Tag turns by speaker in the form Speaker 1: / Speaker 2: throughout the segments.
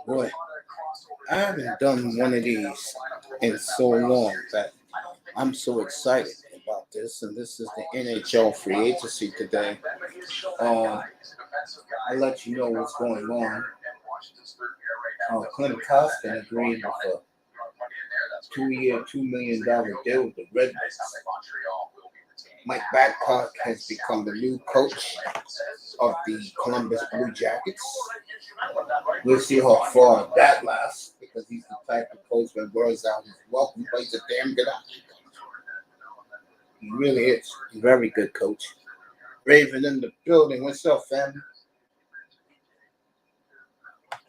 Speaker 1: Boy, I haven't done one of these in so long that I'm so excited about this. And this is the N.H.L free agency today. I'll let you know what's going on. Clint Costin agreed with a 2-year, $2 million deal with the Red Wings. Mike Babcock has become the new coach of the Columbus Blue Jackets. We'll see how far that lasts because he's the type of coach when word's out he's welcome, but he's a damn good athlete. He really is. He's a very good coach. Raven in the building. What's up, family?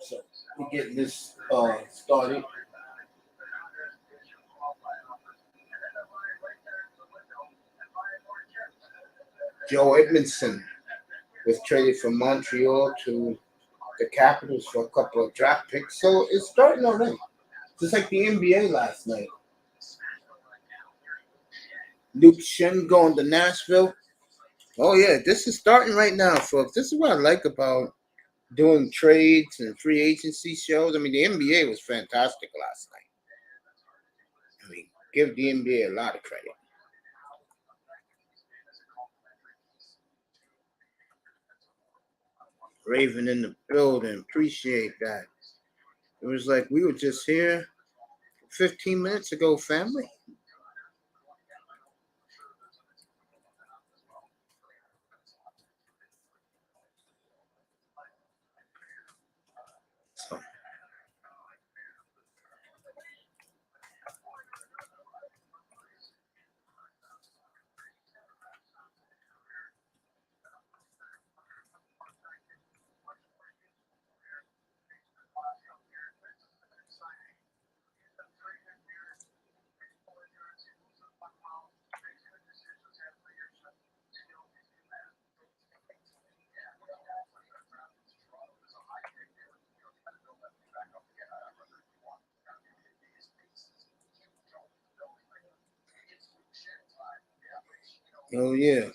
Speaker 1: So we're getting this started. Joe Edmondson was traded from Montreal to the Capitals for a couple of draft picks. So it's starting already. Just like the NBA last night. Luke Shen going to Nashville. Oh, yeah, this is starting right now, folks. This is what I like about doing trades and free agency shows. I mean, the NBA was fantastic last night. I mean, give the NBA a lot of credit. Raven in the building. Appreciate that. It was like we were just here 15 minutes ago, family. So. Oh, yeah.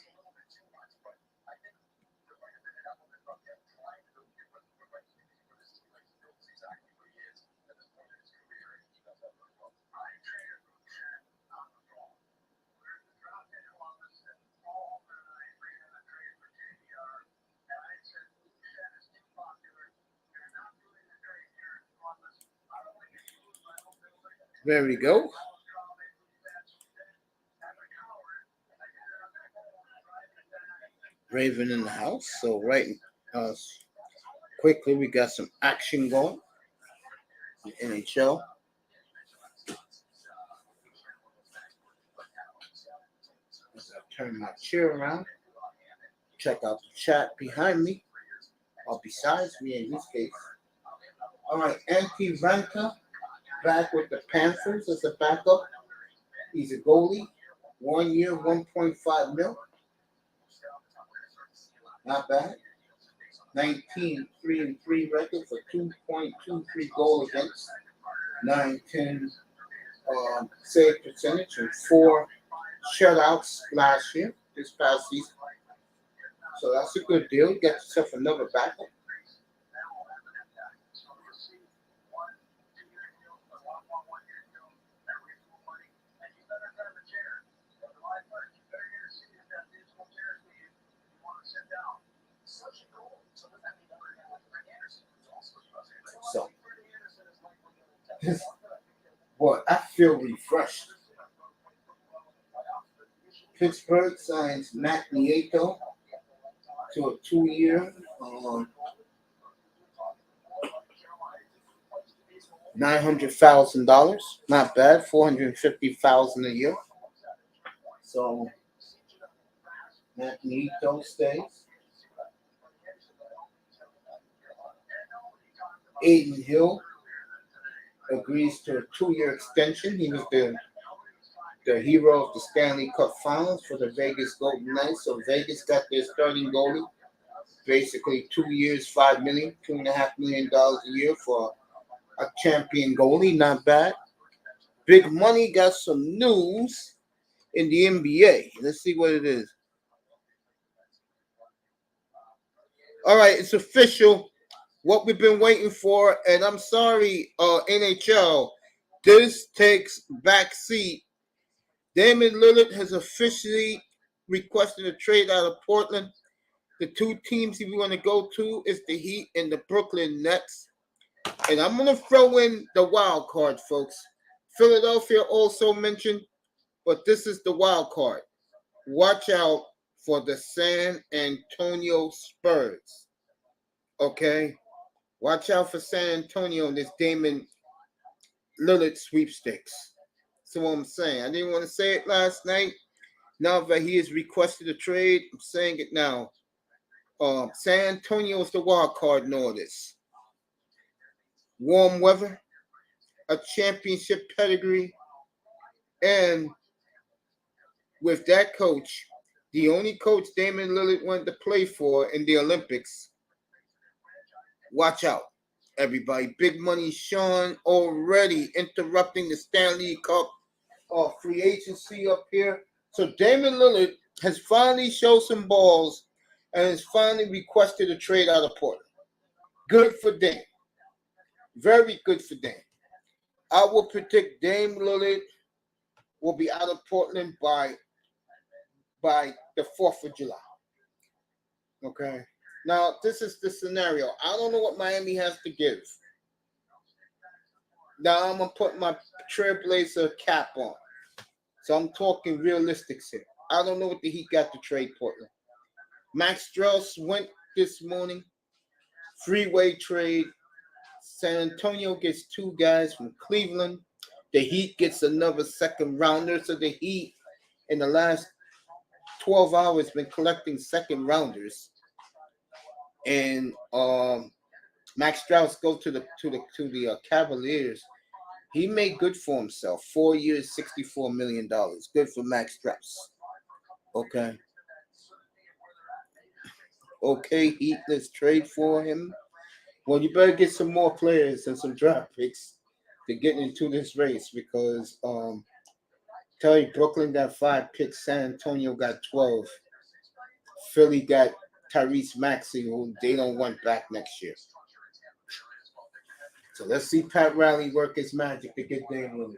Speaker 1: There we go. Raven in the house. So quickly we got some action going. The N.H.L. As I turn my chair around, check out the chat behind me, or besides me in this case. All right, Antti Ranta back with the Panthers as a backup. He's a goalie, 1 year, 1.5 mil. Not bad. 19-3-3 record for 2.23 goal against, 910 save percentage, and 4 shutouts last year, this past season. So that's a good deal. You got yourself another backup. So, boy, I feel refreshed. Pittsburgh signs Matt Nieto to a 2-year, $900,000. Not bad, $450,000 a year. So Matt Nieto stays. N.H.L agrees to a 2-year extension. He was the hero of the Stanley Cup Finals for the Vegas Golden Knights. So Vegas got their starting goalie, basically 2 years, $5 million, $2.5 million a year for a champion goalie. Not bad. Big Money got some news in the NBA. Let's see what it is. All right, it's official. what we've been waiting for, and I'm sorry, N.H.L, this takes backseat. Damian Lillard has officially requested a trade out of Portland. The two teams he want to go to is the Heat and the Brooklyn Nets. And I'm going to throw in the wild card, folks. Philadelphia also mentioned, but this is the wild card. Watch out for the San Antonio Spurs. Okay? Watch out for San Antonio in this Damian Lillard sweepstakes. That's what I'm saying. I didn't want to say it last night. Now that he has requested a trade, I'm saying it now. San Antonio is the wild card in all this. Warm weather, a championship pedigree, and with that coach, the only coach Damian Lillard wanted to play for in the Olympics. Watch out, everybody. Big money Sean already interrupting the Stanley Cup free agency up here. So Damian Lillard has finally showed some balls and has finally requested a trade out of Portland. Good for Dame. Very good for Dame. I will predict Dame Lillard will be out of Portland by the 4th of July. Okay. Now, this is the scenario. I don't know what Miami has to give. Now, I'm going to put my Trailblazer cap on. So I'm talking realistics here. I don't know what the Heat got to trade Portland. Max Strauss went this morning. Freeway trade. San Antonio gets 2 guys from Cleveland. The Heat gets another second rounder. So the Heat, in the last 12 hours, been collecting second rounders. And Max Strauss goes to the Cavaliers. He made good for himself. 4 years, $64 million. Good for Max Strauss. Okay. Okay, Heat, let's trade for him. Well, you better get some more players and some draft picks to get into this race because tell you, Brooklyn got 5 picks, San Antonio got 12. Philly got Tyrese Maxey, who they don't want back next year. So let's see Pat Riley work his magic to get Dame Lillard.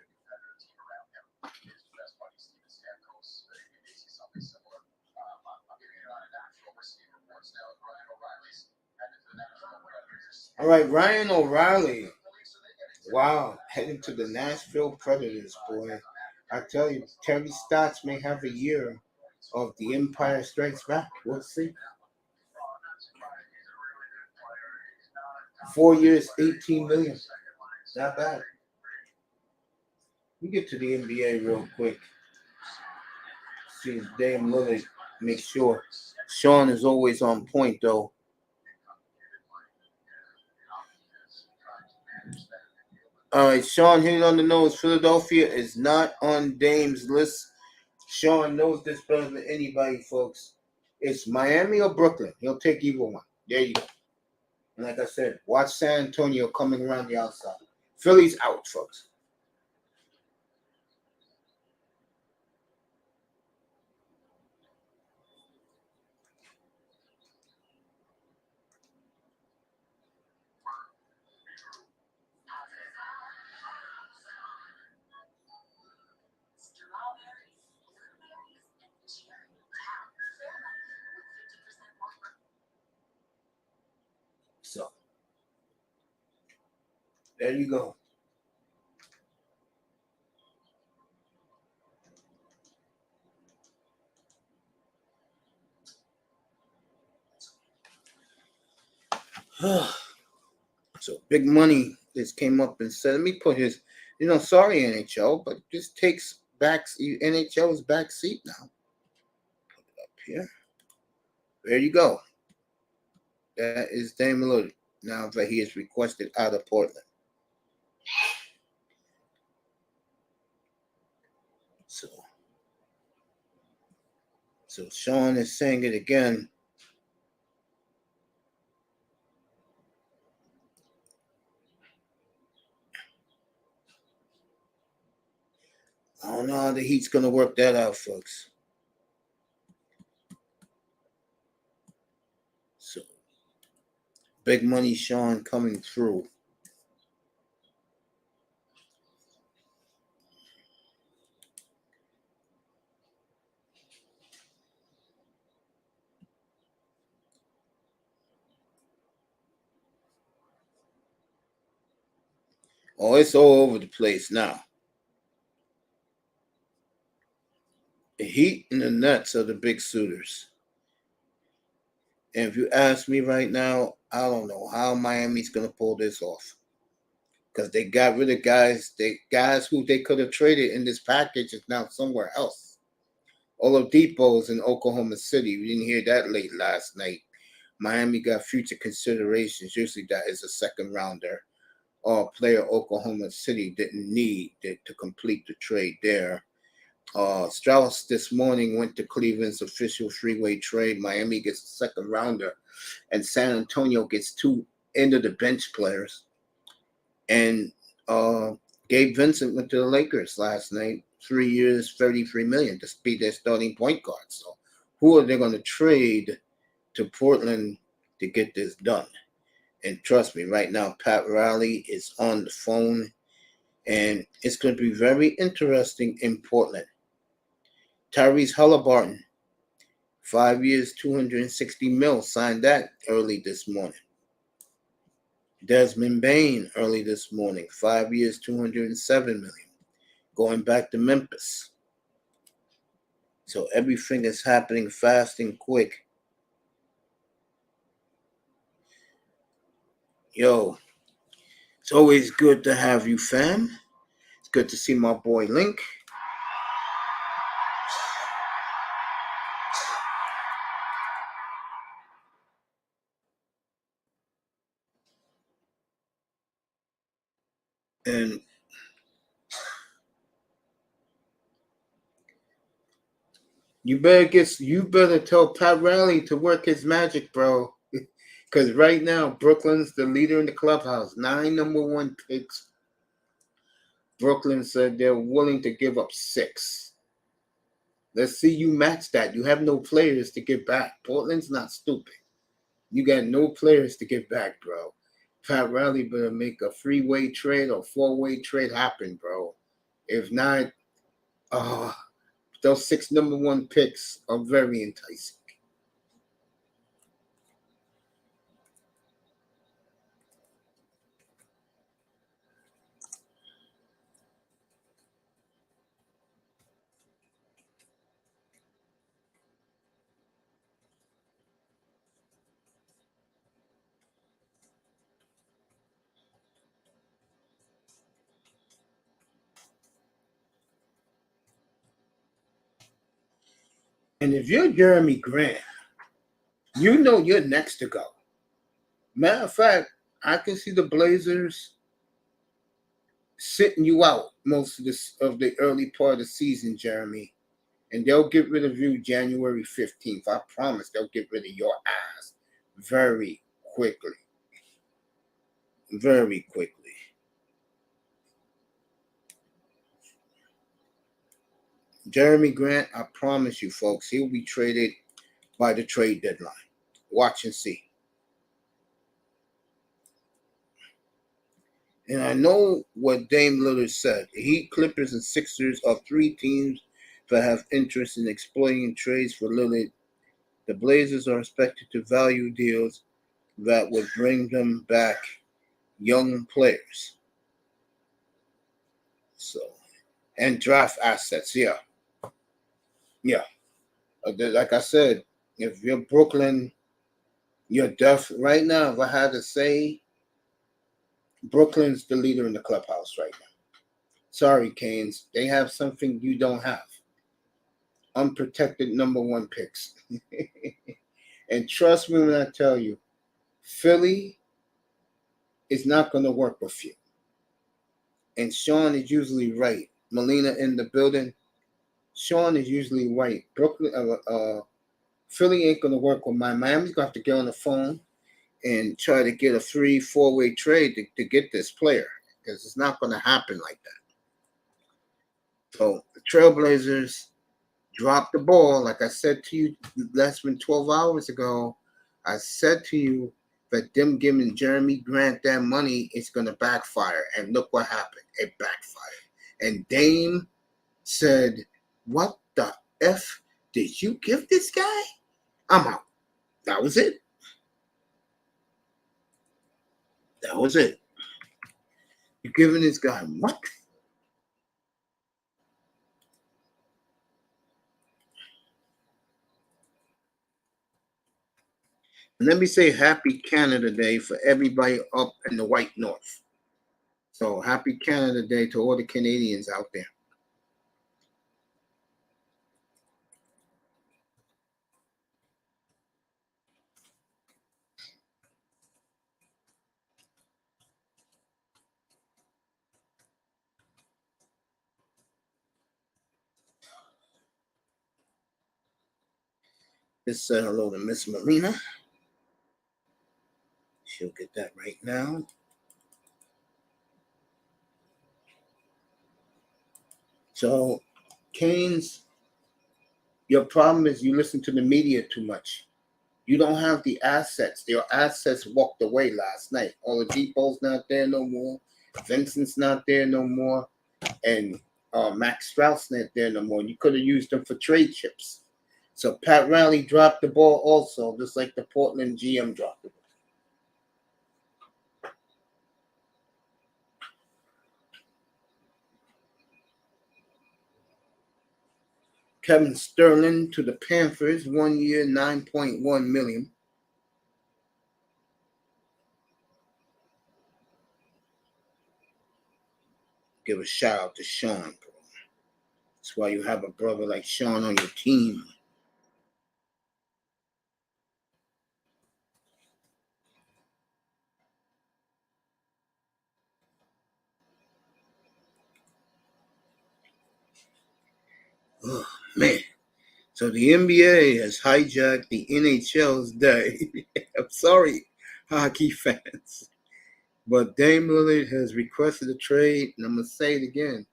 Speaker 1: All right, Ryan O'Reilly. Wow, heading to the Nashville Predators, boy. I tell you, Terry Stotts may have a year of The Empire Strikes Back. We'll see. 4 years, $18 million. Not bad. We get to the NBA real quick. See if Dame Lillard make sure. Sean is always on point, though. All right, Sean hit it on the nose. Philadelphia is not on Dame's list. Sean knows this better than anybody, folks. It's Miami or Brooklyn. He'll take either one. There you go. And like I said, watch San Antonio coming around the outside. Philly's out, folks. So, there you go. So, Big Money just came up and said, let me put his, sorry, N.H.L, but this takes back, N.H.L's back seat now. Put it up here. There you go. That is Dame Lillard now that he is requested out of Portland. So Sean is saying it again. I don't know how the Heat's going to work that out, folks. So Big money Sean coming through. Oh, it's all over the place now. The Heat and the Nets are the big suitors. And if you ask me right now, I don't know how Miami's going to pull this off. Because they got rid of guys. Guys who they could have traded in this package is now somewhere else. Oladipo's in Oklahoma City. We didn't hear that late last night. Miami got future considerations. Usually that is a second rounder. Player Oklahoma City didn't need to complete the trade there. Strauss this morning went to Cleveland's official three-way trade. Miami gets a second rounder, and San Antonio gets two end-of-the-bench players. And Gabe Vincent went to the Lakers last night, 3 years, $33 million to be their starting point guard. So who are they going to trade to Portland to get this done? And trust me, right now, Pat Riley is on the phone, and it's going to be very interesting in Portland. Tyrese Halliburton, 5 years, $260 million, signed that early this morning. Desmond Bain early this morning, 5 years, $207 million, going back to Memphis. So everything is happening fast and quick. Yo, it's always good to have you, fam. It's good to see my boy Link. And you better tell Pat Riley to work his magic, bro. Because right now, Brooklyn's the leader in the clubhouse. 9 number 1 picks. Brooklyn said they're willing to give up 6. Let's see you match that. You have no players to give back. Portland's not stupid. You got no players to give back, bro. Pat Riley better make a 3-way trade or 4-way trade happen, bro. If not, those 6 number 1 picks are very enticing. And if you're Jeremy Grant, you know you're next to go. Matter of fact, I can see the Blazers sitting you out most of the early part of the season, Jeremy. And they'll get rid of you January 15th. I promise they'll get rid of your ass very quickly. Very quickly. Jeremy Grant, I promise you, folks, he'll be traded by the trade deadline. Watch and see. And I know what Dame Lillard said. The Heat, Clippers, and Sixers are 3 teams that have interest in exploiting trades for Lillard. The Blazers are expected to value deals that would bring them back young players. So, and draft assets, yeah. Like I said, if you're Brooklyn, you're right now, if I had to say, Brooklyn's the leader in the clubhouse right now. Sorry, Canes. They have something you don't have. Unprotected number 1 picks. And trust me when I tell you, Philly is not going to work with you. And Sean is usually right. Melina in the building. Sean is usually right. Philly ain't going to work with Miami's going to have to get on the phone and try to get a 3-4-way trade to get this player, because it's not going to happen like that. So the Trailblazers dropped the ball. Like I said to you less than 12 hours ago, I said to you but them giving Jeremy Grant that money is going to backfire. And look what happened. It backfired. And Dame said, what the F did you give this guy? I'm out. That was it. That was it. You're giving this guy what? And let me say happy Canada Day for everybody up in the white north. So happy Canada Day to all the Canadians out there. Let's say hello to Miss Melina. She'll get that right now. So, Canes, your problem is you listen to the media too much. You don't have the assets. Your assets walked away last night. Oladipo's not there no more. Vincent's not there no more. And Max Strauss not there no more. You could have used them for trade chips. So Pat Riley dropped the ball also, just like the Portland GM dropped the ball. Kevin Sterling to the Panthers, 1 year, $9.1 million. Give a shout out to Sean, bro. That's why you have a brother like Sean on your team. Oh, man. So the NBA has hijacked the N.H.L's day. I'm sorry, hockey fans. But Dame Lillard has requested a trade, and I'm going to say it again.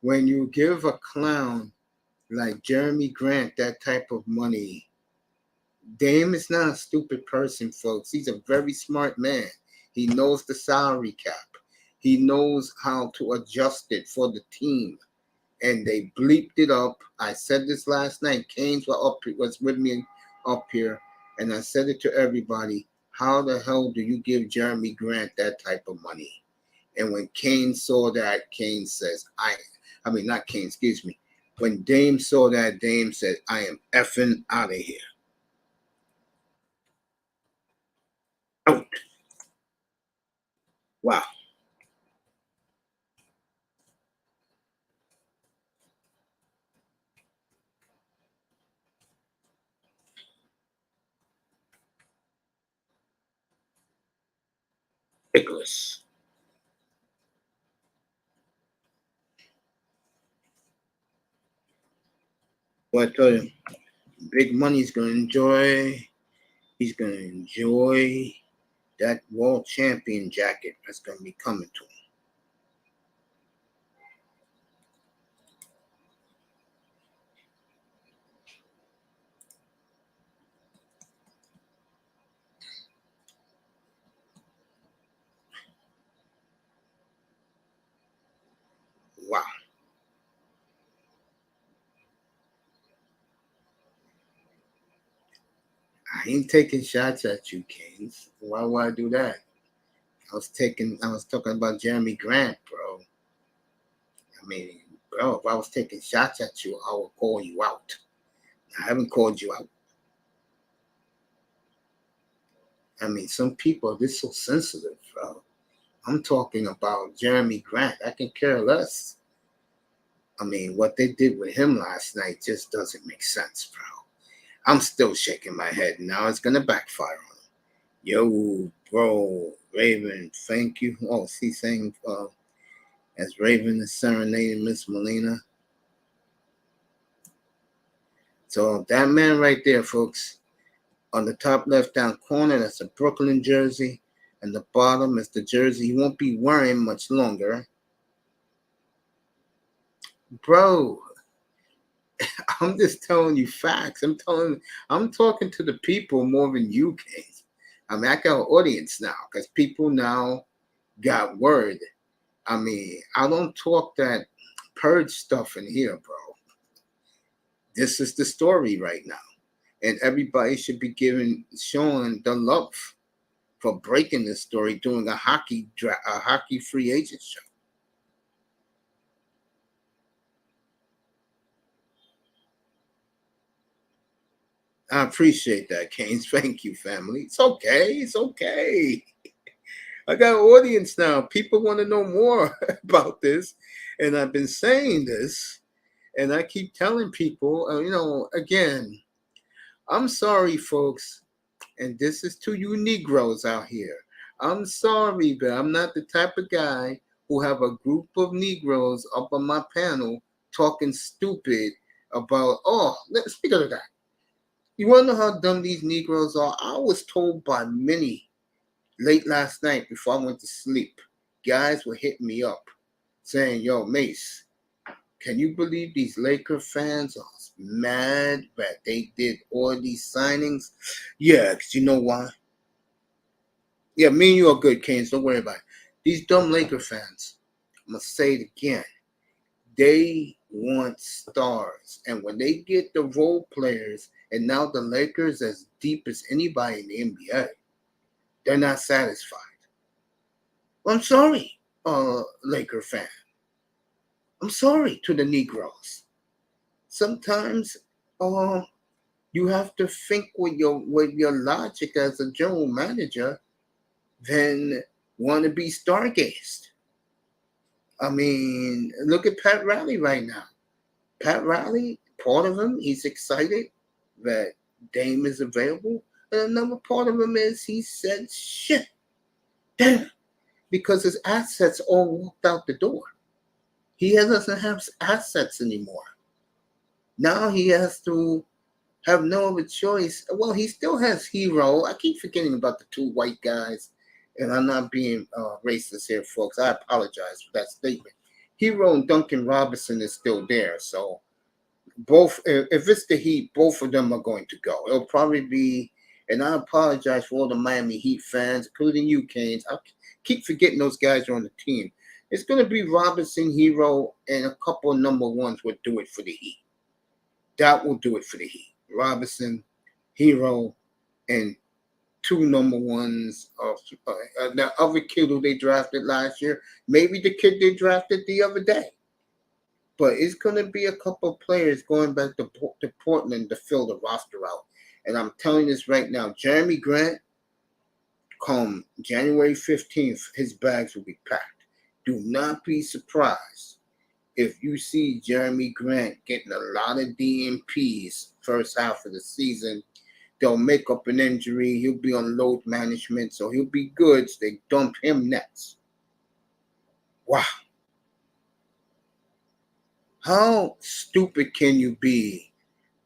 Speaker 1: When you give a clown like Jeremy Grant that type of money, Dame is not a stupid person, folks. He's a very smart man. He knows the salary cap. He knows how to adjust it for the team. And they bleeped it up. I said this last night. Canes was with me up here, and I said it to everybody. How the hell do you give Jeremy Grant that type of money? And when Kane saw that, Kane says, not Kane, excuse me. When Dame saw that, Dame said, I am effing out of here. Out. Wow. Ridiculous. Well, I tell you, Big Money's going to enjoy. He's going to enjoy that world champion jacket that's going to be coming to him. Wow. I ain't taking shots at you, Canes. Why would I do that? I was talking about Jeremy Grant, bro. I mean, bro, if I was taking shots at you, I would call you out. I haven't called you out. I mean, some people, they're so sensitive, bro. I'm talking about Jeremy Grant. I can care less. I mean, what they did with him last night just doesn't make sense, bro. I'm still shaking my head. Now it's going to backfire on him. Yo, bro, Raven, thank you. Oh, she's saying, as Raven is serenading Miss Melina. So that man right there, folks, on the top left-hand corner, that's a Brooklyn jersey. And the bottom is the jersey he won't be wearing much longer. Bro, I'm just telling you facts. I'm talking to the people more than you, Kings. I mean, I got an audience now because people now got word. I mean, I don't talk that purge stuff in here, bro. This is the story right now. And everybody should be showing the love for breaking this story during a hockey free agent show. I appreciate that, Canes. Thank you, family. It's okay. It's okay. I got an audience now. People want to know more about this. And I've been saying this, and I keep telling people, again, I'm sorry, folks. And this is to you Negroes out here. I'm sorry, but I'm not the type of guy who have a group of Negroes up on my panel talking stupid about, let's speak of that. You want to know how dumb these Negroes are? I was told by many late last night before I went to sleep. Guys were hitting me up saying, yo, Mace, can you believe these Laker fans are mad that they did all these signings? Yeah, because you know why? Yeah, me and you are good, Canes. Don't worry about it. These dumb Laker fans, I'm going to say it again. They want stars. And when they get the role players, and now the Lakers as deep as anybody in the NBA, they're not satisfied. Well, I'm sorry, Laker fan. I'm sorry to the Negroes. Sometimes you have to think with your logic as a general manager than want to be stargazed. I mean, look at Pat Riley right now. Pat Riley, part of him, he's excited that Dame is available. And another part of him is he said, shit, damn, because his assets all walked out the door. He doesn't have assets anymore. Now he has to have no other choice. Well, he still has Hero. I keep forgetting about the two white guys, and I'm not being racist here, folks. I apologize for that statement. Hero and Duncan Robinson is still there, so both, if it's the Heat, both of them are going to go. It'll probably be, and I apologize for all the Miami Heat fans, including you, Canes. I keep forgetting those guys are on the team. It's going to be Robinson, Hero, and a couple of number ones will do it for the Heat. That will do it for the Heat. Robinson, Hero, and two number ones of the other kid who they drafted last year. Maybe the kid they drafted the other day. But it's going to be a couple of players going back to Portland to fill the roster out. And I'm telling this right now, Jeremy Grant, come January 15th, his bags will be packed. Do not be surprised if you see Jeremy Grant getting a lot of DNPs first half of the season. They'll make up an injury. He'll be on load management, so he'll be good. So they dump him next. Wow. How stupid can you be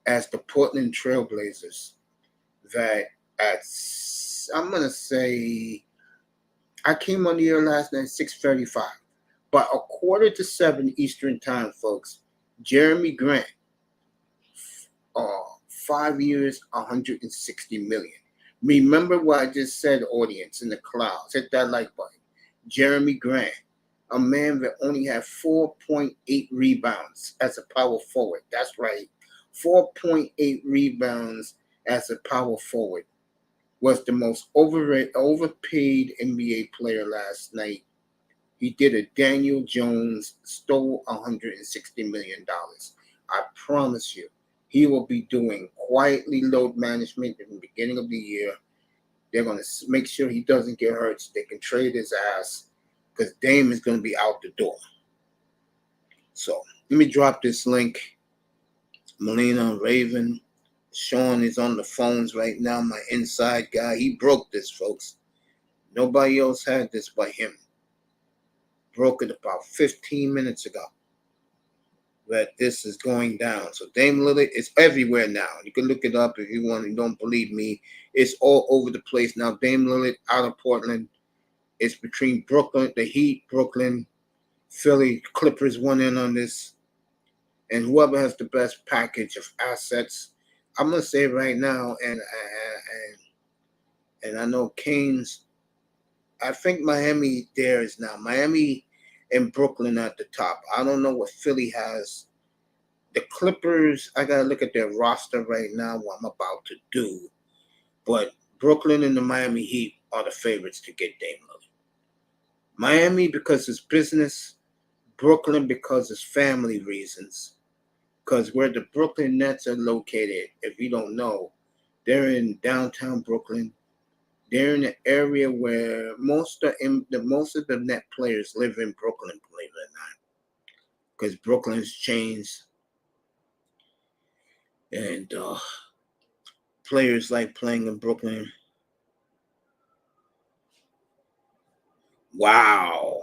Speaker 1: as the Portland Trailblazers that I'm going to say, I came on the air last night at 6:35. By 6:45 Eastern time, folks, Jeremy Grant, 5 years, $160 million. Remember what I just said, audience in the clouds. Hit that like button. Jeremy Grant, a man that only had 4.8 rebounds as a power forward. That's right. 4.8 rebounds as a power forward. Was the most overpaid NBA player last night. He did a Daniel Jones, stole $160 million. I promise you, he will be doing quietly load management in the beginning of the year. They're going to make sure he doesn't get hurt so they can trade his ass because Dame is going to be out the door. So let me drop this link. Melina, Raven, Sean is on the phones right now, my inside guy. He broke this, folks. Nobody else had this but him. Broke it about 15 minutes ago that this is going down. So Dame Lillard is everywhere now. You can look it up if you want. You don't believe me. It's all over the place now. Dame Lillard out of Portland. It's between Brooklyn, the Heat, Brooklyn, Philly, Clippers went in on this. And whoever has the best package of assets, I'm going to say right now, and I know Canes. I think Miami there is now. Miami and Brooklyn at the top. I don't know what Philly has. The Clippers, I got to look at their roster right now, what I'm about to do. But Brooklyn and the Miami Heat are the favorites to get Dame Lillard. Miami because it's business. Brooklyn because it's family reasons. Because where the Brooklyn Nets are located, if you don't know, they're in downtown Brooklyn. They're in an area where most of the net players live in Brooklyn, believe it or not, because Brooklyn's changed, and players like playing in Brooklyn. Wow.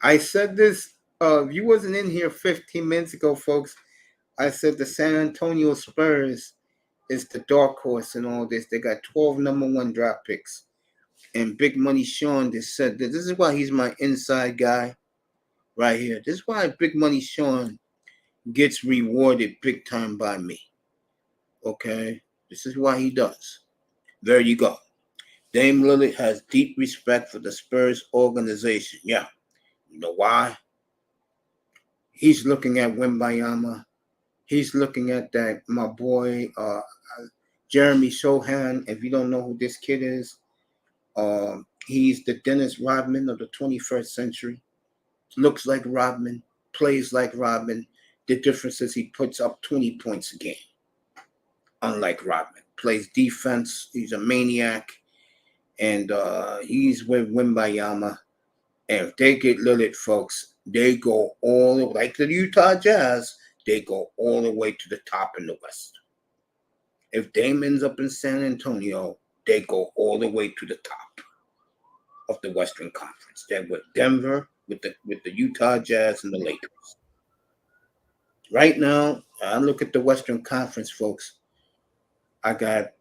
Speaker 1: I said this. If you wasn't in here 15 minutes ago, folks, I said the San Antonio Spurs is the dark horse in all this. They got 12 number one draft picks. And Big Money Sean just said that this is why he's my inside guy right here. This is why Big Money Sean gets rewarded big time by me. Okay? This is why he does. There you go. Dame Lillard has deep respect for the Spurs organization. Yeah. You know why? He's looking at Wembayama. He's looking at that, my boy, Jeremy Sohan. If you don't know who this kid is, he's the Dennis Rodman of the 21st century. Looks like Rodman, plays like Rodman. The difference is he puts up 20 points a game. Unlike Rodman, plays defense. He's a maniac, and he's with Wembayama. And if they get Lillard, folks, they go all like the Utah Jazz. They go all the way to the top in the West. If Dame ends up in San Antonio, they go all the way to the top of the Western Conference. They're with Denver, with the Utah Jazz and the Lakers. Right now, I look at the Western Conference, folks. I got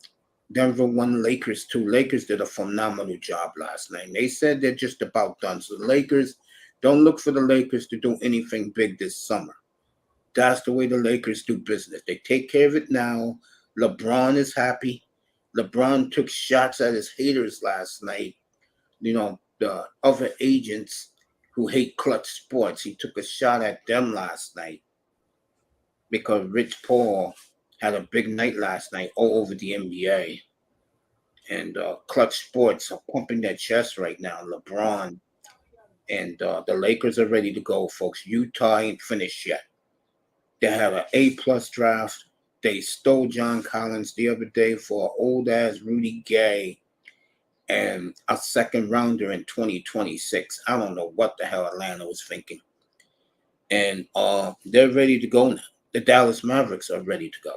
Speaker 1: Denver 1, Lakers 2. Lakers did a phenomenal job last night. They said they're just about done. So the Lakers, don't look for the Lakers to do anything big this summer. That's the way the Lakers do business. They take care of it now. LeBron is happy. LeBron took shots at his haters last night. You know, the other agents who hate clutch sports. He took a shot at them last night because Rich Paul had a big night last night all over the NBA. And clutch sports are pumping their chest right now. LeBron and the Lakers are ready to go, folks. Utah ain't finished yet. They had an A-plus draft. They stole John Collins the other day for an old-ass Rudy Gay and a second rounder in 2026. I don't know what the hell Atlanta was thinking. And they're ready to go now. The Dallas Mavericks are ready to go.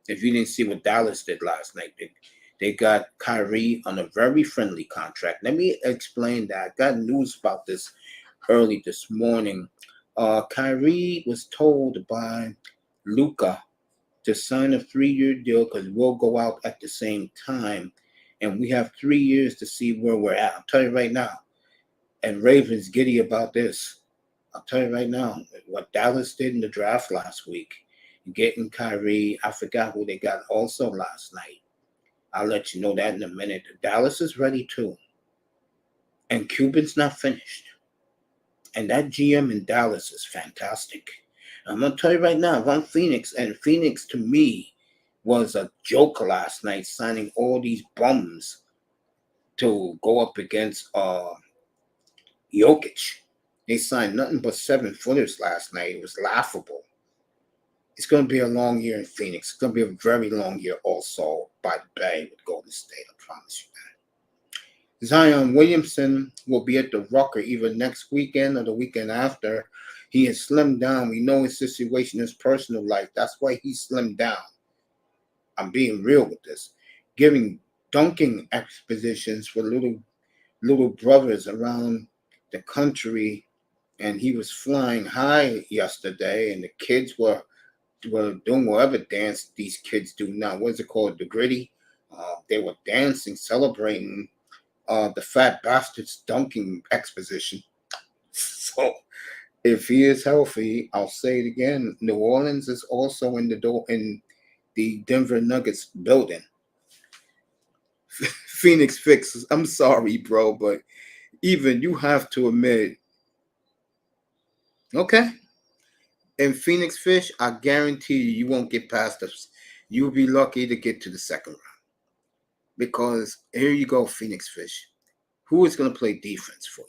Speaker 1: If you didn't see what Dallas did last night, they got Kyrie on a very friendly contract. Let me explain that. I got news about this early this morning. Kyrie was told by Luka to sign a 3-year deal because we'll go out at the same time. And we have 3 years to see where we're at. I'll tell you right now. And Ravens giddy about this. I'll tell you right now, what Dallas did in the draft last week, getting Kyrie, I forgot who they got also last night. I'll let you know that in a minute. Dallas is ready too. And Cuban's not finished. And that GM in Dallas is fantastic. I'm going to tell you right now, if I'm Phoenix, and Phoenix to me was a joke last night, signing all these bums to go up against Jokic. They signed nothing but 7-footers last night. It was laughable. It's going to be a long year in Phoenix. It's going to be a very long year also by the Bay with Golden State. I promise you that. Zion Williamson will be at the Rucker either next weekend or the weekend after. He has slimmed down. We know his situation, his personal life. That's why he slimmed down. I'm being real with this. Giving dunking expositions for little brothers around the country. And he was flying high yesterday, and the kids were doing whatever dance these kids do now. What's it called? The gritty. They were dancing, celebrating the fat bastard's dunking exposition. So if he is healthy, I'll say it again. New Orleans is also in the Denver Nuggets building. Phoenix fixes. I'm sorry, bro, but even you have to admit, okay. In Phoenix Fish, I guarantee you won't get past us. You'll be lucky to get to the second round. Because here you go, Phoenix Fish. Who is going to play defense for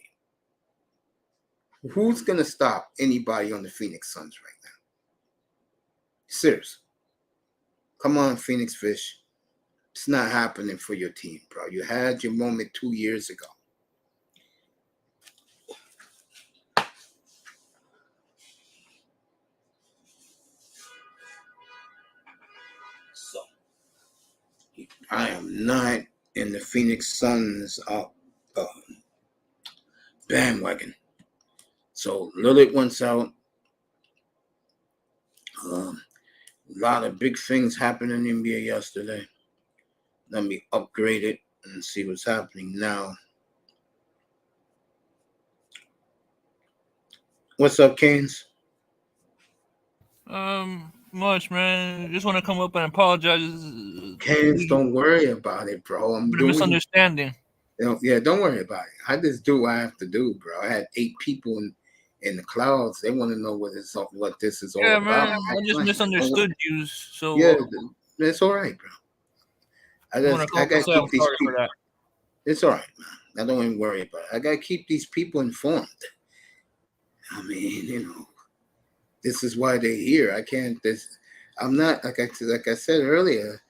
Speaker 1: you? Who's going to stop anybody on the Phoenix Suns right now? Seriously. Come on, Phoenix Fish. It's not happening for your team, bro. You had your moment 2 years ago. So, I am not in the Phoenix Suns bandwagon. So, Lillard wants out. A lot of big things happened in the NBA yesterday. Let me upgrade it and see what's happening now. What's up, Canes?
Speaker 2: Much, man. Just want to come up and apologize.
Speaker 1: Canes, don't worry about it, bro. I'm
Speaker 2: doing a misunderstanding.
Speaker 1: Yeah, don't worry about it. I just do what I have to do, bro. I had 8 people in the clouds. They want to know what this is all about.
Speaker 2: Man, I just misunderstood you. So
Speaker 1: yeah, it's all right, bro. I gotta keep these people.
Speaker 2: That.
Speaker 1: It's all right, man. I don't even worry about it. I gotta keep these people informed. I mean, this is why they're here. I can't. I'm not like I said earlier.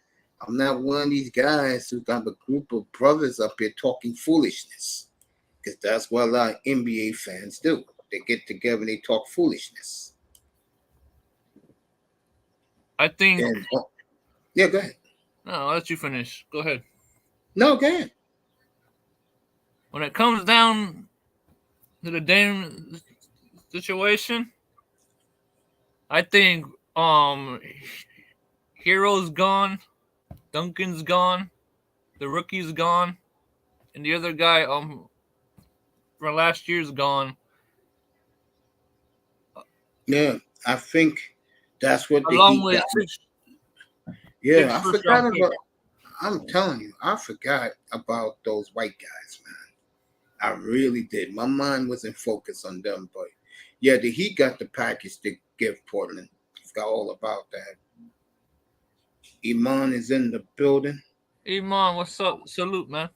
Speaker 1: I'm not one of these guys who got a group of brothers up here talking foolishness, because that's what a lot of NBA fans do. They get together and they talk foolishness.
Speaker 2: I think.
Speaker 1: Yeah, go ahead.
Speaker 2: No, I'll let you finish. Go ahead.
Speaker 1: No, go ahead.
Speaker 2: When it comes down to the Dame situation, I think Hero's gone, Duncan's gone, the rookie's gone, and the other guy from last year's gone.
Speaker 1: Yeah, I think that's what the
Speaker 2: Along with
Speaker 1: I forgot about. I'm telling you, I forgot about those white guys, man. I really did. My mind wasn't focused on them, but yeah, the Heat got the package to give Portland. Forgot all about that. Iman is in the building.
Speaker 2: Iman, what's up? Salute, man.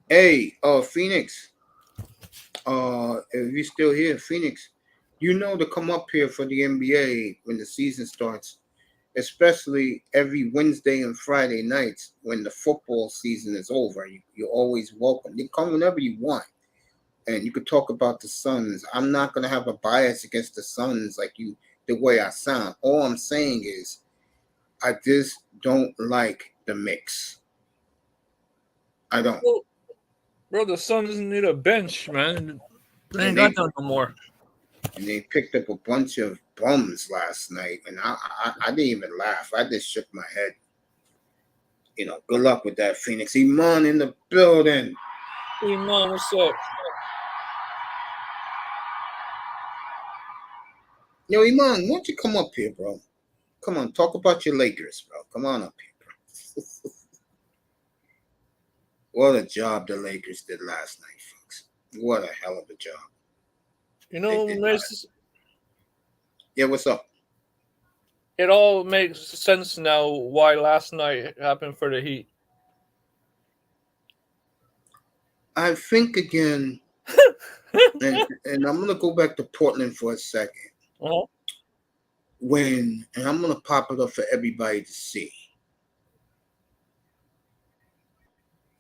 Speaker 1: Hey, Phoenix. If you're still here, Phoenix, to come up here for the NBA when the season starts, especially every Wednesday and Friday nights when the football season is over. You're always welcome. You come whenever you want. And you could talk about the Suns. I'm not going to have a bias against the Suns the way I sound. All I'm saying is I just don't like the mix. I don't.
Speaker 2: Bro, the Suns need a bench, man. They ain't got that no more.
Speaker 1: And they picked up a bunch of bums last night, and I didn't even laugh. I just shook my head. Good luck with that, Phoenix. Iman in the building.
Speaker 2: Iman, what's up?
Speaker 1: Yo, Iman, why don't you come up here, bro? Come on, talk about your Lakers, bro. Come on up here, bro. What a job the Lakers did last night, folks. What a hell of a job. Yeah, what's up?
Speaker 2: It all makes sense now why last night happened for the Heat.
Speaker 1: I think again, and I'm going to go back to Portland for a second.
Speaker 2: Uh-huh.
Speaker 1: And I'm going to pop it up for everybody to see.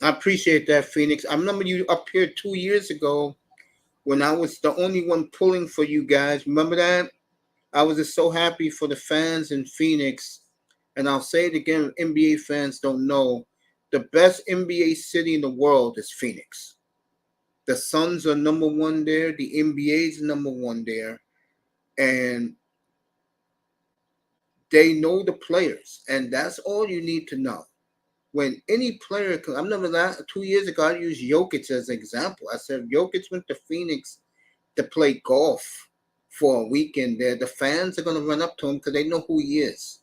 Speaker 1: I appreciate that, Phoenix. I remember you up here 2 years ago when I was the only one pulling for you guys. Remember that? I was just so happy for the fans in Phoenix. And I'll say it again, NBA fans don't know. The best NBA city in the world is Phoenix. The Suns are number one there. The NBA is number one there. And they know the players. And that's all you need to know. When any player, I remember 2 years ago, I used Jokic as an example. I said, Jokic went to Phoenix to play golf for a weekend there. The fans are going to run up to him because they know who he is.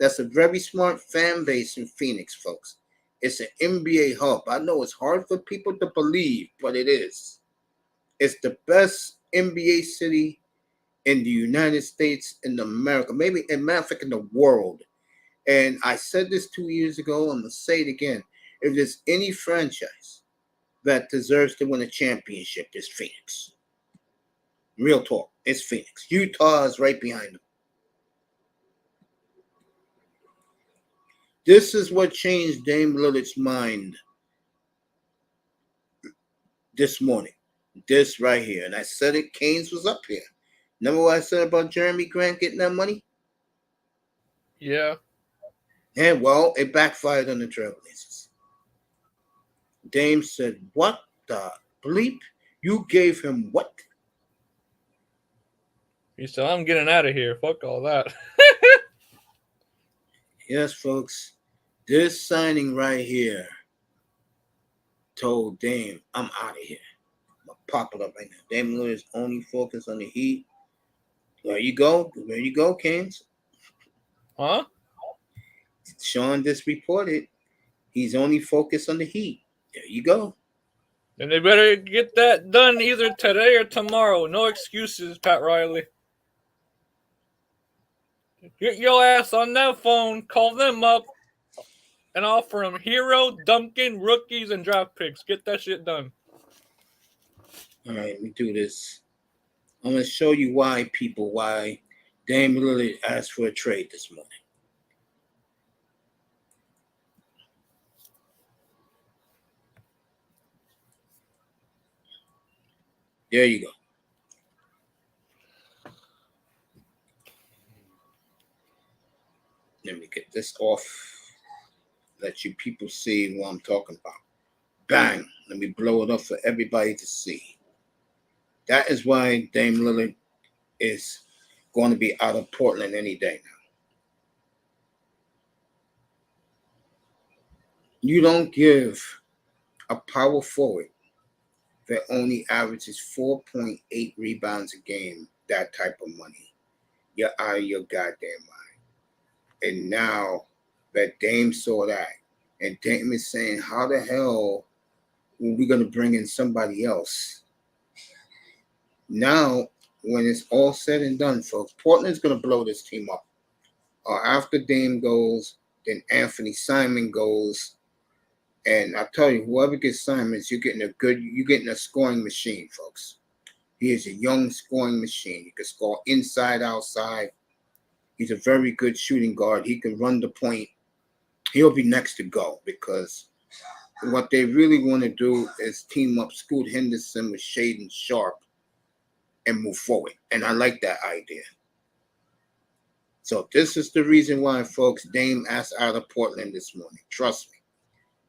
Speaker 1: That's a very smart fan base in Phoenix, folks. It's an NBA hub. I know it's hard for people to believe, but it is. It's the best NBA city in the United States, in America, maybe in matter of fact in the world. And I said this 2 years ago. I'm gonna say it again. If there's any franchise that deserves to win a championship, it's Phoenix. Real talk, it's Phoenix. Utah is right behind them. This is what changed Dame Lillard's mind this morning. This right here. And I said it, Keynes was up here. Remember what I said about Jeremy Grant getting that money?
Speaker 2: Yeah.
Speaker 1: And well, it backfired on the Trailblazers. Dame said, "What the bleep? You gave him what?"
Speaker 2: He said, "I'm getting out of here. Fuck all that."
Speaker 1: Yes, folks. This signing right here told Dame, "I'm out of here. I'm gonna pop it up right now." Dame Lillard's only focus on the Heat. There you go. There you go, Keynes.
Speaker 2: Huh?
Speaker 1: Sean just reported he's only focused on the Heat. There you go.
Speaker 2: And they better get that done either today or tomorrow. No excuses, Pat Riley. Get your ass on that phone, call them up, and offer them Hero, Duncan, rookies, and draft picks. Get that shit done.
Speaker 1: All right, let me do this. I'm going to show you why Dame Lillard asked for a trade this morning. There you go. Let me get this off. Let you people see what I'm talking about. Bang. Let me blow it up for everybody to see. That is why Dame Lillard is going to be out of Portland any day now. You don't give a power forward that only averages 4.8 rebounds a game that type of money. You're out of your goddamn mind. And now that Dame saw that, and Dame is saying, how the hell are we going to bring in somebody else? Now, when it's all said and done, folks, Portland's going to blow this team up. After Dame goes, then Anthony Simon goes. And I tell you, whoever gets Simons, you're getting a scoring machine, folks. He is a young scoring machine. He can score inside, outside. He's a very good shooting guard. He can run the point. He'll be next to go because what they really want to do is team up Scoot Henderson with Shaedon Sharpe and move forward. And I like that idea. So this is the reason why, folks, Dame asked out of Portland this morning. Trust me.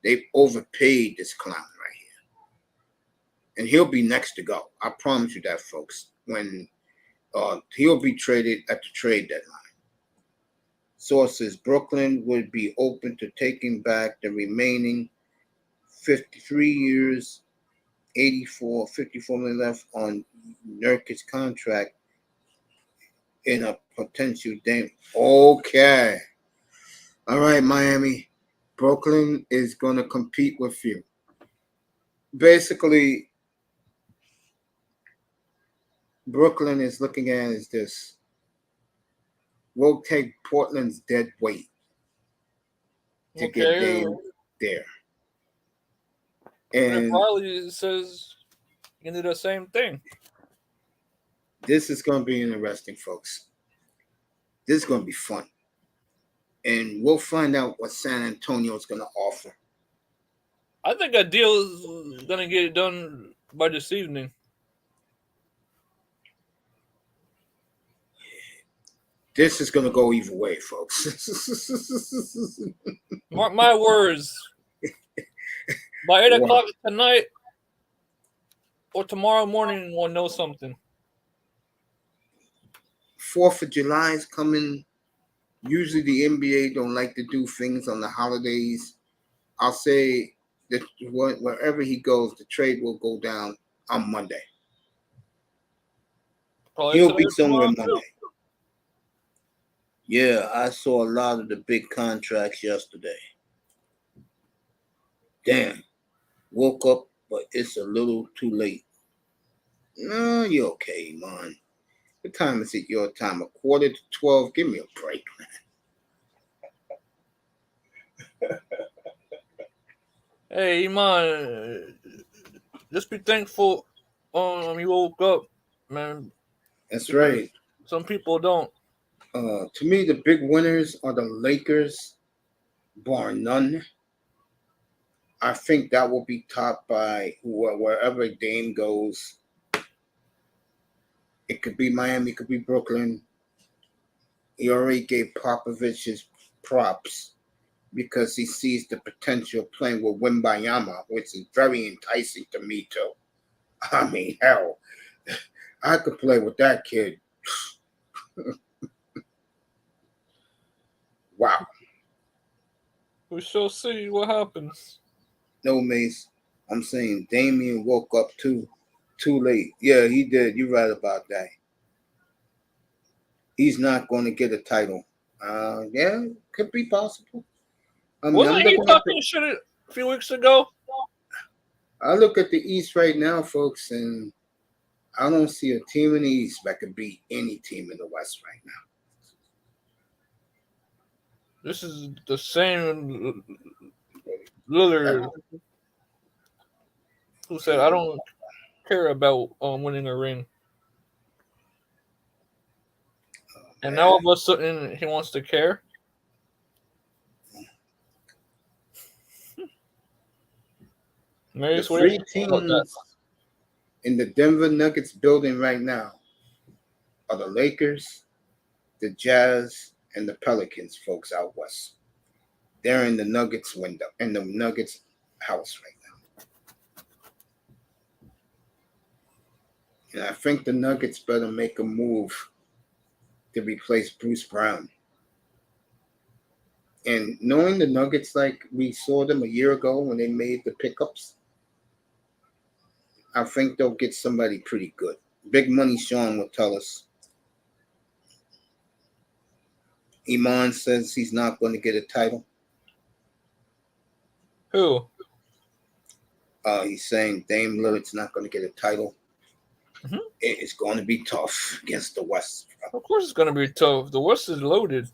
Speaker 1: They've overpaid this clown right here. And he'll be next to go. I promise you that, folks. When he'll be traded at the trade deadline. Sources, Brooklyn would be open to taking back the remaining 53 years, 54 million left on Nurkic's contract in a potential Dame. Okay. All right, Miami. Brooklyn is going to compete with you. Basically, Brooklyn is looking at it as this. We'll take Portland's dead weight to get Dame there. And
Speaker 2: Riley says you can do the same thing.
Speaker 1: This is going to be interesting, folks. This is going to be fun. And we'll find out what San Antonio is going to offer.
Speaker 2: I think a deal is going to get done by this evening.
Speaker 1: This is going to go either way, folks.
Speaker 2: Mark my words. By 8 o'clock tonight or tomorrow morning, we'll know something.
Speaker 1: 4th of July is coming. Usually the NBA don't like to do things on the holidays. I'll say that wherever he goes, the trade will go down on Monday.
Speaker 2: Probably
Speaker 1: He'll be somewhere Monday. Yeah, I saw a lot of the big contracts yesterday. Damn. Woke up, but it's a little too late. No, you're okay, man. What time is it your time? 11:45? Give me a break, man.
Speaker 2: Hey, Iman, just be thankful you woke up, man.
Speaker 1: That's
Speaker 2: Because
Speaker 1: right.
Speaker 2: some people don't.
Speaker 1: To me, the big winners are the Lakers, bar none. I think that will be topped by wherever Dame goes. It could be Miami, it could be Brooklyn. He already gave Popovich his props because he sees the potential playing with Wimbayama, which is very enticing to me too. I mean, hell, I could play with that kid. Wow.
Speaker 2: We shall see what happens.
Speaker 1: No, Mace. I'm saying Damian woke up too late. Yeah, he did. You're right about that. He's not going to get a title. Yeah, could be possible. I mean,
Speaker 2: Wasn't
Speaker 1: I'm
Speaker 2: he
Speaker 1: looking at
Speaker 2: talking shit a few weeks ago?
Speaker 1: I look at the East right now, folks, and I don't see a team in the East that could beat any team in the West right now.
Speaker 2: This is the same Lillard who said, "I don't care about winning a ring," and now all of a sudden he wants to care.
Speaker 1: The
Speaker 2: Mace, what do you
Speaker 1: three
Speaker 2: think about that?
Speaker 1: teams in the Denver Nuggets building right now are the Lakers, the Jazz, and the Pelicans, folks, out west. They're in the Nuggets window, in the Nuggets house right now. And I think the Nuggets better make a move to replace Bruce Brown. And knowing the Nuggets like we saw them a year ago when they made the pickups, I think they'll get somebody pretty good. Big Money Sean will tell us. Iman says he's not going to get a title.
Speaker 2: Who?
Speaker 1: He's saying Dame Lillard's not going to get a title.
Speaker 2: Mm-hmm.
Speaker 1: It is going to be tough against the West.
Speaker 2: Of course, it's going to be tough. The West is loaded.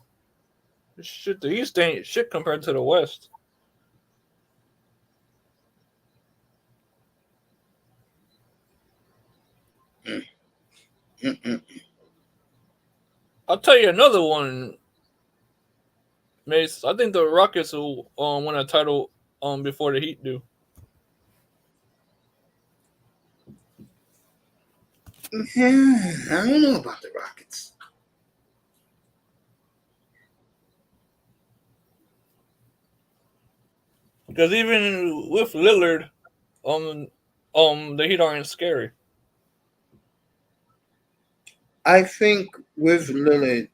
Speaker 2: Shit, the East ain't shit compared to the West. I'll tell you another one, Mace. I think the Rockets will win a title before the Heat do.
Speaker 1: Yeah, I don't know about the Rockets.
Speaker 2: Because even with Lillard, the Heat aren't scary.
Speaker 1: I think with Lillard,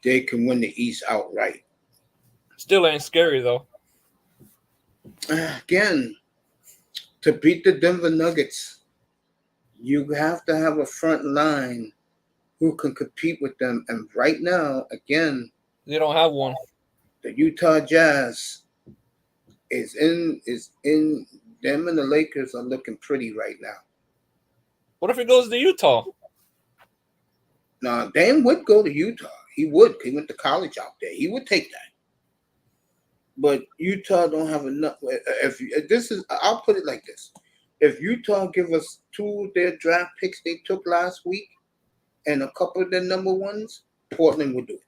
Speaker 1: they can win the East outright.
Speaker 2: Still ain't scary though.
Speaker 1: Again, to beat the Denver Nuggets, you have to have a front line who can compete with them. And right now, again,
Speaker 2: They don't have one.
Speaker 1: the Utah Jazz is in them, and the Lakers are looking pretty right now.
Speaker 2: What if it goes to Utah?
Speaker 1: Now, Dame would go to Utah. He would. He went to college out there. He would take that. But Utah don't have enough. If this is, I'll put it like this: if Utah give us 2 of their draft picks they took last week and a couple of their number ones, Portland would do it.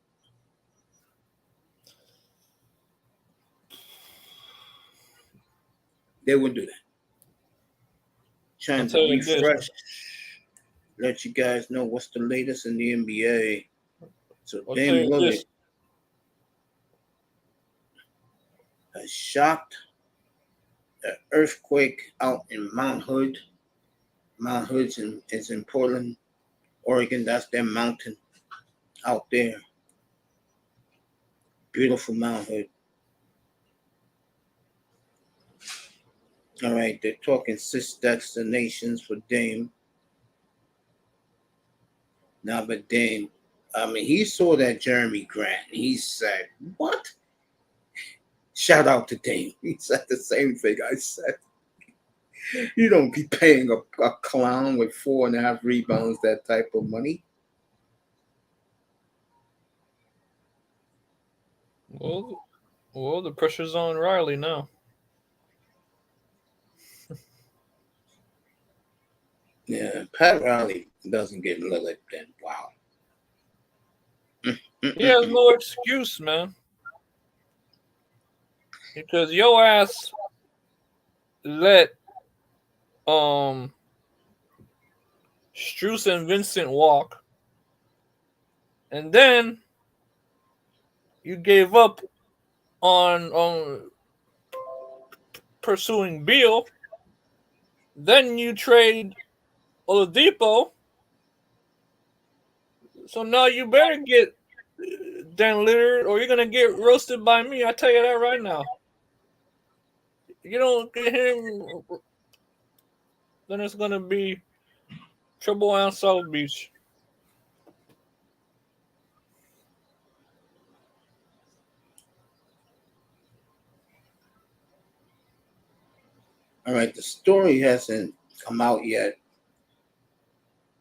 Speaker 1: They would do that. Trying to refresh, let you guys know what's the latest in the NBA. So Dame Lillard has shocked an earthquake out in Mount Hood. Mount Hood is in Portland, Oregon. That's their mountain out there. Beautiful Mount Hood. All right, they're talking 6 destinations for Dame. Now, but Dame, I mean, he saw that Jeremy Grant. He said, "What?" Shout out to Dame. He said the same thing I said. You don't be paying a clown with 4.5 rebounds that type of money.
Speaker 2: Well, the pressure's on Riley now.
Speaker 1: Yeah, Pat Riley doesn't get Lillard, then wow.
Speaker 2: He has no excuse, man. Because your ass let Strus and Vincent walk, and then you gave up on pursuing Beal. Then you trade Oladipo. So now you better get Dan Lillard, or you're gonna get roasted by me. I tell you that right now. You don't get him, then it's gonna be trouble on South Beach.
Speaker 1: All right, the story hasn't come out yet,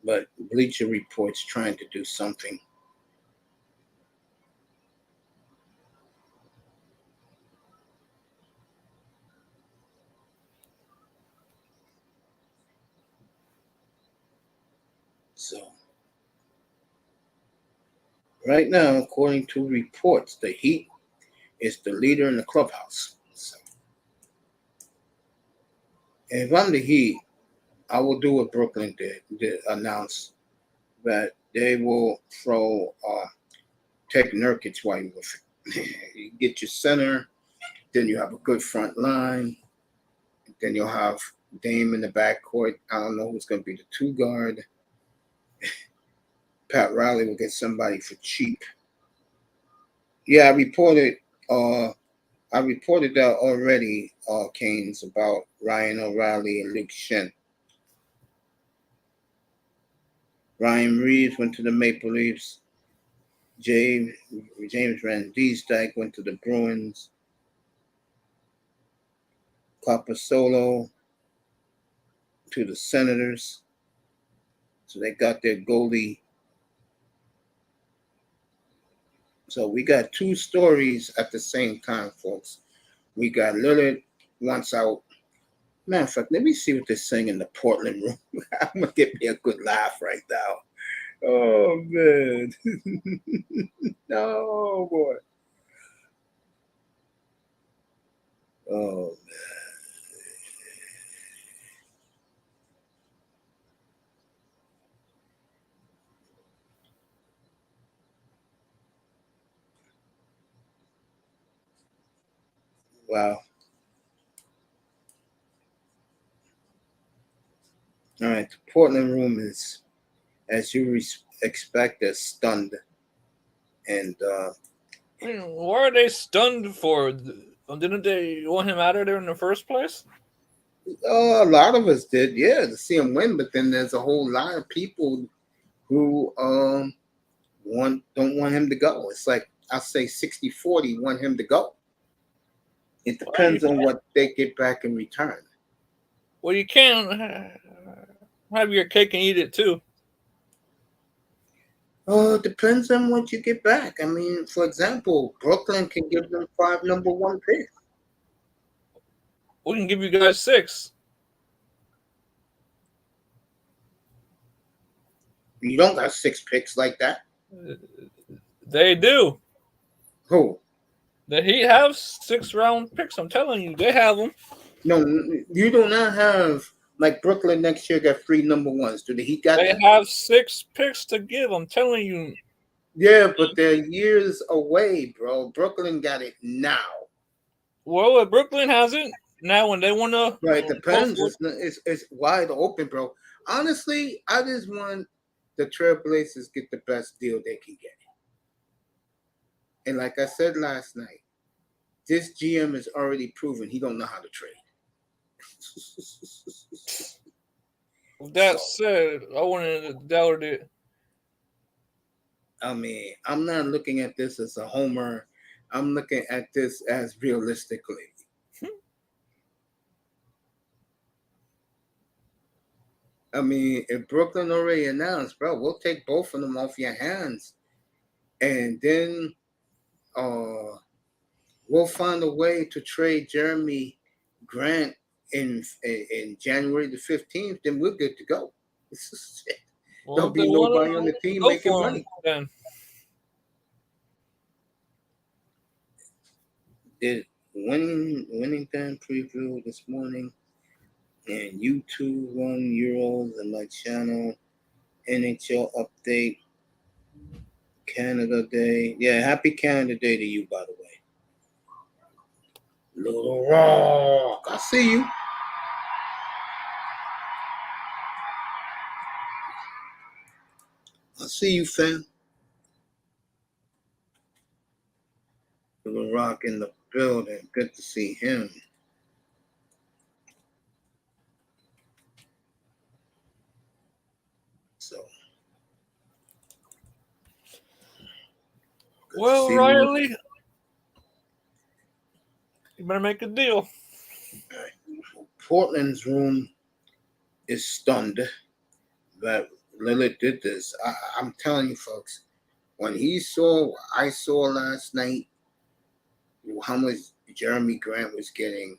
Speaker 1: but Bleacher Report's trying to do something. So, right now, according to reports, the Heat is the leader in the clubhouse. So, if I'm the Heat, I will do what Brooklyn did announce that they will throw Tek Nurkic while you you get your center, then you have a good front line, then you'll have Dame in the backcourt. I don't know who's going to be the 2 guard. Pat Riley will get somebody for cheap. Yeah, I reported that already, Canes, about Ryan O'Reilly and Luke Shen. Ryan Reeves went to the Maple Leafs. James Van Riemsdyk went to the Bruins. Solo to the Senators. So they got their goalie. So we got 2 stories at the same time, folks. We got Lillard wants out. Matter of fact, let me see what they're saying in the Portland room. I'm going to get me a good laugh right now. Oh, man. No, boy. Oh, man. Wow. All right. The Portland room is, as you expect, is stunned. And
Speaker 2: Why are they stunned for? Didn't they want him out of there in the first place?
Speaker 1: a lot of us did, yeah, to see him win. But then there's a whole lot of people who don't want him to go. It's like I'll say 60-40 want him to go. It depends on what they get back in return.
Speaker 2: Well, you can't have your cake and eat it too.
Speaker 1: Oh, it depends on what you get back. I mean, for example, Brooklyn can give them 5 number 1 picks.
Speaker 2: We can give you guys 6.
Speaker 1: You don't got 6 picks like that.
Speaker 2: They do.
Speaker 1: Who?
Speaker 2: The Heat have 6-round picks. I'm telling you, they have them.
Speaker 1: No, you do not have, like Brooklyn next year got 3 number 1s. Do the Heat got
Speaker 2: They
Speaker 1: that?
Speaker 2: have 6 picks to give. I'm telling you.
Speaker 1: Yeah, but they're years away, bro. Brooklyn got it now.
Speaker 2: Well, if Brooklyn has it now, when they want to,
Speaker 1: Right, it depends. It's wide open, bro. Honestly, I just want the Trailblazers get the best deal they can get. And like I said last night, this GM is already proven he don't know how to trade.
Speaker 2: With that said, I wanted to doubt it.
Speaker 1: I mean, I'm not looking at this as a homer. I'm looking at this as realistically. I mean, if Brooklyn already announced, bro, we'll take both of them off your hands, and then we'll find a way to trade Jeremy Grant in January the 15th. Then we're good to go.
Speaker 2: Well,
Speaker 1: There'll
Speaker 2: if they
Speaker 1: be
Speaker 2: want
Speaker 1: nobody on the
Speaker 2: to
Speaker 1: team
Speaker 2: go
Speaker 1: making
Speaker 2: for him,
Speaker 1: money.
Speaker 2: then
Speaker 1: Did winning time preview this morning, and YouTube 1 Euros and my channel. N.H.L update. Canada Day. Yeah, happy Canada Day to you, by the way. Little Rock. I see you. I see you, fam. Little Rock in the building. Good to see him. So.
Speaker 2: well, Riley, you better make a deal.
Speaker 1: Portland's room is stunned that Lillard did this. I'm telling you, folks, when he saw what I saw last night, how much Jeremy Grant was getting,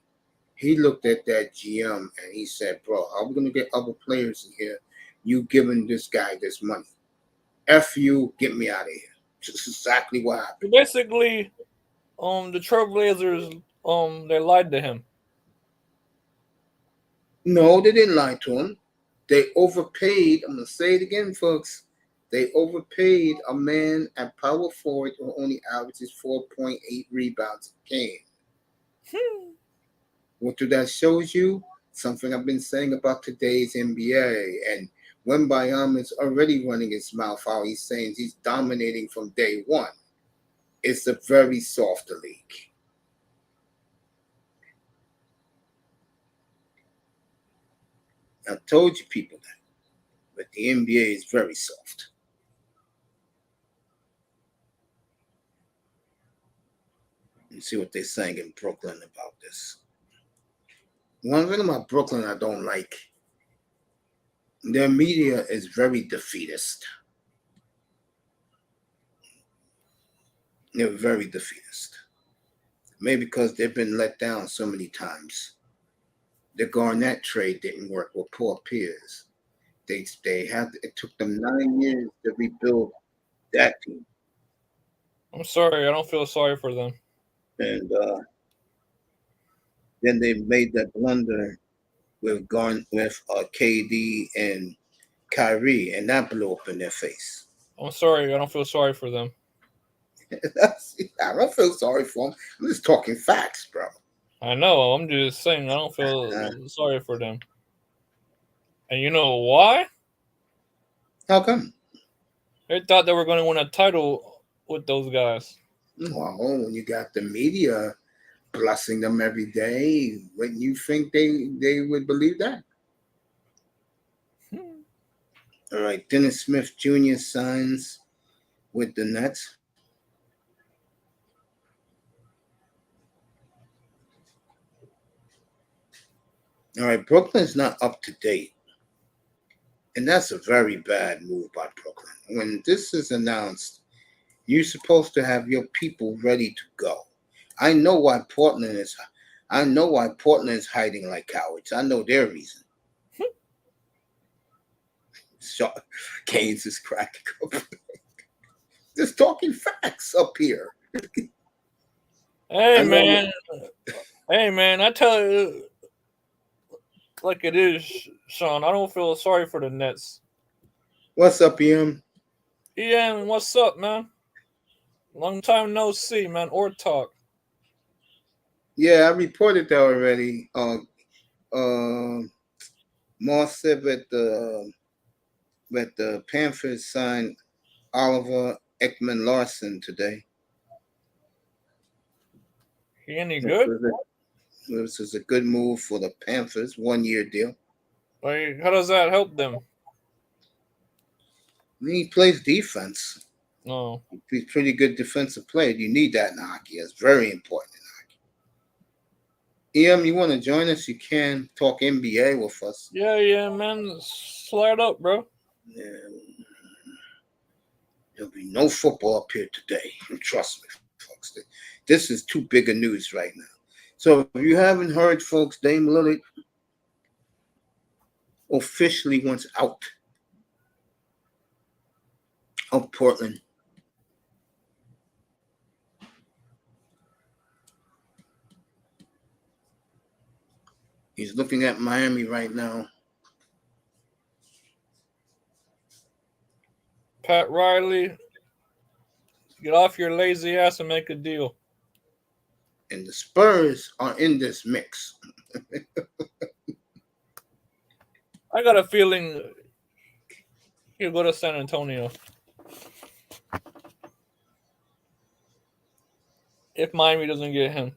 Speaker 1: he looked at that GM and he said, bro, how are we going to get other players in here? You giving this guy this money. F you, get me out of here. That's exactly what happened.
Speaker 2: Basically, the Trailblazers, they lied to him.
Speaker 1: No, they didn't lie to him. They overpaid. I'm going to say it again, folks. They overpaid a man at power forward who only averages 4.8 rebounds a game. What do that shows you? Something I've been saying about today's NBA. And Wembanyama is already running his mouth out. He's saying he's dominating from day one. It's a very soft league. I told you people that. But the NBA is very soft. Let's see what they're saying in Brooklyn about this. One thing about Brooklyn I don't like, their media is very defeatist. They're very defeatist. Maybe because they've been let down so many times. The Garnett trade didn't work with Paul Pierce. It took them 9 years to rebuild that team.
Speaker 2: I'm sorry, I don't feel sorry for them.
Speaker 1: And then they made that blunder with KD and Kyrie, and that blew up in their face.
Speaker 2: I'm sorry, I don't feel sorry for them.
Speaker 1: I don't feel sorry for them. I'm just talking facts, bro.
Speaker 2: I know. I'm just saying I don't feel sorry for them. And you know why?
Speaker 1: How come?
Speaker 2: They thought they were going to win a title with those guys.
Speaker 1: Well, when you got the media blessing them every day, wouldn't you think they would believe that? All right, Dennis Smith Jr. signs with the Nets. All right, Brooklyn's not up to date. And that's a very bad move by Brooklyn. When this is announced, you're supposed to have your people ready to go. I know why Portland is hiding like cowards. I know their reason. Keynes is cracking up. Just talking facts up here.
Speaker 2: Hey man, I tell you like it is, Sean. I don't feel sorry for the Nets.
Speaker 1: What's up, Ian?
Speaker 2: Ian, what's up, man? Long time no see, man, or talk.
Speaker 1: Yeah, I reported that already. Moss said that the Panthers signed Oliver Ekman-Larsson today.
Speaker 2: He any good?
Speaker 1: This is a good move for the Panthers, 1-year deal.
Speaker 2: Like, how does that help them?
Speaker 1: He plays defense.
Speaker 2: No.
Speaker 1: He's a pretty good defensive player. You need that in hockey. It's very important in hockey. EM, you want to join us? You can talk NBA with us.
Speaker 2: Yeah, man. Slide up, bro.
Speaker 1: Yeah. There'll be no football up here today. Trust me, folks. This is too big a news right now. So if you haven't heard, folks, Dame Lillard officially wants out of Portland. He's looking at Miami right now.
Speaker 2: Pat Riley, get off your lazy ass and make a deal.
Speaker 1: And the Spurs are in this mix.
Speaker 2: I got a feeling he'll go to San Antonio. If Miami doesn't get him.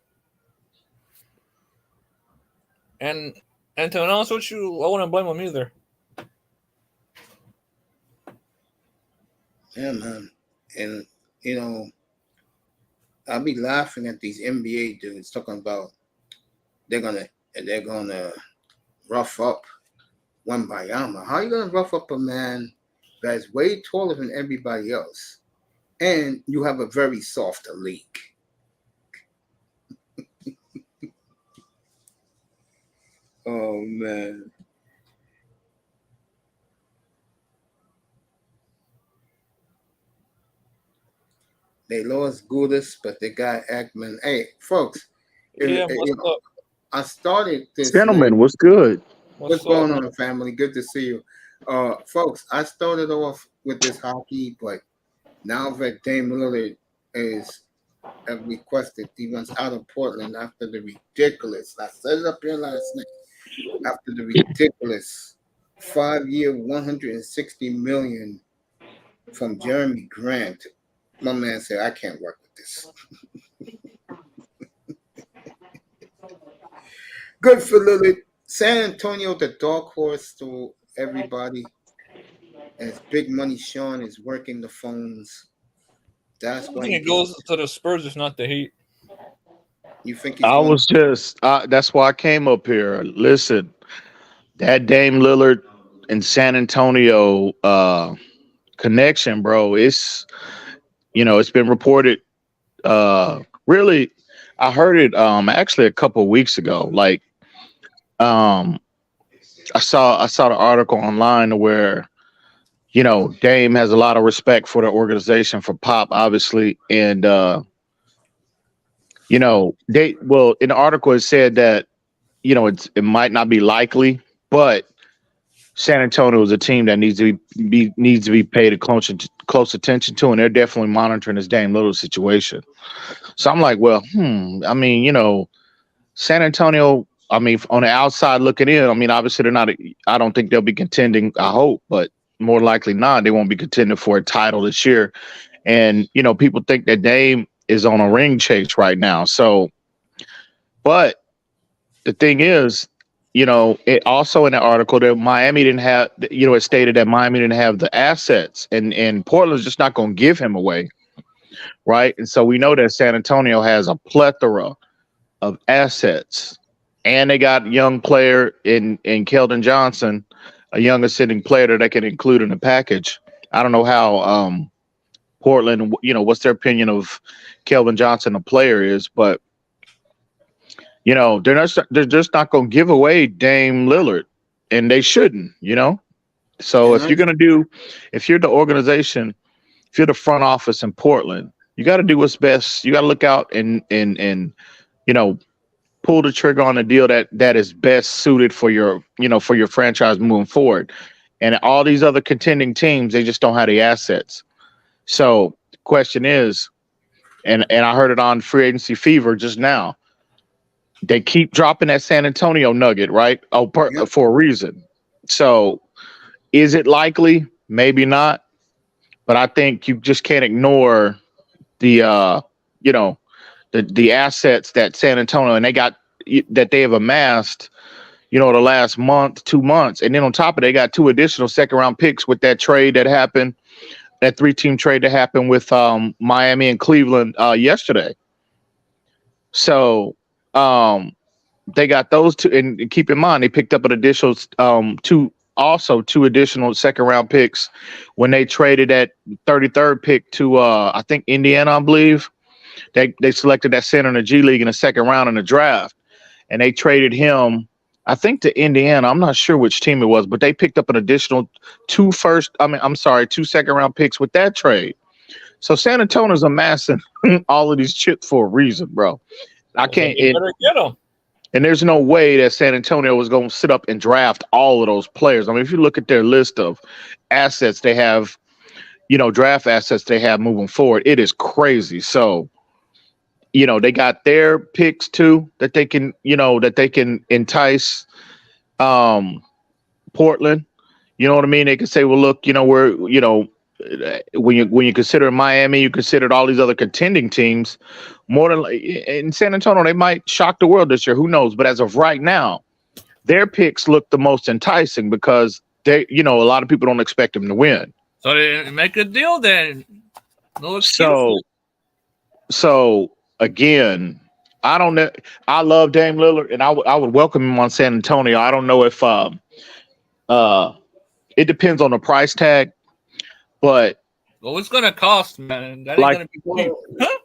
Speaker 2: And to be honest with you, I wouldn't blame him either.
Speaker 1: Yeah, man. And, you know, I'll be laughing at these NBA dudes talking about they're gonna rough up Wembanyama. How are you gonna rough up a man that's way taller than everybody else, and you have a very soft league? Oh man. They lost Gudis, but they got Ekman. Hey, folks. I started this.
Speaker 3: Gentlemen, what's good?
Speaker 1: What's going on, family? Good to see you. Folks, I started off with this hockey, but now that Dame Lillard is requested, he wants out of Portland after the ridiculous, I said it up here last night, after the ridiculous 5-year, $160 million from Jeremy Grant. My man said, I can't work with this. Good for Lillard. San Antonio, the dark horse to everybody. As Big Money Sean is working the phones. That's
Speaker 2: I think it goes to the Spurs, if not the Heat.
Speaker 1: You think
Speaker 3: that's why I came up here. Listen, that Dame Lillard and San Antonio connection, bro, it's been reported. Really, I heard it actually a couple of weeks ago. Like, I saw the article online where, Dame has a lot of respect for the organization, for Pop, obviously, and in the article it said that it might not be likely, but San Antonio is a team that needs to be paid close attention to, and they're definitely monitoring this Dame Lillard situation. So I'm like, well, San Antonio, on the outside looking in, obviously they're not. I don't think they'll be contending. I hope, but more likely not. They won't be contending for a title this year. And people think that Dame is on a ring chase right now. So, but the thing is, it also in the article that Miami didn't have, it stated that Miami didn't have the assets, and Portland's just not going to give him away, right? And so we know that San Antonio has a plethora of assets, and they got a young player in Keldon Johnson, a young ascending player that they can include in the package. I don't know how Portland, what's their opinion of Keldon Johnson, a player, is, but they're just not going to give away Dame Lillard, and they shouldn't, So if you're the organization, if you're the front office in Portland, you got to do what's best. You got to look out and pull the trigger on a deal that is best suited for your franchise moving forward. And all these other contending teams, they just don't have the assets. So the question is, and I heard it on Free Agency Fever just now, they keep dropping that San Antonio nugget, right? For a reason. So is it likely? Maybe not. But I think you just can't ignore the assets that San Antonio and they have amassed, the last month, 2 months. And then on top of it, they got 2 additional second round picks with that trade that happened that 3-team trade that happened with Miami and Cleveland yesterday. So they got those two, and keep in mind they picked up an additional two additional second round picks when they traded that 33rd pick to I think Indiana, I believe. They selected that center in the G League in the second round in the draft, and they traded him, I think, to Indiana. I'm not sure which team it was, but they picked up an additional two second round picks with that trade. So San Antonio's amassing all of these chips for a reason, bro. I can't.
Speaker 2: You better get them.
Speaker 3: And there's no way that San Antonio was going to sit up and draft all of those players. I mean, if you look at their list of assets they have, draft assets they have moving forward, it is crazy. So, they got their picks too that they can entice Portland. You know what I mean? They can say, well, look, when you consider Miami, you considered all these other contending teams. More than in San Antonio, they might shock the world this year. Who knows? But as of right now, their picks look the most enticing because a lot of people don't expect them to win.
Speaker 2: So they make a deal then. No excuse.
Speaker 3: So again, I don't know. I love Dame Lillard, and I would welcome him on San Antonio. I don't know if it depends on the price tag, but
Speaker 2: it's gonna cost, man. That ain't gonna be cheap.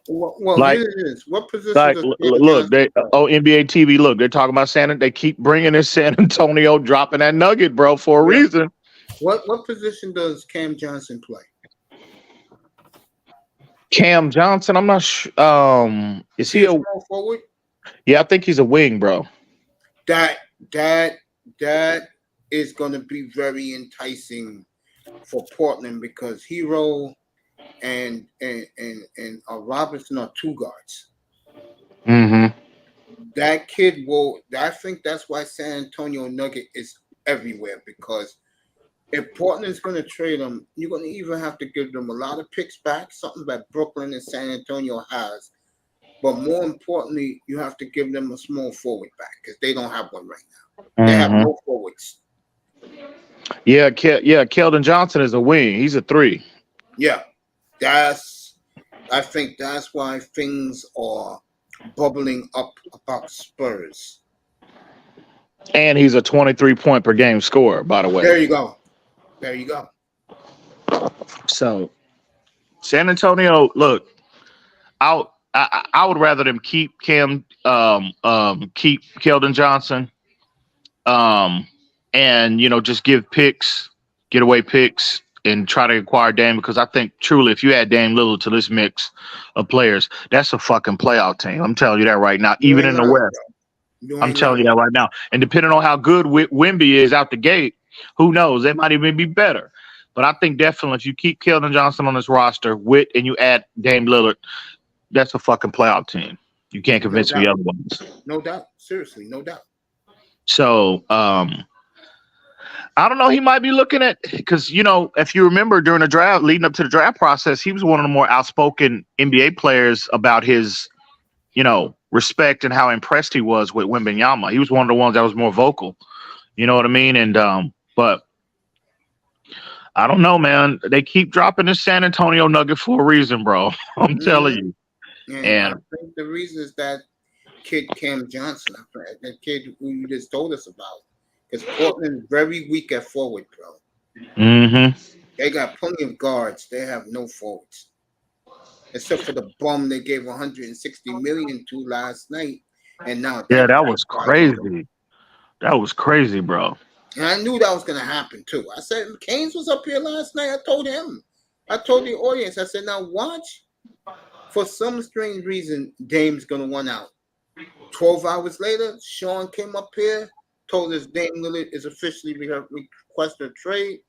Speaker 1: Well,
Speaker 3: like,
Speaker 1: here it is. What position?
Speaker 3: Look, NBA TV. Look, they're talking about they keep bringing in San Antonio, dropping that nugget, bro, for a reason.
Speaker 1: What position does Cam Johnson play?
Speaker 3: Cam Johnson, I'm not sure. Is he a
Speaker 1: small forward?
Speaker 3: Yeah, I think he's a wing, bro.
Speaker 1: That is going to be very enticing for Portland because Hero and Robinson are two guards.
Speaker 3: Mm-hmm.
Speaker 1: That kid will. I think that's why San Antonio Nugget is everywhere because if Portland's going to trade them, you're going to even have to give them a lot of picks back, something that Brooklyn and San Antonio has. But more importantly, you have to give them a small forward back because they don't have one right now. They have no forwards.
Speaker 3: Yeah, Keldon Johnson is a wing. He's a 3.
Speaker 1: Yeah, I think that's why things are bubbling up about Spurs.
Speaker 3: And he's a 23-point per game scorer, by the way.
Speaker 1: There you go.
Speaker 3: So, San Antonio, look, I would rather them keep keep Keldon Johnson, and just give picks, getaway picks, and try to acquire Dame because I think truly, if you add Dame Lillard to this mix of players, that's a fucking playoff team. I'm telling you that right now, even in the West. I'm telling you that right now. And depending on how good Wemby is out the gate, who knows? They might even be better. But I think definitely if you keep Keldon Johnson on this roster and you add Dame Lillard, that's a fucking playoff team. You can't convince me otherwise.
Speaker 1: No doubt. Seriously, no doubt.
Speaker 3: So, I don't know. He might be looking at because if you remember during the draft, leading up to the draft process, he was one of the more outspoken NBA players about his, respect and how impressed he was with Wembanyama. He was one of the ones that was more vocal. You know what I mean? And but I don't know, man. They keep dropping this San Antonio Nugget for a reason, bro. I'm telling you.
Speaker 1: And I think the reason is that kid Cam Johnson, that kid who you just told us about. Because Portland is very weak at forward, bro.
Speaker 3: Mm-hmm.
Speaker 1: They got plenty of guards. They have no forwards. Except for the bum they gave $160 million to last night. And now
Speaker 3: that was crazy. That was crazy, bro.
Speaker 1: And I knew that was going to happen, too. I said, Keynes was up here last night. I told him. I told the audience. I said, now watch. For some strange reason, Dame's going to run out. 12 hours later, Sean came up here, told us Dame Lillard is officially requested a trade.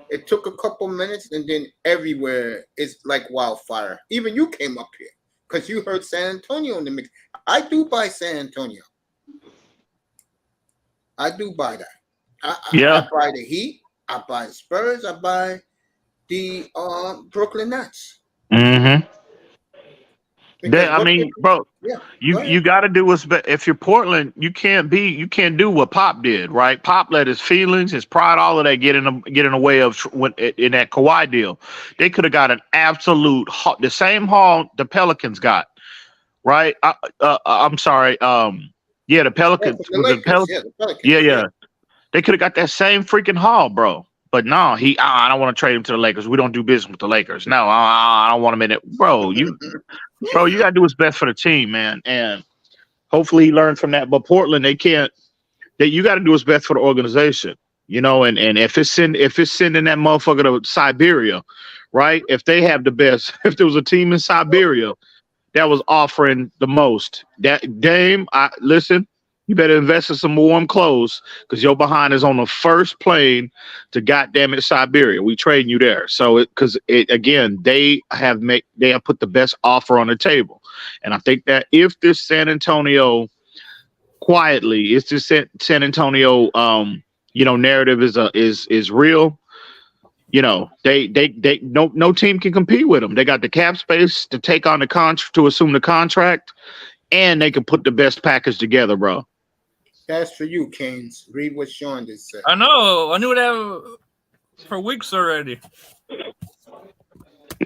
Speaker 1: It took a couple minutes, and then everywhere it's like wildfire. Even you came up here because you heard San Antonio in the mix. I do buy San Antonio. I do buy that. I buy the Heat. I buy the Spurs. I buy the Brooklyn Nets.
Speaker 3: Mm-hmm.
Speaker 1: Because
Speaker 3: I mean, bro,
Speaker 1: yeah,
Speaker 3: you got to do what's best. If you're Portland, you can't do what Pop did, right? Pop let his feelings, his pride, all of that get in the way of in that Kawhi deal. They could have got an absolute the same haul the Pelicans got, right? I'm sorry. Yeah, the Pelicans
Speaker 1: the Lakers, yeah, the Pelicans.
Speaker 3: Yeah. They could have got that same freaking haul, bro. But no, I don't want to trade him to the Lakers. We don't do business with the Lakers. No, I don't want him in it, bro. You gotta do what's best for the team, man. And hopefully he learned from that. But Portland, they can't. You got to do what's best for the organization, And if it's sending that motherfucker to Siberia, right? If they have the best, if there was a team in Siberia that was offering the most, that Dame, listen. You better invest in some warm clothes because your behind is on the first plane to goddamn it Siberia. We trading you there. So again, they have put the best offer on the table. And I think that if this San Antonio quietly, if this San Antonio narrative is real, they no team can compete with them. They got the cap space to take on to assume the contract, and they can put the best package together, bro.
Speaker 1: That's for you, Canes. Read what Sean just said.
Speaker 2: I know. I knew that for weeks already.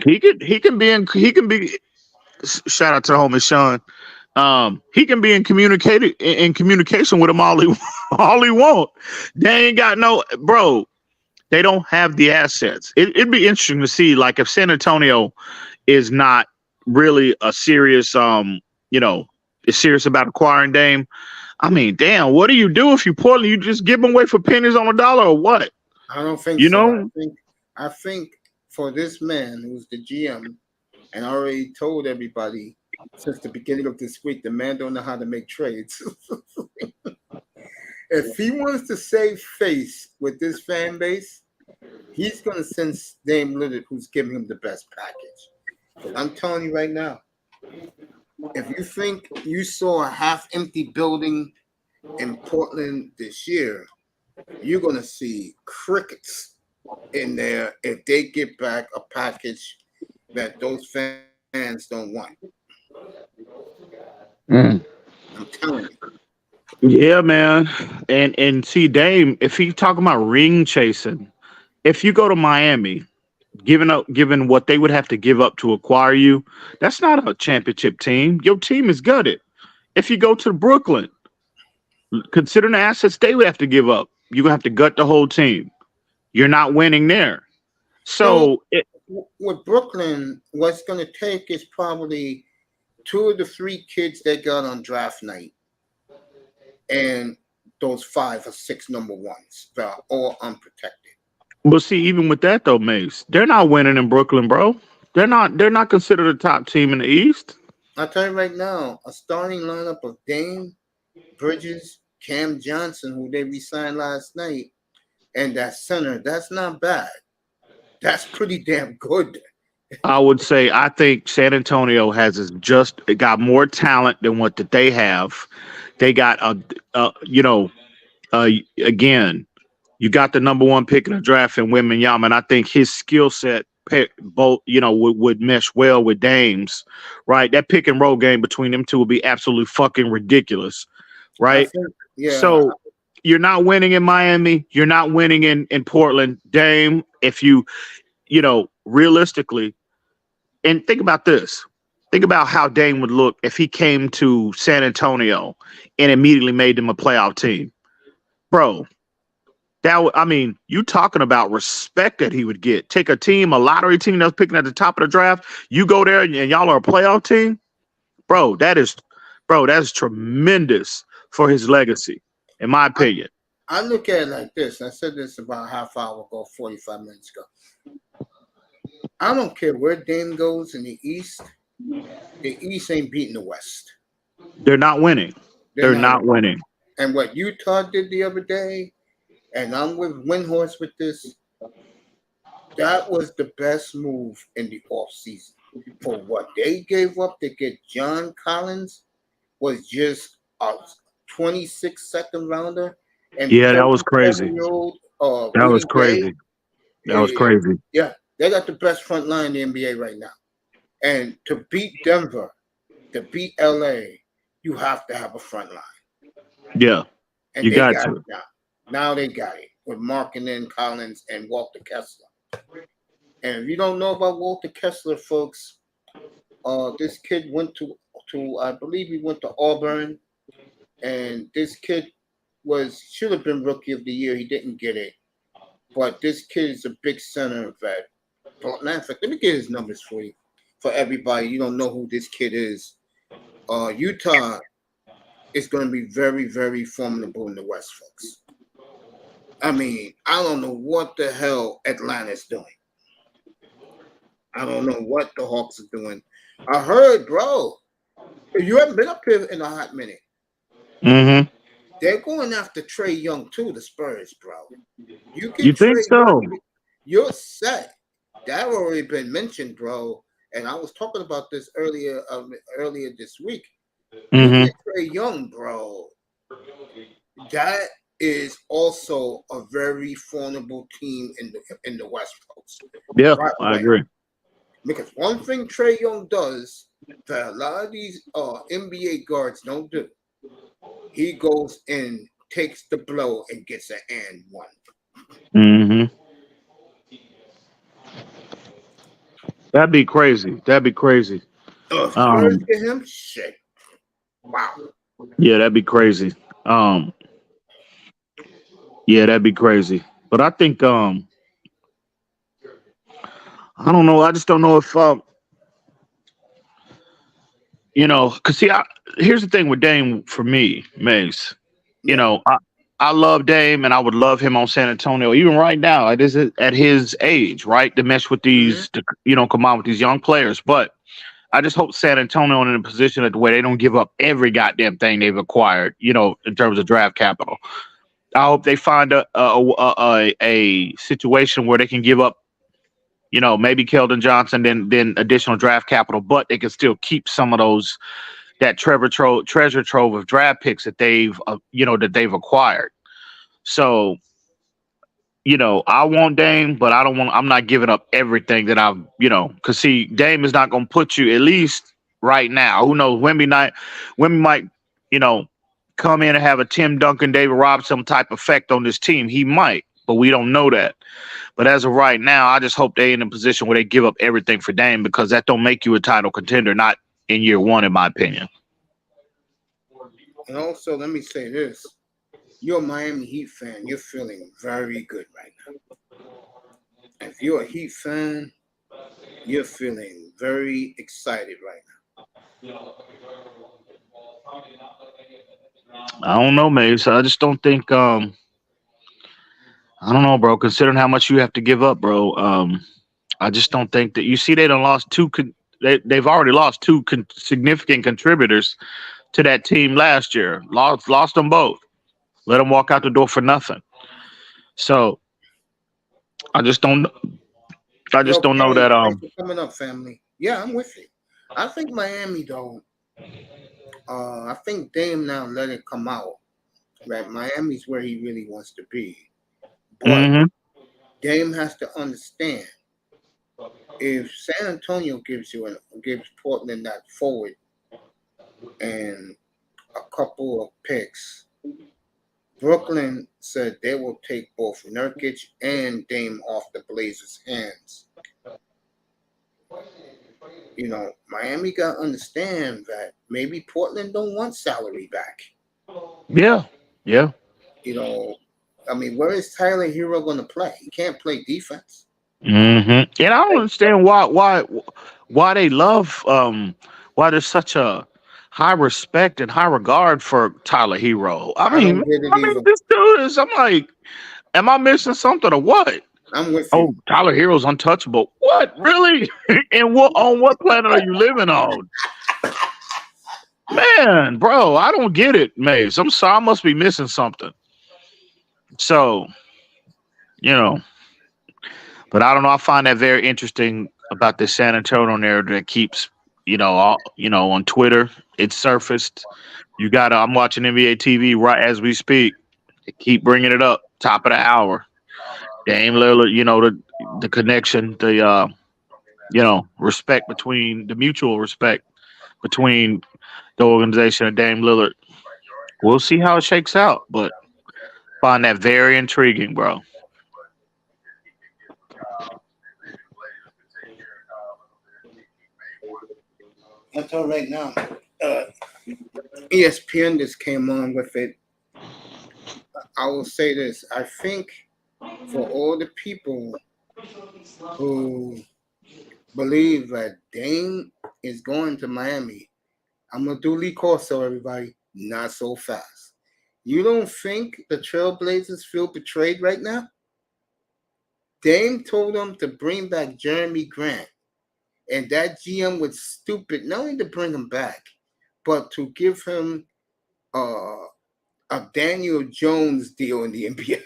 Speaker 3: He can be. Shout out to the homie Sean. He can be in communication with him all he want. They ain't got no, bro. They don't have the assets. It'd be interesting to see, like, if San Antonio is not really a serious, is serious about acquiring Dame. I mean, damn, what do you do if you Portland? You just give them away for pennies on a dollar or what?
Speaker 1: I don't think so. I think for this man who's the GM, and I already told everybody since the beginning of this week, the man don't know how to make trades. If he wants to save face with this fan base, he's going to send Dame Lillard, who's giving him the best package. But I'm telling you right now, if you think you saw a half-empty building in Portland this year, you're going to see crickets in there if they get back a package that those fans don't want. I'm telling you.
Speaker 3: Yeah, man. And see, Dame, if he's talking about ring chasing, if you go to Miami, given what they would have to give up to acquire you, that's not a championship team. Your team is gutted. If you go to Brooklyn, considering the assets they would have to give up, you're gonna have to gut the whole team. You're not winning there. So
Speaker 1: with Brooklyn, what's gonna take is probably 2 of the 3 kids they got on draft night, and those 5 or 6 number ones that are all unprotected.
Speaker 3: But see, even with that though, Mace, they're not winning in Brooklyn, bro. They're not considered a top team in the East.
Speaker 1: I'll tell you right now, a starting lineup of Dame, Bridges, Cam Johnson, who they re-signed last night, and that center, that's not bad. That's pretty damn good.
Speaker 3: I would say I think San Antonio got more talent than what that they have. They got again, you got the number 1 pick in the draft in Wembanyama, and I think his skill set would mesh well with Dame's, right? That pick and roll game between them two would be absolutely fucking ridiculous, right? So you're not winning in Miami, you're not winning in Portland. Dame, if you realistically, and think about this. Think about how Dame would look if he came to San Antonio and immediately made them a playoff team. Bro, you talking about respect that he would get. Take a lottery team that's picking at the top of the draft. You go there and y'all are a playoff team. Bro, that's tremendous for his legacy, in my opinion.
Speaker 1: I look at it like this. I said this about a half hour ago, 45 minutes ago. I don't care where Dame goes in the East. The East ain't beating the West.
Speaker 3: They're not winning. They're not winning.
Speaker 1: And what Utah did the other day, and I'm with Windhorse with this, that was the best move in the offseason. For what they gave up to get John Collins was just a 26-second rounder. And
Speaker 3: yeah, that was crazy. That was crazy. That was crazy.
Speaker 1: Yeah, they got the best front line in the NBA right now. And to beat Denver to beat LA, you have to have a front line.
Speaker 3: Yeah,
Speaker 1: And
Speaker 3: you
Speaker 1: they
Speaker 3: got
Speaker 1: got
Speaker 3: to.
Speaker 1: it now. Now they got it with Markkanen, Collins, and Walter Kessler. And if you don't know about Walter Kessler, folks, this kid went to I believe he went to Auburn, and this kid should have been Rookie of the Year. He didn't get it, but this kid is a big center vet. Matter of fact, let me get his numbers for you, for everybody. You don't know who this kid is. Utah is going to be very, very formidable in the West, folks. I mean, I don't know what the hell Atlanta's doing. I don't know what the Hawks are doing. I heard, bro, you haven't been up here in a hot minute.
Speaker 3: Mm-hmm.
Speaker 1: They're going after Trae Young too, the Spurs, bro. You
Speaker 3: think
Speaker 1: Trae
Speaker 3: so?
Speaker 1: Young, you're set. That already been mentioned, bro. And I was talking about this earlier this week.
Speaker 3: Mm-hmm.
Speaker 1: You get Trae Young, bro. That is also a very formidable team in the West Coast.
Speaker 3: Yeah, I agree.
Speaker 1: Because one thing Trae Young does that a lot of these NBA guards don't do, he goes in, takes the blow, and gets an and one.
Speaker 3: Mm-hmm. That'd be crazy.
Speaker 1: Spurs get him? Shit. Wow.
Speaker 3: Yeah, that'd be crazy. Yeah, that'd be crazy. But I think I don't know. I just don't know if because see, here's the thing with Dame for me, Mace. You know, I love Dame, and I would love him on San Antonio, even right now. It is at his age, right, to mesh with these, to come out with these young players. But I just hope San Antonio in a position at the way they don't give up every goddamn thing they've acquired, in terms of draft capital. I hope they find a situation where they can give up, maybe Keldon Johnson, then additional draft capital, but they can still keep some of that treasure trove of draft picks that they've acquired. So, I want Dame, but I'm not giving up everything that I've, because see, Dame is not going to put you, at least right now. Who knows? Wemby might, come in and have a Tim Duncan, David Robinson type effect on this team. He might, but we don't know that. But as of right now, I just hope they're in a position where they give up everything for Dame, because that don't make you a title contender, not in year one, in my opinion.
Speaker 1: And also, let me say this. You're a Miami Heat fan. You're feeling very good right now. If you're a Heat fan, you're feeling very excited right now.
Speaker 3: I don't know, Mace. I just don't think I don't know, bro. Considering how much you have to give up, bro. I just don't think that, you see, they done lost they've already lost two significant contributors to that team last year. Lost them both. Let them walk out the door for nothing. So I just don't know that.
Speaker 1: Thanks for coming up, family. Yeah, I'm with you. I think Miami, though. I think Dame now let it come out. Right, Miami's where he really wants to be. But Dame has to understand, if San Antonio gives Portland that forward and a couple of picks, Brooklyn said they will take both Nurkic and Dame off the Blazers' hands. Miami got to understand that maybe Portland don't want salary back.
Speaker 3: Yeah.
Speaker 1: I mean, where is Tyler Hero going to play? He can't play defense.
Speaker 3: And I don't understand why they love why there's such a high respect and high regard for Tyler Hero. I mean, this dude is. I'm like, am I missing something or what?
Speaker 1: I'm with you.
Speaker 3: Oh, Tyler Hero's untouchable. What, really? And on what planet are you living on? Man, bro, I don't get it, Mace. I'm sorry, I must be missing something. So, but I don't know. I find that very interesting about this San Antonio narrative that keeps, on Twitter. It's surfaced. I'm watching NBA TV right as we speak. They keep bringing it up. Top of the hour. Dame Lillard, the connection, the respect between the mutual respect between the organization and Dame Lillard. We'll see how it shakes out, but find that very intriguing, bro.
Speaker 1: That's all right now. ESPN just came on with it. I will say this. I think for all the people who believe that Dame is going to Miami, I'm going to do Lee Corso, everybody. Not so fast. You don't think the Trailblazers feel betrayed right now? Dame told them to bring back Jeremy Grant. And that GM was stupid, not only to bring him back, but to give him a Daniel Jones deal in the NBA.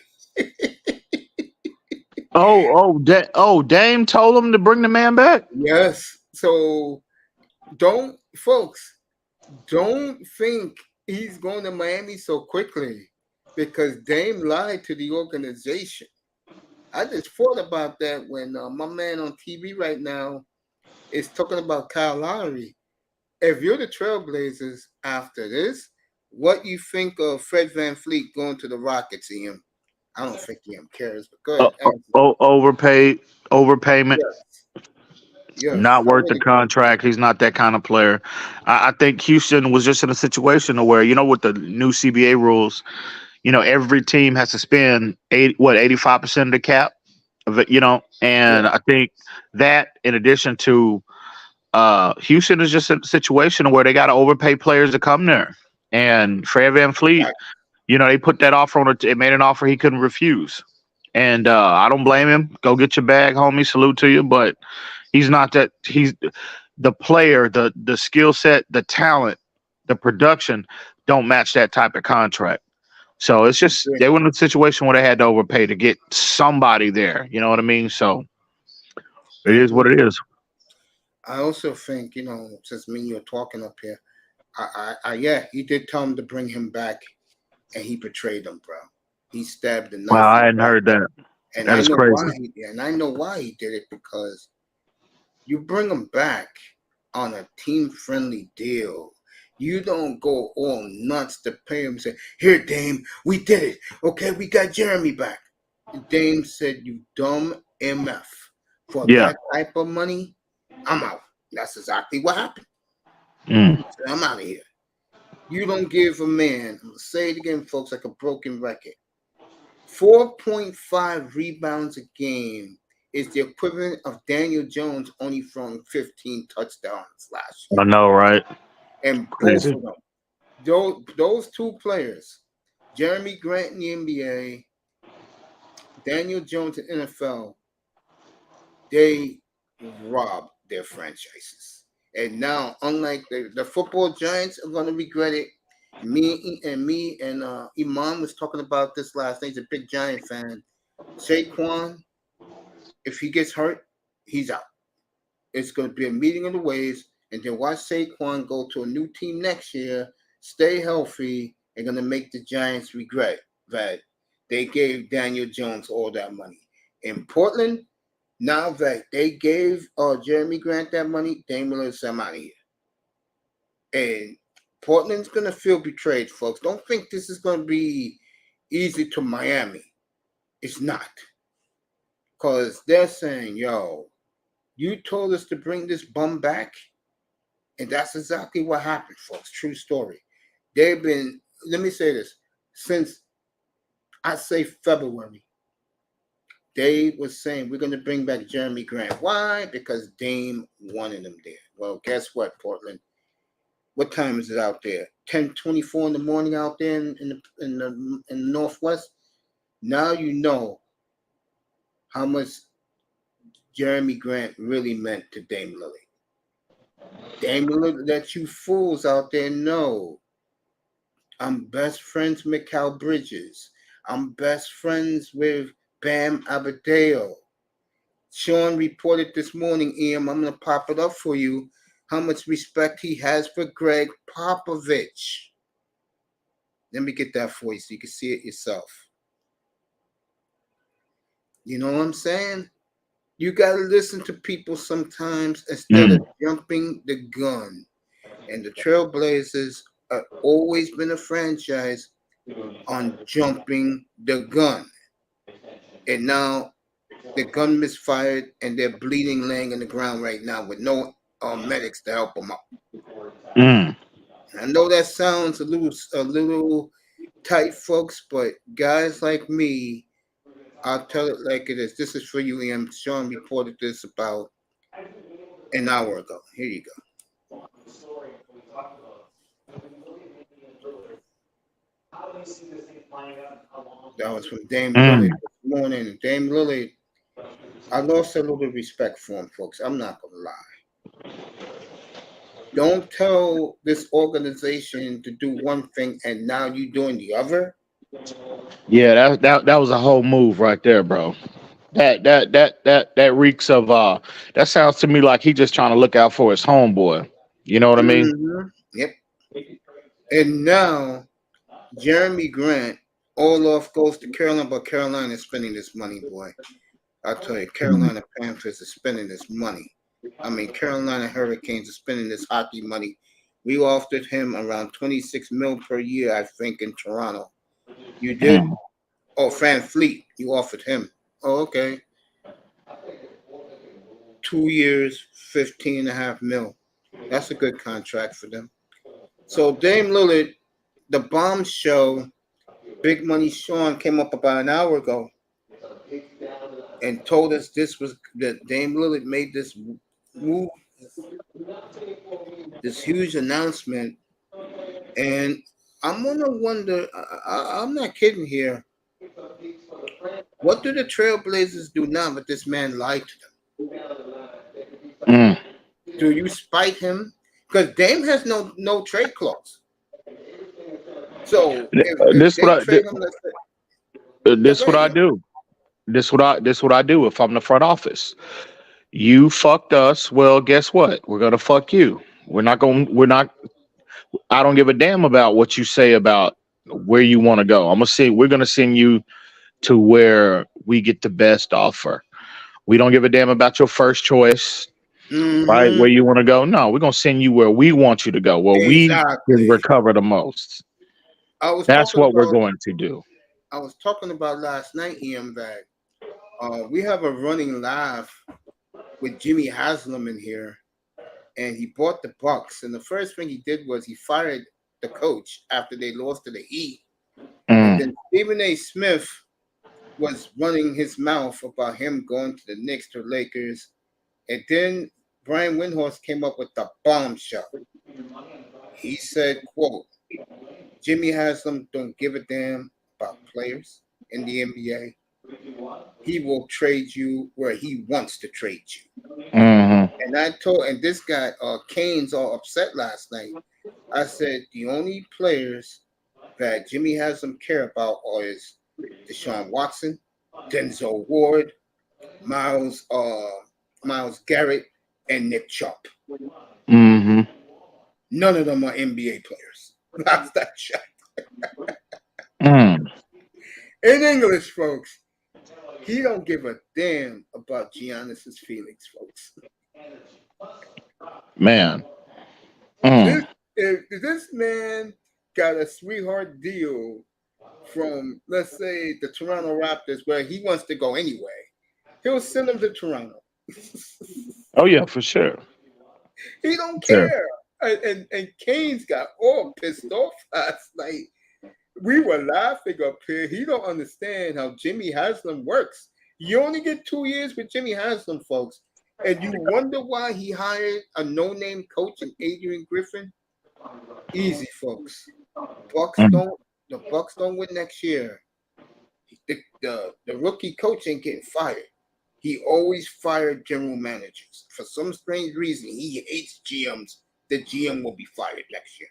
Speaker 3: Dame told him to bring the man back.
Speaker 1: Yes. So don't think he's going to Miami so quickly because Dame lied to the organization. I just thought about that when my man on TV right now is talking about Kyle Lowry. If you're the Trailblazers after this, what you think of Fred VanVleet going to the Rockets, Ian? I don't think Ian cares, but go ahead.
Speaker 3: Overpayment.
Speaker 1: Yes.
Speaker 3: Not worth the contract. He's not that kind of player. I think Houston was just in a situation where, with the new CBA rules, every team has to spend 85% of the cap of it, and I think that in addition to Houston is just in a situation where they got to overpay players to come there. And Fred VanVleet, they put that offer on it. It made an offer he couldn't refuse. And I don't blame him. Go get your bag, homie. Salute to you. But he's not that. He's the player, the skill set, the talent, the production don't match that type of contract. So it's just they were in a situation where they had to overpay to get somebody there. You know what I mean? So it is what it is.
Speaker 1: I also think, since me and you are talking up here, he did tell him to bring him back, and he betrayed him, bro. He stabbed the knife.
Speaker 3: Wow, I hadn't heard that.
Speaker 1: And
Speaker 3: that is crazy.
Speaker 1: I know why he did it, because you bring him back on a team-friendly deal. You don't go all nuts to pay him. Say, here, Dame, we did it. Okay, we got Jeremy back. Dame said, you dumb MF. For that type of money, I'm out. That's exactly what happened. So I'm out of here. You don't give a man, I'm going to say it again, folks, like a broken record. 4.5 rebounds a game is the equivalent of Daniel Jones only throwing 15 touchdowns last year.
Speaker 3: I know, right?
Speaker 1: And both of them, those two players, Jeremy Grant in the NBA, Daniel Jones in NFL, they robbed their franchises. And now, unlike the football giants are going to regret it. Me and Iman was talking about this last night. He's a big Giant fan. Saquon, if he gets hurt, he's out. It's going to be a meeting of the ways, and then watch Saquon go to a new team next year, stay healthy, and going to make the Giants regret that they gave Daniel Jones all that money. In Portland, now that they gave Jeremy Grant that money, Dame Lillard said, I'm out of here. And Portland's going to feel betrayed, folks. Don't think this is going to be easy to Miami. It's not. Because they're saying, yo, you told us to bring this bum back. And that's exactly what happened, folks. True story. They've been, let me say this, since I say February, they were saying we're going to bring back Jeremy Grant. Why? Because Dame wanted him there. Well, guess what, Portland? What time is it out there? 10:24 in the morning out there in the Northwest. Now you know how much Jeremy Grant really meant to Dame Lillard. Dame Lillard let you fools out there know I'm best friends with Mikal Bridges. I'm best friends with Bam Adebayo. Sean reported this morning, Ian, I'm going to pop it up for you, how much respect he has for Greg Popovich. Let me get that for you so you can see it yourself. You know what I'm saying? You got to listen to people sometimes instead of jumping the gun. And the Trailblazers have always been a franchise on jumping the gun. And now the gun misfired and they're bleeding, laying in the ground right now with no medics to help them up.
Speaker 3: Mm.
Speaker 1: I know that sounds a little tight, folks, but guys like me, I'll tell it like it is. This is for you, Ian. Sean reported this about an hour ago. Here you go. That was from Dame Lillard this morning. Dame Lillard, I lost a little respect for him, folks. I'm not going to lie. Don't tell this organization to do one thing and now you doing the other.
Speaker 3: Yeah, that was a whole move right there, bro. That reeks of that sounds to me like he just trying to look out for his homeboy. You know what I mean?
Speaker 1: Mm-hmm. Yep. And now Jeremy Grant all off goes to Carolina, but Carolina is spending this money, boy. I'll tell you, Carolina Panthers are spending this money. I mean, Carolina Hurricanes are spending this hockey money. We offered him around $26 million per year, I think, in Toronto. You did? Oh, Van Fleet, you offered him. Oh, okay. 2 years, $15.5 million. That's a good contract for them. So Dame Lillard, the bombshell, Big Money Sean came up about an hour ago and told us this was that Dame Lillard made this move, this huge announcement, and I'm gonna wonder. I'm not kidding here. What do the Trailblazers do now that this man lied to them? Do you spite him? Because Dame has no trade clause. So if
Speaker 3: this
Speaker 1: they
Speaker 3: what
Speaker 1: trade him,
Speaker 3: this what I do. This what I do if I'm the front office. You fucked us. Well, guess what? We're gonna fuck you. We're not. I don't give a damn about what you say about where you want to go. We're gonna send you to where we get the best offer. We don't give a damn about your first choice, right? Where you want to go. No, we're gonna send you where we want you to go, where we can recover the most. That's what we're going to do.
Speaker 1: I was talking about last night, Ian, that we have a running laugh with Jimmy Haslam in here, and he bought the Bucks. And the first thing he did was he fired the coach after they lost to the Heat. And then Stephen A. Smith was running his mouth about him going to the Knicks to Lakers. And then Brian Windhorst came up with the bombshell. He said, quote, Jimmy Haslam don't give a damn about players in the NBA. He will trade you where he wants to trade you. And this guy, Kane's all upset last night. I said, the only players that Jimmy Haslam care about is Deshaun Watson, Denzel Ward, Miles Garrett, and Nick Chubb. None of them are NBA players. That's that shot. In English, folks, he don't give a damn about Giannis's feelings, folks.
Speaker 3: Man.
Speaker 1: If this man got a sweetheart deal from, let's say, the Toronto Raptors, where he wants to go anyway, he'll send him to Toronto.
Speaker 3: Oh, yeah, for sure.
Speaker 1: He don't care. And Kane's got all pissed off last night. We were laughing up here. He don't understand how Jimmy Haslam works. You only get 2 years with Jimmy Haslam, folks. And you wonder why he hired a no-name coach in Adrian Griffin? Easy, folks. The Bucks don't win next year. The rookie coach ain't getting fired. He always fired general managers. For some strange reason, he hates GMs. The GM will be fired next year.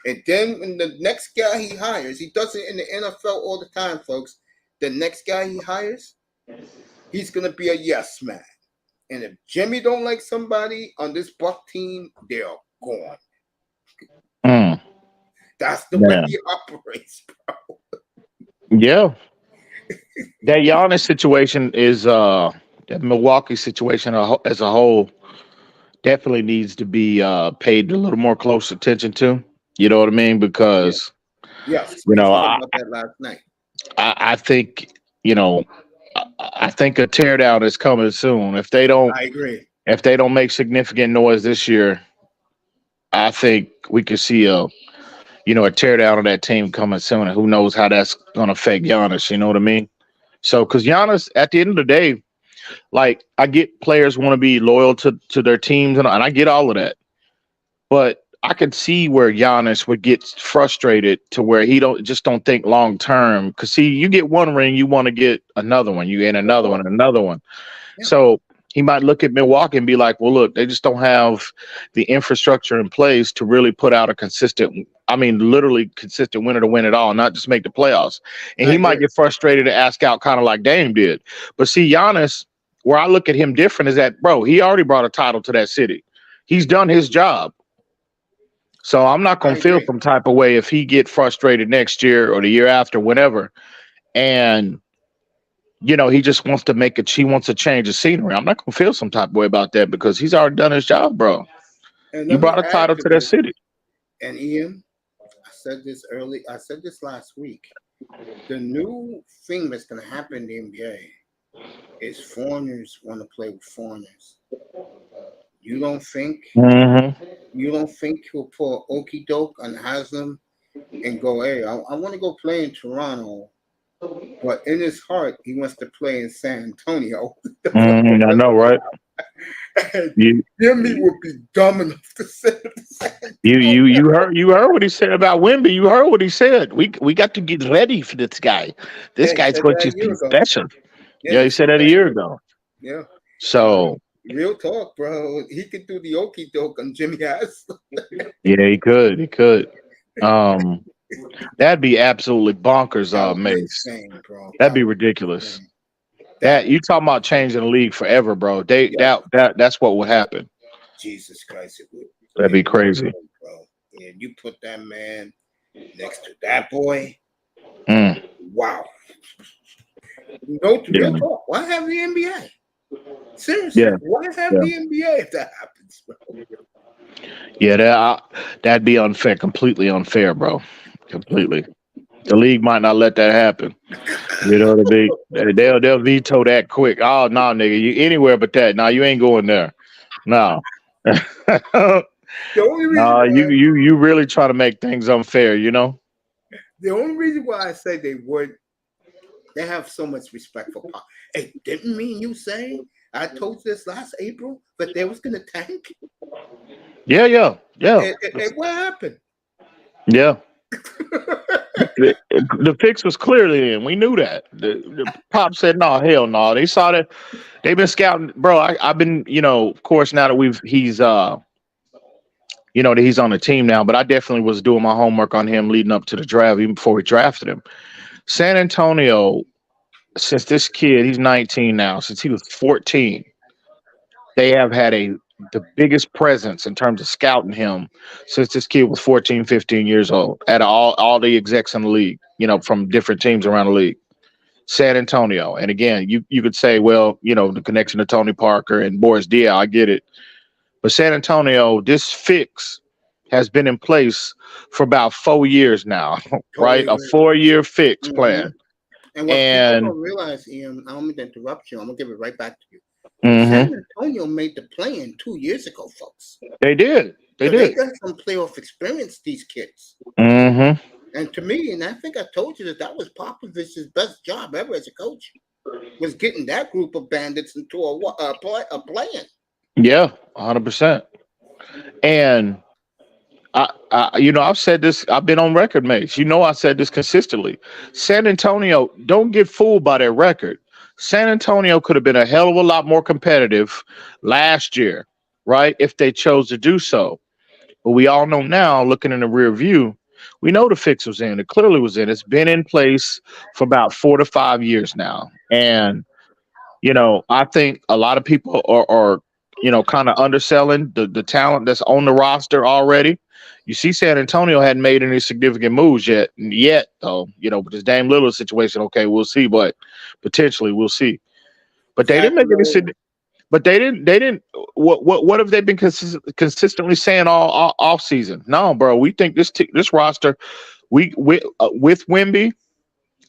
Speaker 1: And then when the next guy he hires, he does it in the NFL all the time, folks. The next guy he hires, he's going to be a yes man. And if Jimmy don't like somebody on this Buck team, they're gone. That's the way he operates, bro.
Speaker 3: Yeah. That Giannis situation is that Milwaukee situation as a whole. definitely needs to be paid a little more close attention to. You know what I mean? Because
Speaker 1: Yes,
Speaker 3: you
Speaker 1: we
Speaker 3: know,
Speaker 1: talked about that last night.
Speaker 3: I think you know, I think a teardown is coming soon.
Speaker 1: I agree.
Speaker 3: If they don't make significant noise this year, I think we could see a teardown of that team coming soon. And who knows how that's going to affect Giannis? You know what I mean? So, because Giannis, at the end of the day, like I get players want to be loyal to their teams, and I get all of that. But I could see where Giannis would get frustrated to where he don't think long term. Because see, you get one ring, you want to get another one. You get another one, and another one.
Speaker 1: Yeah.
Speaker 3: So he might look at Milwaukee and be like, "Well, look, they just don't have the infrastructure in place to really put out a consistent. I mean, literally consistent winner to win it all, not just make the playoffs." And
Speaker 1: I
Speaker 3: he might
Speaker 1: agree.
Speaker 3: get frustrated to ask out, kind of like Dame did. But see, Giannis, where I look at him different is that, bro, he already brought a title to that city. He's done his job. So I'm not
Speaker 1: I
Speaker 3: gonna feel
Speaker 1: agree.
Speaker 3: some type of way if he get frustrated next year or the year after, whenever, and he just wants to he wants to change the scenery. I'm not gonna feel some type of way about that because he's already done his job, bro.
Speaker 1: And
Speaker 3: You
Speaker 1: let me
Speaker 3: brought a
Speaker 1: add
Speaker 3: title
Speaker 1: to
Speaker 3: to that
Speaker 1: this.
Speaker 3: city.
Speaker 1: And Ian, I said this last week. The new thing that's going to happen in the NBA is foreigners want to play with foreigners. You don't think
Speaker 3: Mm-hmm.
Speaker 1: he'll pull okey doke on Haslam and go, hey, I want to go play in Toronto, but in his heart he wants to play in San Antonio.
Speaker 3: I know, right?
Speaker 1: And
Speaker 3: You,
Speaker 1: Jimmy would be dumb enough to say San
Speaker 3: you heard what he said about Wemby. You heard what he said. We got to get ready for this guy. This
Speaker 1: Yeah, he
Speaker 3: guy's
Speaker 1: said
Speaker 3: going
Speaker 1: that
Speaker 3: to
Speaker 1: a year
Speaker 3: be
Speaker 1: ago.
Speaker 3: special.
Speaker 1: Yeah,
Speaker 3: Yeah,
Speaker 1: he
Speaker 3: he said
Speaker 1: said
Speaker 3: that a
Speaker 1: that.
Speaker 3: year ago.
Speaker 1: Yeah.
Speaker 3: So
Speaker 1: Real talk, bro. He could do the okey doke on Jimmy Haslam.
Speaker 3: yeah, he could. He could. Um, that'd be absolutely bonkers,
Speaker 1: That would be
Speaker 3: Mace.
Speaker 1: insane, bro.
Speaker 3: That'd
Speaker 1: That
Speaker 3: be
Speaker 1: would be
Speaker 3: ridiculous.
Speaker 1: insane.
Speaker 3: That you talking about changing the league forever, bro?
Speaker 1: Yeah.
Speaker 3: That's what would happen.
Speaker 1: Jesus Christ, it would.
Speaker 3: That'd be
Speaker 1: It would,
Speaker 3: crazy.
Speaker 1: bro. And you put that man next to that boy.
Speaker 3: Mm,
Speaker 1: Wow. No,
Speaker 3: yeah,
Speaker 1: real talk. Why have the NBA? Seriously,
Speaker 3: yeah,
Speaker 1: why have
Speaker 3: yeah,
Speaker 1: the NBA if that happens, bro?
Speaker 3: yeah. That'd be unfair, completely unfair, bro. Completely. The league might not let that happen. You know what I mean? They'll veto that quick. Oh no, nigga, you anywhere but that. No, you ain't going there. No.
Speaker 1: The only reason
Speaker 3: No,
Speaker 1: why
Speaker 3: you really try to make things unfair, you know?
Speaker 1: I say they would, they have so much respect for pop. Hey, didn't me you say I told you this last April that they was gonna tank?
Speaker 3: Yeah.
Speaker 1: And what happened?
Speaker 3: Yeah. The fix was clearly in. We knew that. The pop said, "No, hell no." They saw that. They've been scouting, bro. I've been, of course, now that he's that he's on the team now. But I definitely was doing my homework on him leading up to the draft, even before we drafted him. San Antonio, since this kid, he's 19 now. Since he was 14, they have had the biggest presence in terms of scouting him since this kid was 14, 15 years old at all the execs in the league, from different teams around the league. San Antonio. And again, you could say, well, the connection to Tony Parker and Boris Diaw, I get it. But San Antonio, this fix has been in place for about 4 years now, right? A 4-year fix plan.
Speaker 1: And what people don't realize, Ian, I don't mean to interrupt you. I'm going to give it right back to you. San Antonio made the play-in 2 years ago, folks.
Speaker 3: They did.
Speaker 1: They got some playoff experience, these kids.
Speaker 3: Mm-hmm.
Speaker 1: And to me, and I think I told you that was Popovich's best job ever as a coach, was getting that group of bandits into a play-in.
Speaker 3: Yeah, 100%. And I've said this. I've been on record, mates. I said this consistently. San Antonio, don't get fooled by their record. San Antonio could have been a hell of a lot more competitive last year, right? If they chose to do so. But we all know now, looking in the rear view, we know the fix was in. It clearly was in. It's been in place for about 4 to 5 years now. And, I think a lot of people are kind of underselling the talent that's on the roster already. You see, San Antonio hadn't made any significant moves yet, though. With this Dame Lillard situation, okay, we'll see, but potentially we'll see. But they didn't make any. But they didn't. They didn't. What have they been consistently saying all off season? No, bro. We think this roster. With Wemby,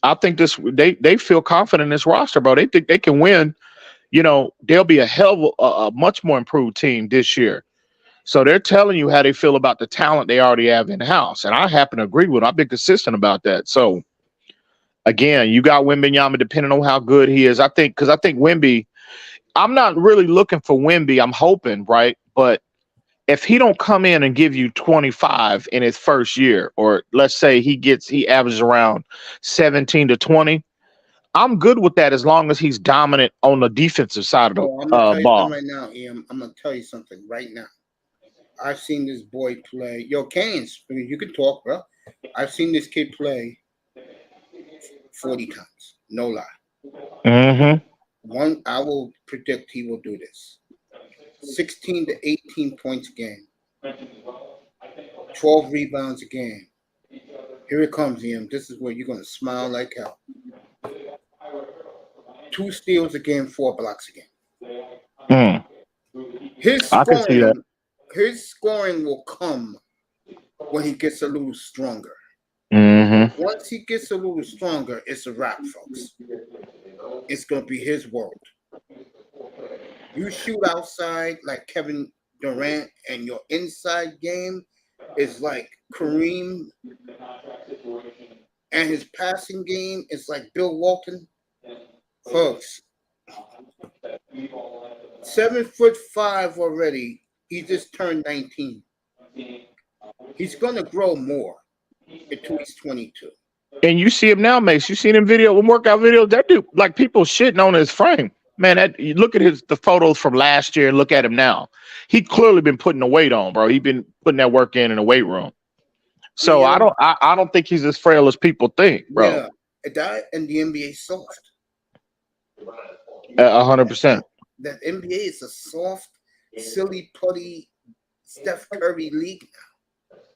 Speaker 3: I think they feel confident in this roster, bro. They think they can win. You know, they'll be a hell of a much more improved team this year. So they're telling you how they feel about the talent they already have in house, and I happen to agree with them. I've been consistent about that. So again, you got Wembenyama, depending on how good he is. I think Wemby. I'm not really looking for Wemby. I'm hoping, right? But if he don't come in and give you 25 in his first year, or let's say he averages around 17 to 20, I'm good with that as long as he's dominant on the defensive side of the
Speaker 1: I'm gonna tell you
Speaker 3: ball.
Speaker 1: something right now, Ian. I'm gonna tell you something right now. I've seen this boy play. Yo, Canes, I mean, you can talk, bro. I've seen this kid play 40 times. No lie.
Speaker 3: Mm-hmm.
Speaker 1: One, I will predict he will do this. 16 to 18 points a game. 12 rebounds a game. Here it comes, Ian. This is where you're going to smile like hell. 2 steals a game, 4 blocks a game. His scoring will come when he gets a little stronger.
Speaker 3: Mm-hmm.
Speaker 1: Once he gets a little stronger, it's a wrap, folks. It's going to be his world. You shoot outside like Kevin Durant, and your inside game is like Kareem, and his passing game is like Bill Walton. Folks, 7'5" already. He just turned 19. He's gonna grow more until he's 22.
Speaker 3: And you see him now, Mace. You seen him workout videos. That dude, like people shitting on his frame. Man, you look at the photos from last year and look at him now. He clearly been putting the weight on, bro. He been putting that work in the weight room. So
Speaker 1: yeah.
Speaker 3: I don't think he's as frail as people think, bro.
Speaker 1: Yeah, that and the NBA soft.
Speaker 3: 100%.
Speaker 1: That NBA is a soft, silly, putty Steph Curry league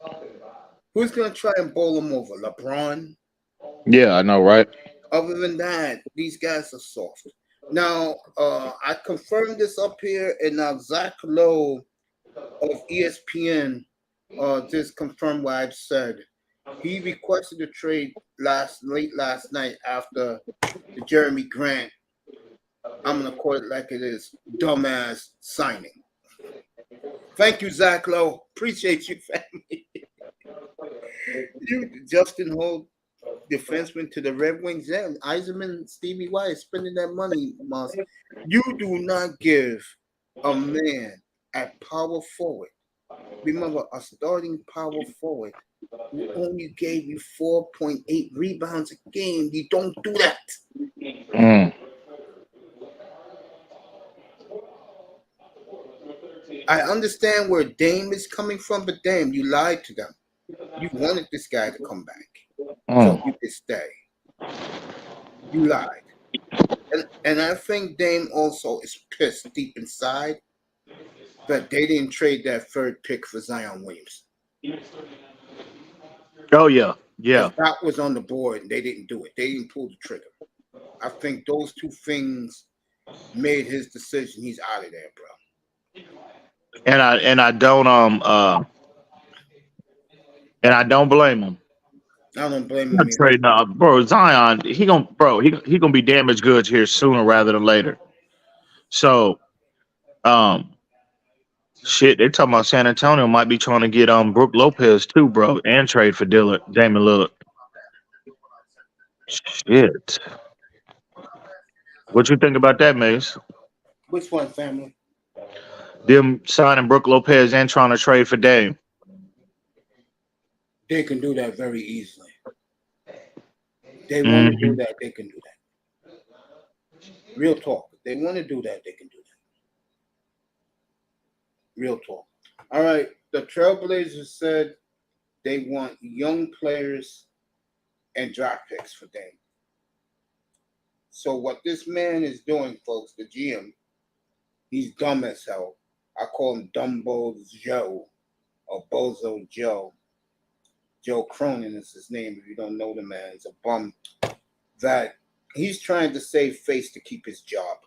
Speaker 1: now. Who's gonna try and bowl him over? LeBron?
Speaker 3: Yeah, I know, right?
Speaker 1: Other than that, these guys are soft. Now, I confirmed this up here, and now Zach Lowe of ESPN just confirmed what I've said. He requested a trade late last night after the Jeremy Grant, I'm gonna call it like it is, dumbass signing. Thank you, Zach Lowe. Appreciate you, family. You, Justin Holt, defenseman to the Red Wings. Yeah, Eiserman, Stevie Y spending that money, Moss. You do not give a man at power forward. Remember, a starting power forward who only gave you 4.8 rebounds a game. You don't do that.
Speaker 3: Mm.
Speaker 1: I understand where Dame is coming from, but Dame, you lied to them. You wanted this guy to come back so you could stay. You lied. And I think Dame also is pissed deep inside that they didn't trade that third pick for Zion Williamson.
Speaker 3: Oh, yeah. Yeah.
Speaker 1: That was on the board, and they didn't do it. They didn't pull the trigger. I think those two things made his decision. He's out of there, bro.
Speaker 3: And I don't blame him.
Speaker 1: I don't blame him.
Speaker 3: Trade now, bro. Zion, he gonna be damaged goods here sooner rather than later. So, shit, they're talking about San Antonio might be trying to get Brook Lopez too, bro, and trade for Damian Lillard. Shit. What you think about that, Mace?
Speaker 1: Which one, family?
Speaker 3: Them signing Brook Lopez and trying to trade for Dame.
Speaker 1: They can do that very easily. They want to do that, they can do that. Real talk. If they want to do that, they can do that. Real talk. All right. The Trailblazers said they want young players and draft picks for Dame. So what this man is doing, folks, the GM, he's dumb as hell. I call him Dumbo Joe or Bozo Joe. Joe Cronin is his name. If you don't know the man, he's a bum. That he's trying to save face to keep his job.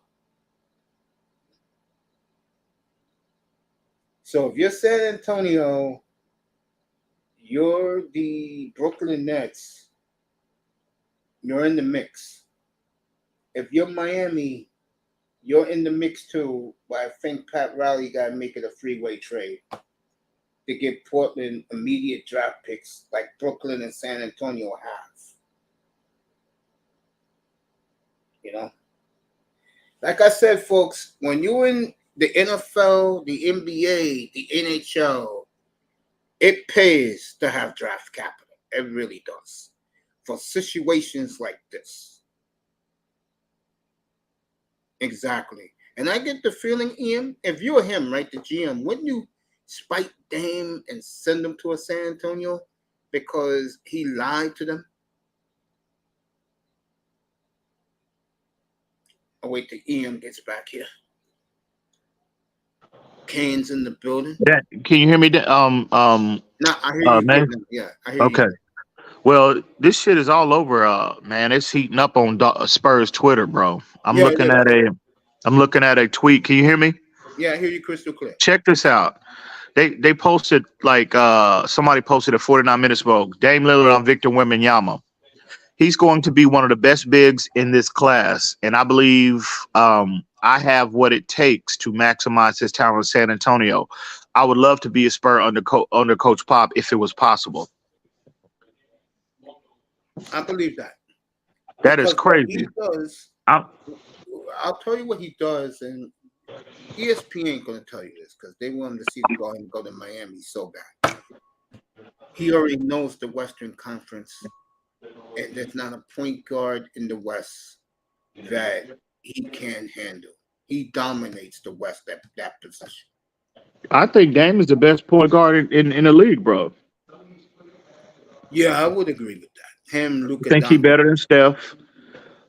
Speaker 1: So if you're San Antonio, you're the Brooklyn Nets, you're in the mix. If you're Miami, you're in the mix too, but I think Pat Riley got to make it a freeway trade to give Portland immediate draft picks like Brooklyn and San Antonio have. You know? Like I said, folks, when you're in the NFL, the NBA, the N.H.L., it pays to have draft capital. It really does. For situations like this. Exactly. And I get the feeling, Ian, if you were him, right, the GM, wouldn't you spite Dame and send him to a San Antonio because he lied to them? I'll wait till Ian gets back here. Kane's in the building.
Speaker 3: Yeah, can you hear me?
Speaker 1: No, I hear you
Speaker 3: Man.
Speaker 1: good now. Yeah, I hear
Speaker 3: Okay.
Speaker 1: you.
Speaker 3: Well, this shit is all over. Man, it's heating up on Spurs Twitter, bro. I'm
Speaker 1: Yeah,
Speaker 3: looking at a tweet. Can you hear me?
Speaker 1: Yeah, I hear you crystal clear.
Speaker 3: Check this out. They posted like somebody posted at 49 minutes ago. Dame Lillard on Victor Wembanyama. He's going to be one of the best bigs in this class, and I believe I have what it takes to maximize his talent in San Antonio. I would love to be a Spur under Coach Pop if it was possible.
Speaker 1: I believe that.
Speaker 3: That is
Speaker 1: Because what
Speaker 3: crazy.
Speaker 1: he does, I'll tell you what he does, and ESPN ain't going to tell you this because they want him to see him go and go to Miami so bad. He already knows the Western Conference, and there's not a point guard in the West that he can't handle. He dominates the West at that position.
Speaker 3: I think Dame is the best point guard in the league, bro.
Speaker 1: Yeah, I would agree with that. Him, Luka
Speaker 3: I think he's
Speaker 1: Doncic.
Speaker 3: better than Steph.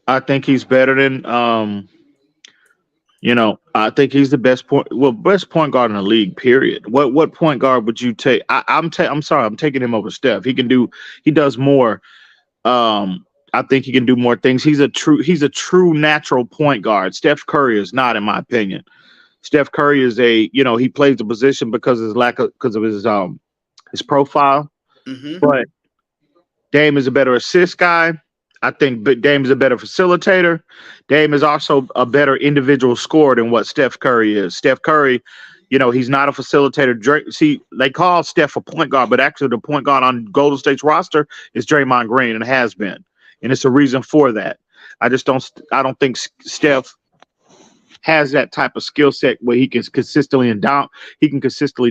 Speaker 3: I think he's better than I think he's the best point guard in the league. Period. What point guard would you take? I'm sorry, I'm taking him over Steph. He does more. I think he can do more things. He's a true natural point guard. Steph Curry is not, in my opinion. Steph Curry is he plays the position because of his profile.
Speaker 1: Mm-hmm.
Speaker 3: But Dame is a better assist guy. I think Dame is a better facilitator. Dame is also a better individual scorer than what Steph Curry is. Steph Curry, he's not a facilitator. See, they call Steph a point guard, but actually the point guard on Golden State's roster is Draymond Green and has been. And it's a reason for that. I don't think Steph has that type of skill set where he can consistently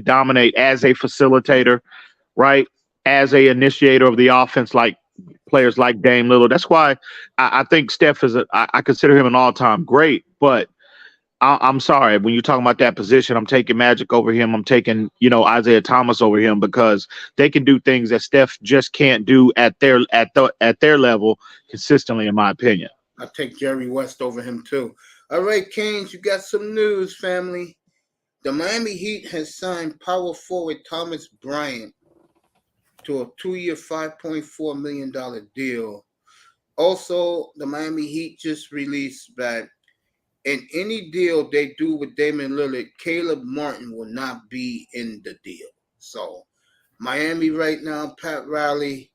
Speaker 3: dominate as a facilitator, right? As a initiator of the offense, like players like Dame Lillard. That's why I think Steph I consider him an all-time great, but I'm sorry. When you're talking about that position, I'm taking Magic over him. I'm taking, Isaiah Thomas over him because they can do things that Steph just can't do at their level consistently, in my opinion.
Speaker 1: I'll take Jerry West over him too. All right, Canes, you got some news, family. The Miami Heat has signed power forward Thomas Bryant to a 2-year, $5.4 million deal. Also, the Miami Heat just released that in any deal they do with Damian Lillard, Caleb Martin will not be in the deal. So, Miami right now, Pat Riley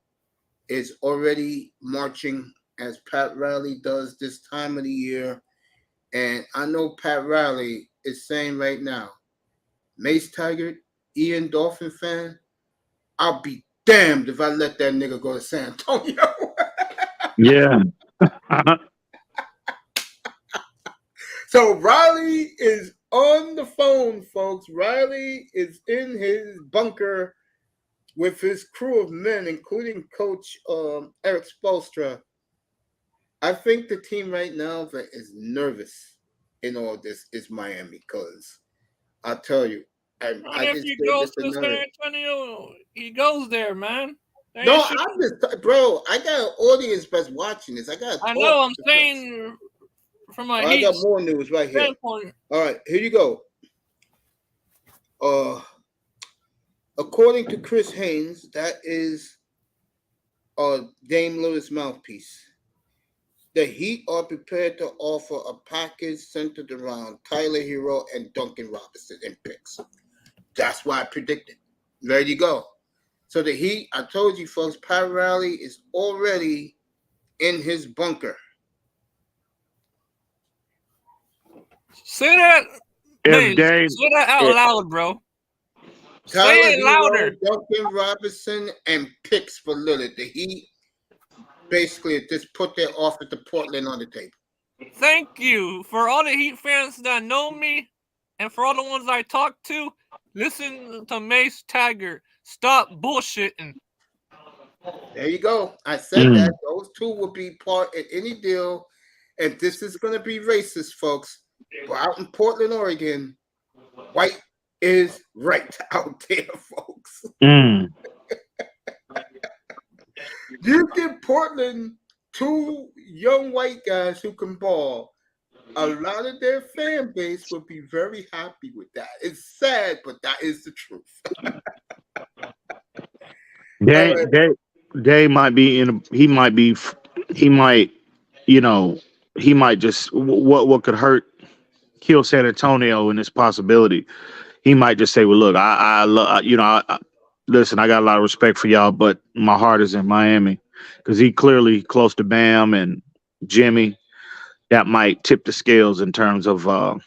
Speaker 1: is already marching as Pat Riley does this time of the year. And I know Pat Riley is saying right now, Mace Taggart, Ian Dolphin fan, I'll be damned if I let that nigga go to San Antonio.
Speaker 3: Yeah.
Speaker 1: So Riley is on the phone, folks. Riley is in his bunker with his crew of men, including Coach Eric Spoelstra. I think the team right now that is nervous in all this is Miami, because I'll tell you, I
Speaker 2: if
Speaker 1: just
Speaker 2: he
Speaker 1: said
Speaker 2: goes
Speaker 1: this
Speaker 2: to San Antonio, he goes there, man.
Speaker 1: No, I'm just, bro. I got an audience that's watching this.
Speaker 2: I know. I'm saying from a
Speaker 1: I got more news right here.
Speaker 2: standpoint.
Speaker 1: All right, here you go. According to Chris Haynes, that is Dame Lillard's mouthpiece. The Heat are prepared to offer a package centered around Tyler Hero and Duncan Robinson in picks. That's what I predicted. There you go. So the Heat, I told you folks, Pat Riley is already in his bunker.
Speaker 2: Say that, man.
Speaker 3: Dame,
Speaker 2: Say that out loud, bro. Say
Speaker 1: Tyler
Speaker 2: it louder.
Speaker 1: Hero, Duncan Robinson, and picks for Lillard. The Heat basically just put their offer to Portland on the table.
Speaker 2: Thank you for all the Heat fans that know me, and for all the ones I talk to. Listen to Mace Taggart. Stop bullshitting.
Speaker 1: There you go. I said that those two will be part in any deal, and this is going to be racist, folks. But out in Portland, Oregon, white is right out there, folks. You give Portland two young white guys who can ball. A lot of their fan base will be very happy with that. It's sad, but that is the truth.
Speaker 3: They might be in. He might, he might just what could hurt, kill San Antonio in this possibility. He might just say, "Well, look, listen, I got a lot of respect for y'all, but my heart is in Miami," because he clearly close to Bam and Jimmy. That might tip the scales in terms of the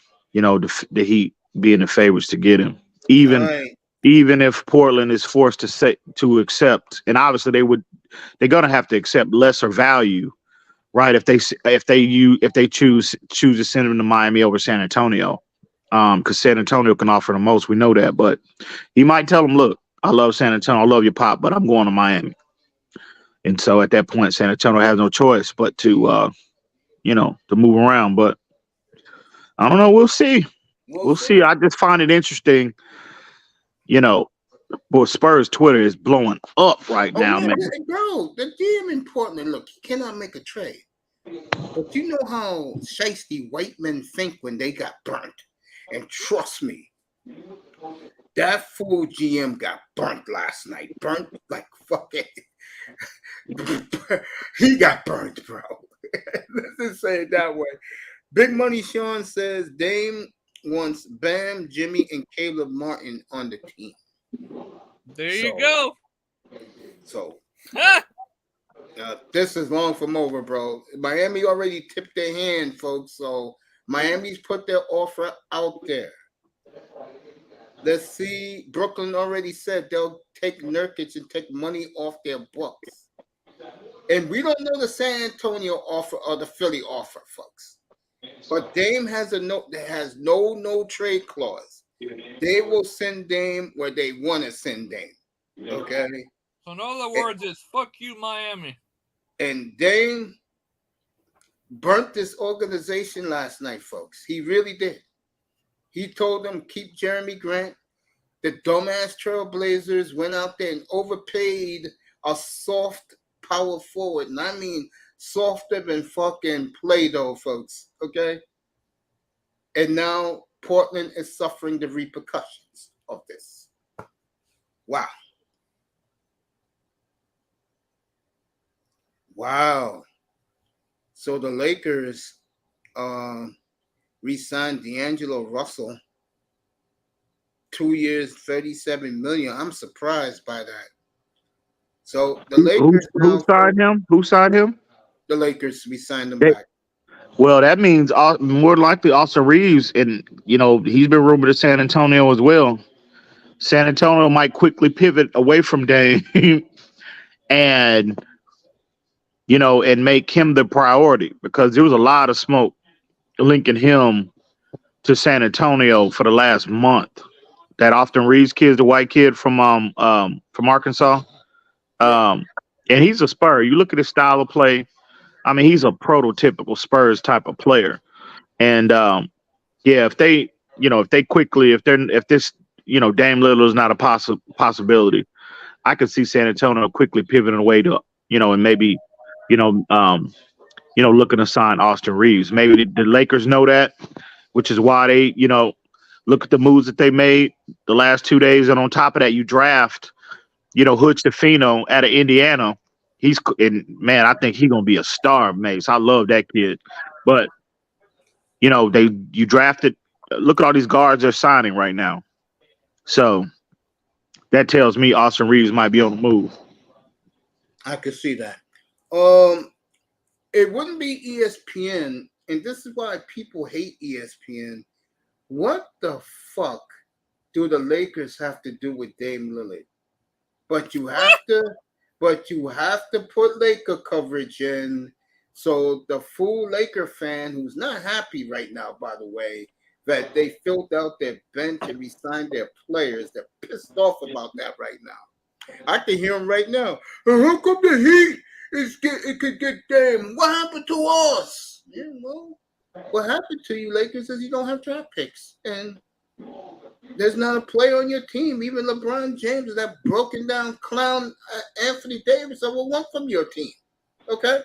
Speaker 3: Heat being the favorites to get him. Even if Portland is forced to accept, and obviously they're gonna have to accept lesser value, right? If they choose to send him to Miami over San Antonio, because San Antonio can offer the most, we know that. But he might tell them, "Look, I love San Antonio, I love your pop, but I'm going to Miami." And so at that point, San Antonio has no choice but to move around. But I don't know. We'll see. We'll see. I just find it interesting. Boy, Spurs Twitter is blowing up right now, man.
Speaker 1: Bro, the GM in Portland, look, he cannot make a trade. But you know how shiesty white men think when they got burnt. And trust me, that fool GM got burnt last night. Burnt like fucking. He got burnt, bro. Let's just say it that way. Big Money Sean says Dame wants Bam, Jimmy, and Caleb Martin on the team.
Speaker 2: There you go.
Speaker 1: So this is long from over, bro. Miami already tipped their hand, folks. So Miami's put their offer out there. Let's see. Brooklyn already said they'll take Nurkic and take money off their books. And we don't know the San Antonio offer or the Philly offer, folks. But Dame has no trade clause. They will send Dame where they want to send Dame. Okay?
Speaker 2: So in other words, it's fuck you, Miami.
Speaker 1: And Dame burnt this organization last night, folks. He really did. He told them keep Jeremy Grant. The dumbass Trailblazers went out there and overpaid a soft power forward. And I mean softer than fucking Play-Doh, folks. Okay? And now Portland is suffering the repercussions of this. Wow. Wow. So the Lakers re-signed D'Angelo Russell. 2 years, $37 million. I'm surprised by that. So the Lakers
Speaker 3: Who signed him?
Speaker 1: The Lakers, we signed him back.
Speaker 3: Well, that means more likely Austin Reeves, and he's been rumored to San Antonio as well. San Antonio might quickly pivot away from Dame and make him the priority, because there was a lot of smoke linking him to San Antonio for the last month. That Austin Reeves kid, the white kid from Arkansas, and he's a Spur. You look at his style of play. I mean, he's a prototypical Spurs type of player. And if this Dame Lillard is not a possibility, I could see San Antonio quickly pivoting away to and maybe looking to sign Austin Reeves. Maybe the Lakers know that, which is why they look at the moves that they made the last 2 days, and on top of that, you draft Hood Stefano out of Indiana. I think he's gonna be a star, Mace. I love that kid. But you drafted. Look at all these guards they're signing right now. So that tells me Austin Reeves might be on the move.
Speaker 1: I could see that. It wouldn't be ESPN, and this is why people hate ESPN. What the fuck do the Lakers have to do with Dame Lillard? But you have to put Laker coverage in. So the fool Laker fan who's not happy right now, by the way, that they filled out their bench and re-signed their players, they're pissed off about that right now. I can hear them right now. How come the Heat it could get Dame? What happened to us? Yeah, well, what happened to you, Lakers, is you don't have draft picks. And there's not a player on your team. Even LeBron James, that broken down clown Anthony Davis, I will want from your team. Okay?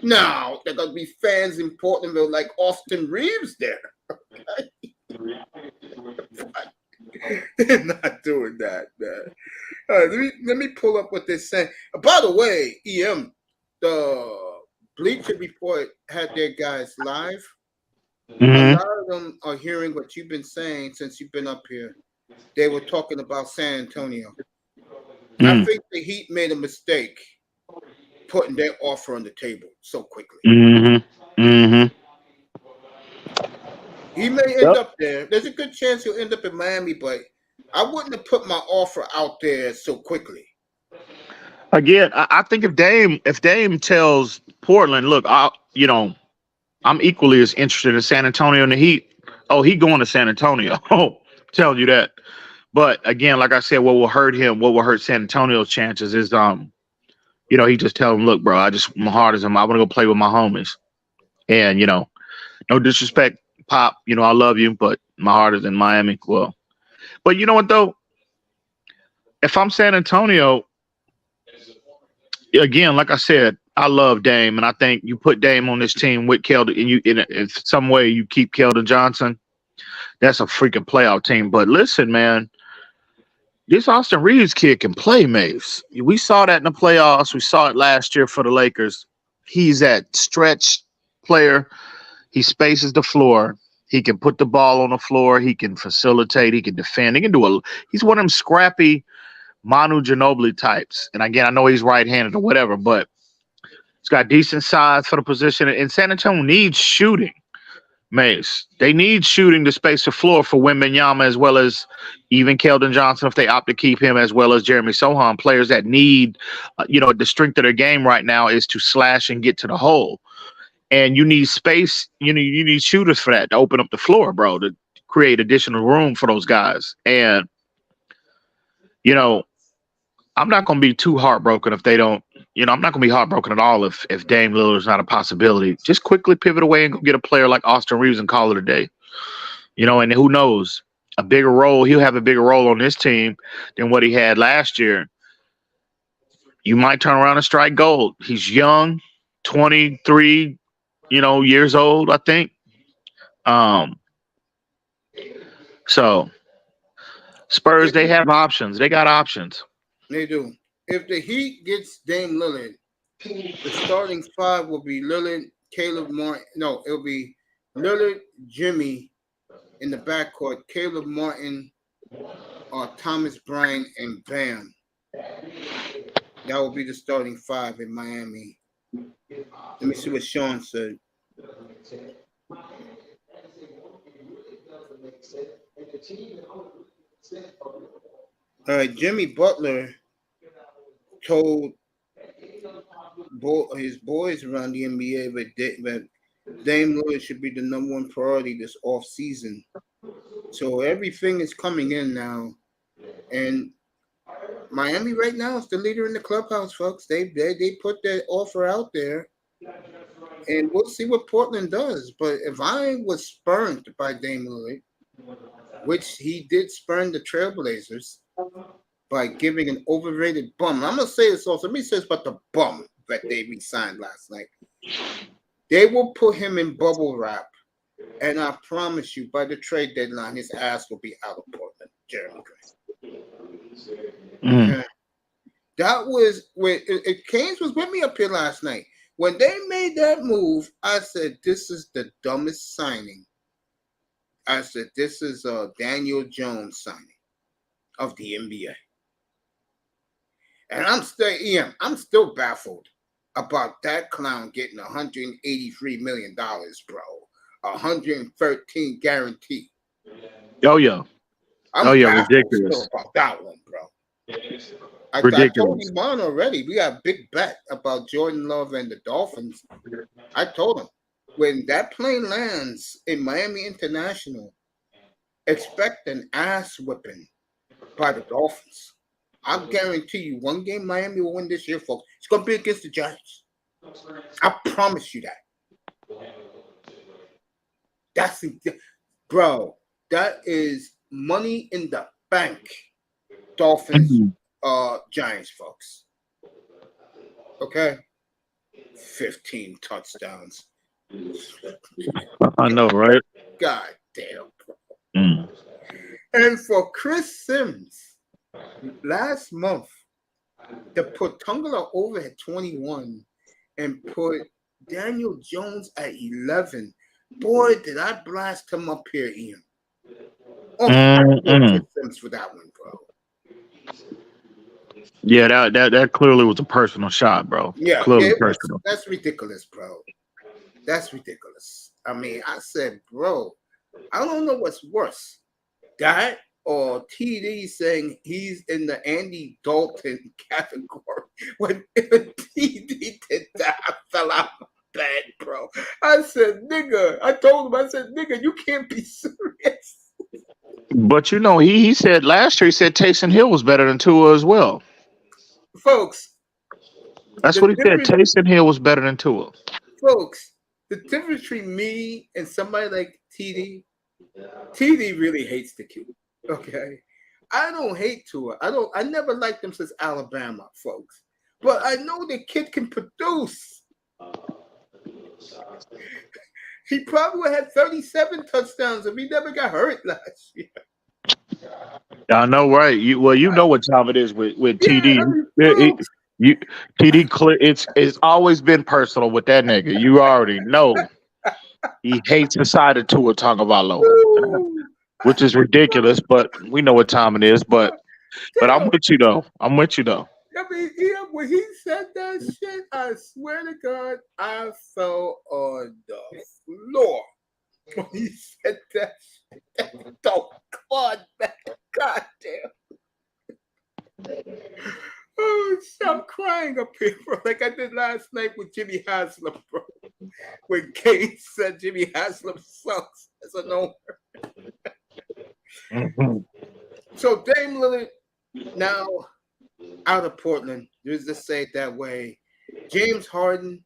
Speaker 1: Now, there going to be fans in Portlandville like Austin Reeves there. Okay? They're not doing that, man. All right, let me pull up what they're saying. By the way, EM, the Bleacher Report had their guys live. A lot of them are hearing what you've been saying since you've been up here. They were talking about San Antonio. I think the Heat made a mistake putting their offer on the table so quickly. He may end up there. There's a good chance he'll end up in Miami, but I wouldn't have put my offer out there so quickly.
Speaker 3: Again, I think if Dame tells Portland, look, I'm equally as interested in San Antonio and the Heat. Oh, he going to San Antonio. Oh, telling you that. But again, like I said, what will hurt San Antonio's chances is, he just tell him, look, bro, my heart is I want to go play with my homies. And, no disrespect, Pop, I love you, but my heart is in Miami. Well, but you know what, though? If I'm San Antonio, again, like I said, I love Dame, and I think you put Dame on this team with Keldon, and in some way you keep Keldon Johnson. That's a freaking playoff team. But listen, man, this Austin Reeves kid can play, Maves. We saw that in the playoffs. We saw it last year for the Lakers. He's that stretch player. He spaces the floor. He can put the ball on the floor. He can facilitate. He can defend. He's one of them scrappy Manu Ginobili types. And again, I know he's right-handed or whatever, but he's got decent size for the position. And San Antonio needs shooting, Mace. They need shooting to space the floor for Wembanyama, as well as even Keldon Johnson, if they opt to keep him, as well as Jeremy Sohan, players that need, the strength of their game right now is to slash and get to the hole. And you need space. You need shooters for that, to open up the floor, bro, to create additional room for those guys. And, I'm not going to be too heartbroken if they don't, I'm not going to be heartbroken at all if Dame Lillard's not a possibility. Just quickly pivot away and go get a player like Austin Reeves and call it a day. And who knows, he'll have a bigger role on this team than what he had last year. You might turn around and strike gold. He's young, 23, years old, I think. So Spurs, they have options. They got options.
Speaker 1: They do. If the Heat gets Dame Lillard, the starting five will be Lillard, Caleb Martin. No, it'll be Lillard, Jimmy in the backcourt, Caleb Martin, Thomas Bryant, and Bam. That will be the starting five in Miami. Let me see what Sean said. All right, Jimmy Butler told his boys around the NBA that Dame Lillard should be the number one priority this offseason. So everything is coming in now. And Miami right now is the leader in the clubhouse, folks. They put their offer out there. And we'll see what Portland does. But if I was spurned by Dame Lillard, which he did spurn the Trailblazers by giving an overrated bum. I'm going to say this also. Let me say this about the bum that they re-signed last night. They will put him in bubble wrap. And I promise you, by the trade deadline, his ass will be out of Portland. Jeremy Grant. Okay. That was when Keynes was with me up here last night. When they made that move, I said, this is the dumbest signing. I said, this is a Daniel Jones signing. of the NBA. And I'm still baffled about that clown getting $183 million, bro. 113 guarantee.
Speaker 3: Oh yeah.
Speaker 1: I'm baffled
Speaker 3: Ridiculous.
Speaker 1: still about that one, bro. I told
Speaker 3: Ridiculous.
Speaker 1: Iman already. We got a big bet about Jordan Love and the Dolphins. I told him when that plane lands in Miami International, expect an ass whipping by the Dolphins. I guarantee you, one game Miami will win this year, folks. It's going to be against the Giants. I promise you that. Bro, that is money in the bank. Dolphins, Giants, folks. Okay? 15 touchdowns.
Speaker 3: I know, right?
Speaker 1: God damn, bro. And for Chris Sims, last month, to put Tungala over at 21 and put Daniel Jones at 11. Boy, did I blast him up here, Ian. Chris Sims for that one, bro.
Speaker 3: Yeah, that clearly was a personal shot, bro.
Speaker 1: Yeah,
Speaker 3: clearly personal.
Speaker 1: That's ridiculous, bro. That's ridiculous. I mean, I said, bro, I don't know what's worse, that or TD saying he's in the Andy Dalton category. When TD did that, I fell out of bed, bro. I said, nigga, I told him, I said, nigga, you can't be serious.
Speaker 3: But you know, he said last year, he said Taysom Hill was better than Tua as well.
Speaker 1: Folks.
Speaker 3: That's what he said. Taysom Hill was better than Tua.
Speaker 1: Folks, the difference between me and somebody like TD really hates the kid. Okay. I don't hate Tua. I never liked him since Alabama, folks. But I know the kid can produce. He probably would have had 37 touchdowns if he never got hurt last year.
Speaker 3: I know, right? You know what time it is with TD. TD clear. It's always been personal with that nigga. You already know. He hates the side of Tua Tagovailoa, which is ridiculous. But we know what time it is. But I'm with you though. I
Speaker 1: mean, yeah, when he said that shit, I swear to God, I fell on the floor. When he said that shit, don't come on, man. God damn. Oh, I'm crying up here, bro. Like I did last night with Jimmy Haslam, bro. When Kate said Jimmy Haslam sucks as an owner. So Dame Lillard now out of Portland. Let's just say it that way. James Harden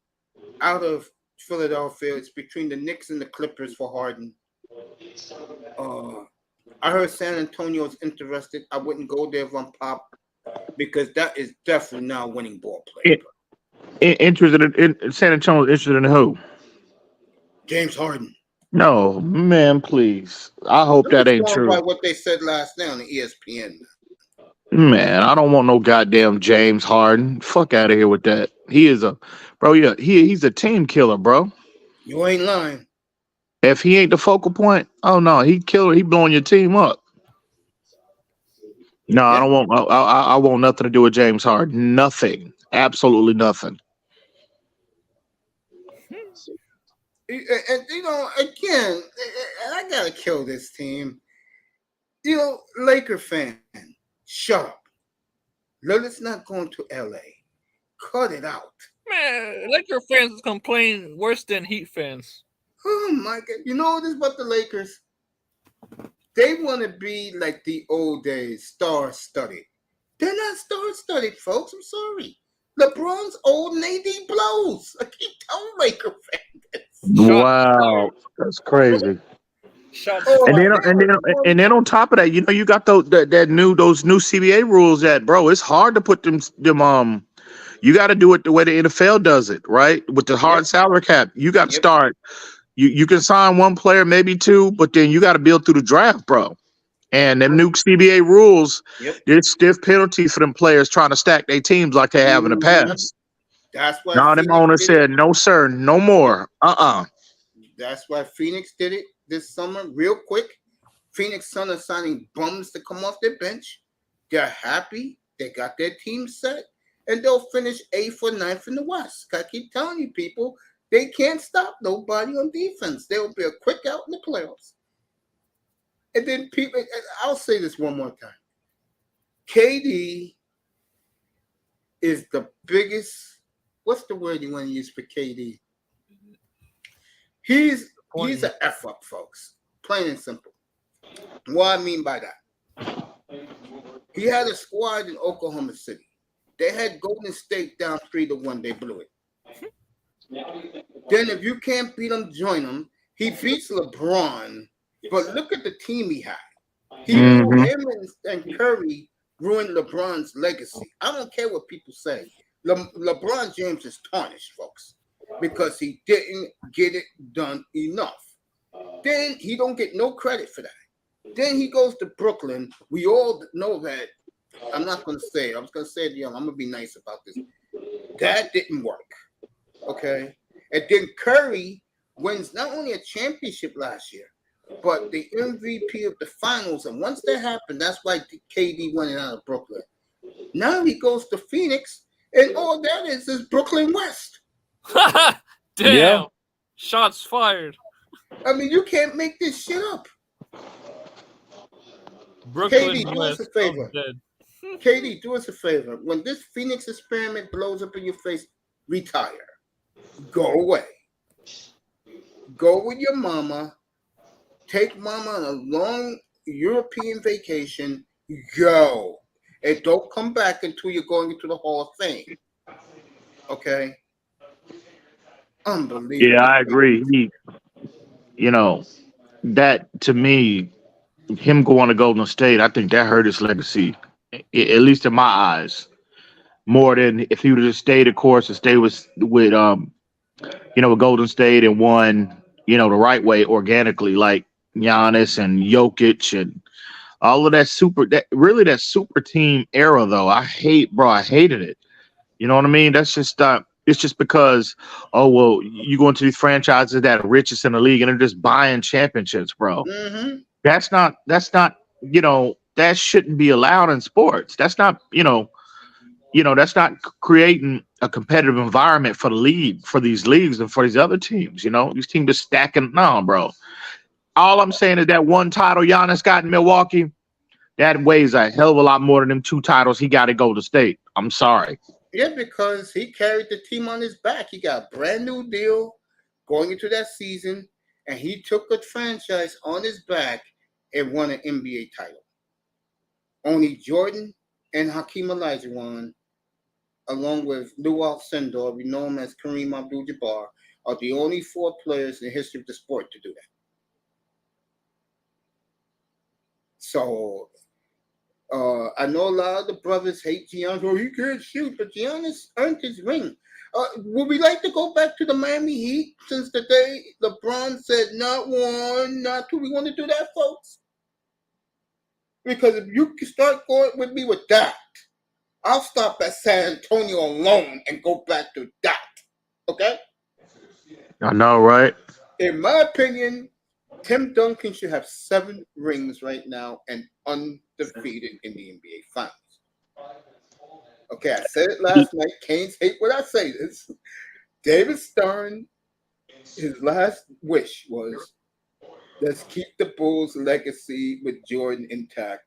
Speaker 1: out of Philadelphia. It's between the Knicks and the Clippers for Harden. I heard San Antonio's interested. I wouldn't go there if I'm Pop because that is definitely not a winning ball play.
Speaker 3: Interested in San Antonio? Interested in who?
Speaker 1: James Harden.
Speaker 3: No, man, please. I hope that ain't true.
Speaker 1: By what they said last night on the ESPN.
Speaker 3: Man, I don't want no goddamn James Harden. Fuck out of here with that. He is a bro. Yeah, he's a team killer, bro.
Speaker 1: You ain't lying.
Speaker 3: If he ain't the focal point, oh no, he killer. He blowing your team up. No, I don't want. I want nothing to do with James Harden. Nothing. Absolutely nothing.
Speaker 1: And you know, again, I gotta kill this team. You know, Laker fan, shut up. Lillard's not going to LA. Cut it out.
Speaker 2: Man, Laker fans complain worse than Heat fans.
Speaker 1: Oh my God! You know this about the Lakers? They want to be like the old days, star-studded. They're not star-studded, folks. I'm sorry. LeBron's old and AD blows. I keep telling Laker fans.
Speaker 3: Wow, that's crazy. And then on top of that, you know, you got those new CBA rules that, bro, it's hard to put them. You got to do it the way the NFL does it, right? With the hard salary cap, you got to start. You can sign one player, maybe two, but then you got to build through the draft, bro. And them new CBA rules, there's stiff penalties for them players trying to stack their teams like they have in the past.
Speaker 1: That's why.
Speaker 3: Now them owners said, no, sir, no more.
Speaker 1: That's why Phoenix did it this summer, real quick. Phoenix Suns are signing bums to come off their bench. They're happy. They got their team set, and they'll finish 8th or 9th in the West. I keep telling you, people, they can't stop nobody on defense. They'll be a quick out in the playoffs. And then people, I'll say this one more time. KD is the biggest. What's the word you want to use for KD? He's an F up, folks. Plain and simple. What I mean by that, he had a squad in Oklahoma City. They had Golden State down 3-1. They blew it. Then if you can't beat him, join him. He beats LeBron, but look at the team he had. Him and Curry ruined LeBron's legacy. I don't care what people say. LeBron James is tarnished, folks, because he didn't get it done enough. Then he don't get no credit for that. Then he goes to Brooklyn. We all know that. I'm not going to say it. I was going to say it, young. I'm going to be nice about this. That didn't work. Okay? And then Curry wins not only a championship last year, but the MVP of the finals. And once that happened, that's why KD went out of Brooklyn. Now he goes to Phoenix, and all that is Brooklyn West.
Speaker 2: Damn.
Speaker 3: Yeah.
Speaker 2: Shots fired.
Speaker 1: I mean, you can't make this shit up.
Speaker 2: Brooklyn
Speaker 1: KD, do
Speaker 2: West.
Speaker 1: us a favor. KD, do us a favor. When this Phoenix experiment blows up in your face, retire. Go away. Go with your mama. Take mama on a long European vacation. Go. And don't come back until you're going into the Hall of Fame. Okay? Unbelievable.
Speaker 3: Yeah, I agree. That to me, him going to Golden State, I think that hurt his legacy, at least in my eyes, more than if he would have just stayed the course and stay with Golden State and won, the right way organically, like Giannis and Jokic and all of that super team era. Though I hated it. You know what I mean? That's just it's just because, you go into these franchises that are richest in the league and they're just buying championships, bro.
Speaker 1: Mm-hmm.
Speaker 3: That's not, that shouldn't be allowed in sports. That's not, that's not creating a competitive environment for the league, for these leagues and for these other teams. These teams are stacking. No, bro. All I'm saying is that one title Giannis got in Milwaukee, that weighs a hell of a lot more than them 2 titles he got at Golden State. I'm sorry.
Speaker 1: Yeah, because he carried the team on his back. He got a brand new deal going into that season, and he took a franchise on his back and won an NBA title. Only Jordan and Hakeem Olajuwon, along with Lou Alcindor, we know him as Kareem Abdul-Jabbar, are the only 4 players in the history of the sport to do that. So, I know a lot of the brothers hate Giannis. Oh, he can't shoot, but Giannis earned his ring. Would we like to go back to the Miami Heat since the day LeBron said not 1, not 2? We want to do that, folks? Because if you can start going with me with that, I'll stop at San Antonio alone and go back to that. Okay?
Speaker 3: I know, right?
Speaker 1: In my opinion, Tim Duncan should have 7 rings right now and undefeated in the NBA Finals. Okay, I said it last night. Canes hate when I say this. David Stern, his last wish was, let's keep the Bulls' legacy with Jordan intact,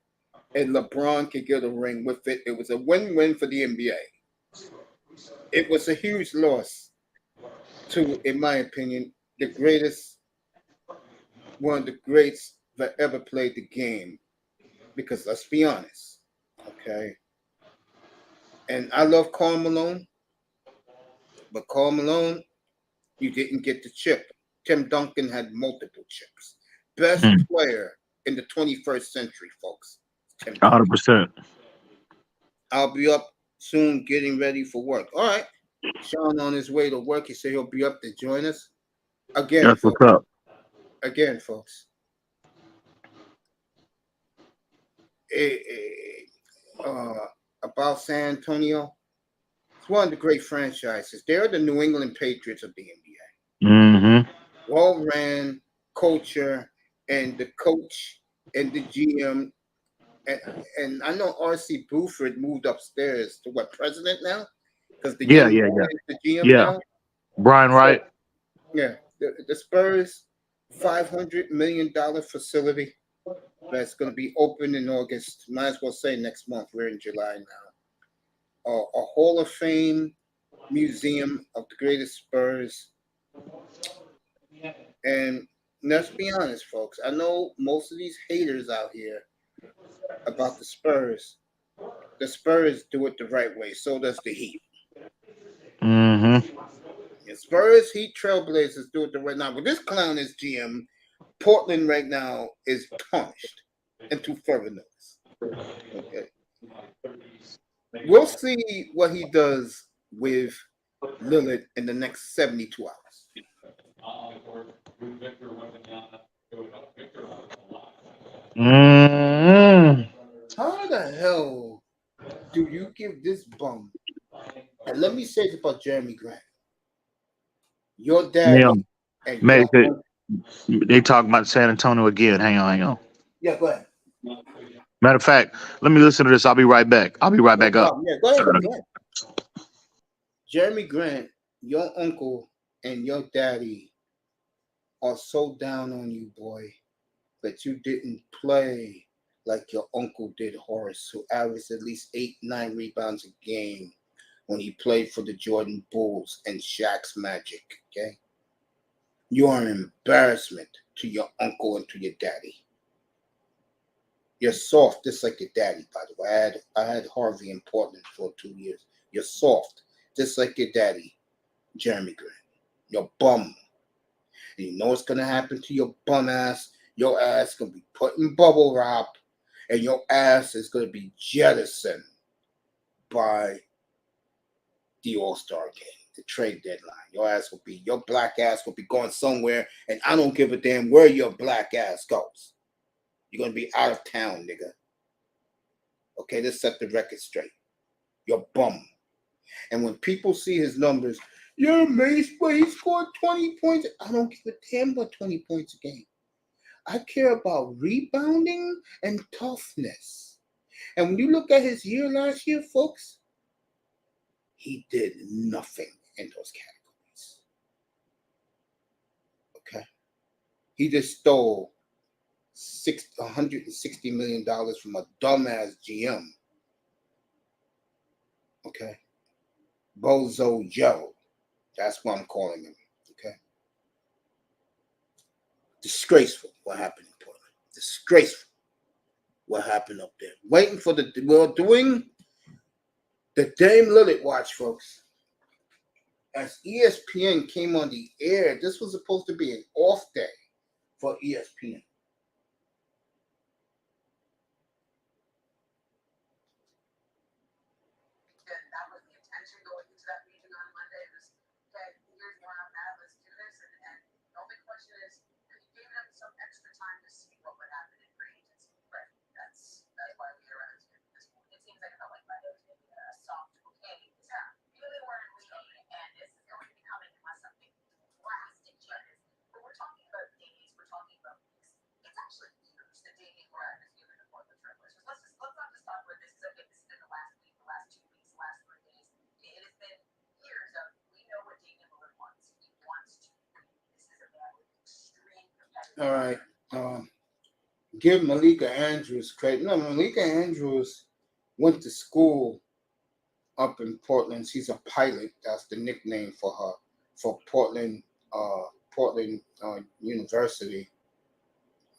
Speaker 1: and LeBron can get a ring with it. It was a win-win for the NBA. It was a huge loss to, in my opinion, one of the greats that ever played the game. Because let's be honest, okay? And I love Karl Malone, but Karl Malone, you didn't get the chip. Tim Duncan had multiple chips. Best player in the 21st century, folks.
Speaker 3: 100%.
Speaker 1: I'll be up soon getting ready for work. All right. Sean on his way to work. He said he'll be up to join us. Again,
Speaker 3: That's
Speaker 1: folks.
Speaker 3: what's up.
Speaker 1: Again, folks. About San Antonio, it's one of the great franchises. They're the New England Patriots of the NBA.
Speaker 3: Mm-hmm.
Speaker 1: Well-ran culture, and the coach and the GM And I know R.C. Buford moved upstairs to what, president now? Because the
Speaker 3: Yeah,
Speaker 1: young
Speaker 3: yeah,
Speaker 1: boy
Speaker 3: yeah,
Speaker 1: is the GM
Speaker 3: yeah.
Speaker 1: now.
Speaker 3: Brian
Speaker 1: So
Speaker 3: Wright.
Speaker 1: yeah, the Spurs $500 million facility that's going to be open in August. Might as well say next month. We're in July now. A Hall of Fame museum of the greatest Spurs. And let's be honest, folks. I know most of these haters out here about the Spurs. The Spurs do it the right way. So does the Heat.
Speaker 3: Mm-hmm.
Speaker 1: The Spurs, Heat, Trailblazers do it the right now. But this clown is GM. Portland right now is tarnished into further notice. Okay. We'll see what he does with Lillard in the next 72 hours.
Speaker 3: Mm-hmm.
Speaker 1: How the hell do you give this bum? And let me say this about Jeremy Grant. Your
Speaker 3: Yeah.
Speaker 1: daddy and
Speaker 3: Mate,
Speaker 1: your
Speaker 3: they,
Speaker 1: uncle.
Speaker 3: they talking about San Antonio again. Hang on.
Speaker 1: Yeah, go ahead.
Speaker 3: Matter of fact, let me listen to this. I'll be right back. I'll be right
Speaker 1: No
Speaker 3: back up.
Speaker 1: problem. Yeah, go ahead. Go ahead. Jeremy Grant, your uncle and your daddy are so down on you, boy, that you didn't play like your uncle did, Horace, who averaged at least 8, 9 rebounds a game when he played for the Jordan Bulls and Shaq's Magic. Okay, you are an embarrassment to your uncle and to your daddy. You're soft, just like your daddy. By the way, I had Harvey in Portland for 2 years. You're soft, just like your daddy, Jeremy Grant. You're bum. And you know what's gonna happen to your bum ass? Your ass gonna be put in bubble wrap, and your ass is gonna be jettisoned by the All-Star game, the trade deadline. Your black ass will be going somewhere, and I don't give a damn where your black ass goes. You're gonna be out of town, nigga. Okay, let's set the record straight. You're bum. And when people see his numbers, yeah, Mace, but he scored 20 points. I don't give a damn about 20 points a game. I care about rebounding and toughness. And when you look at his year last year, folks, he did nothing in those categories. Okay? He just stole $160 million from a dumbass GM. Okay? Bozo Joe. That's what I'm calling him. Okay? Disgraceful what happened in Portland. Disgraceful what happened up there. We're doing the Dame Lillard watch, folks. As ESPN came on the air, this was supposed to be an off day for ESPN.
Speaker 4: And that was the intention going into that meeting on Monday. It was, okay, here's where I'm at, let's do this. And the only question is, have you given them some extra time to see what would happen in free agency? Right. That's why we are at this point. It seems like it felt like Monday was maybe a soft, okay, yeah, really weren't leaving, and this is going to be coming unless something drastic changes. But we're talking about days, we're talking about weeks. It's actually years that Damian Lillard has given the Portland Trailblazers. Let's not just talk about this. Okay, this is in the last week, the last 2 weeks, the last 3 days. It has been years of we know what Damian Lillard wants. He wants to win. This is a man with extreme competitive.
Speaker 1: All right. Give Malika Andrews credit. No, Malika Andrews went to school up in Portland. She's a pilot. That's the nickname for her, for Portland University.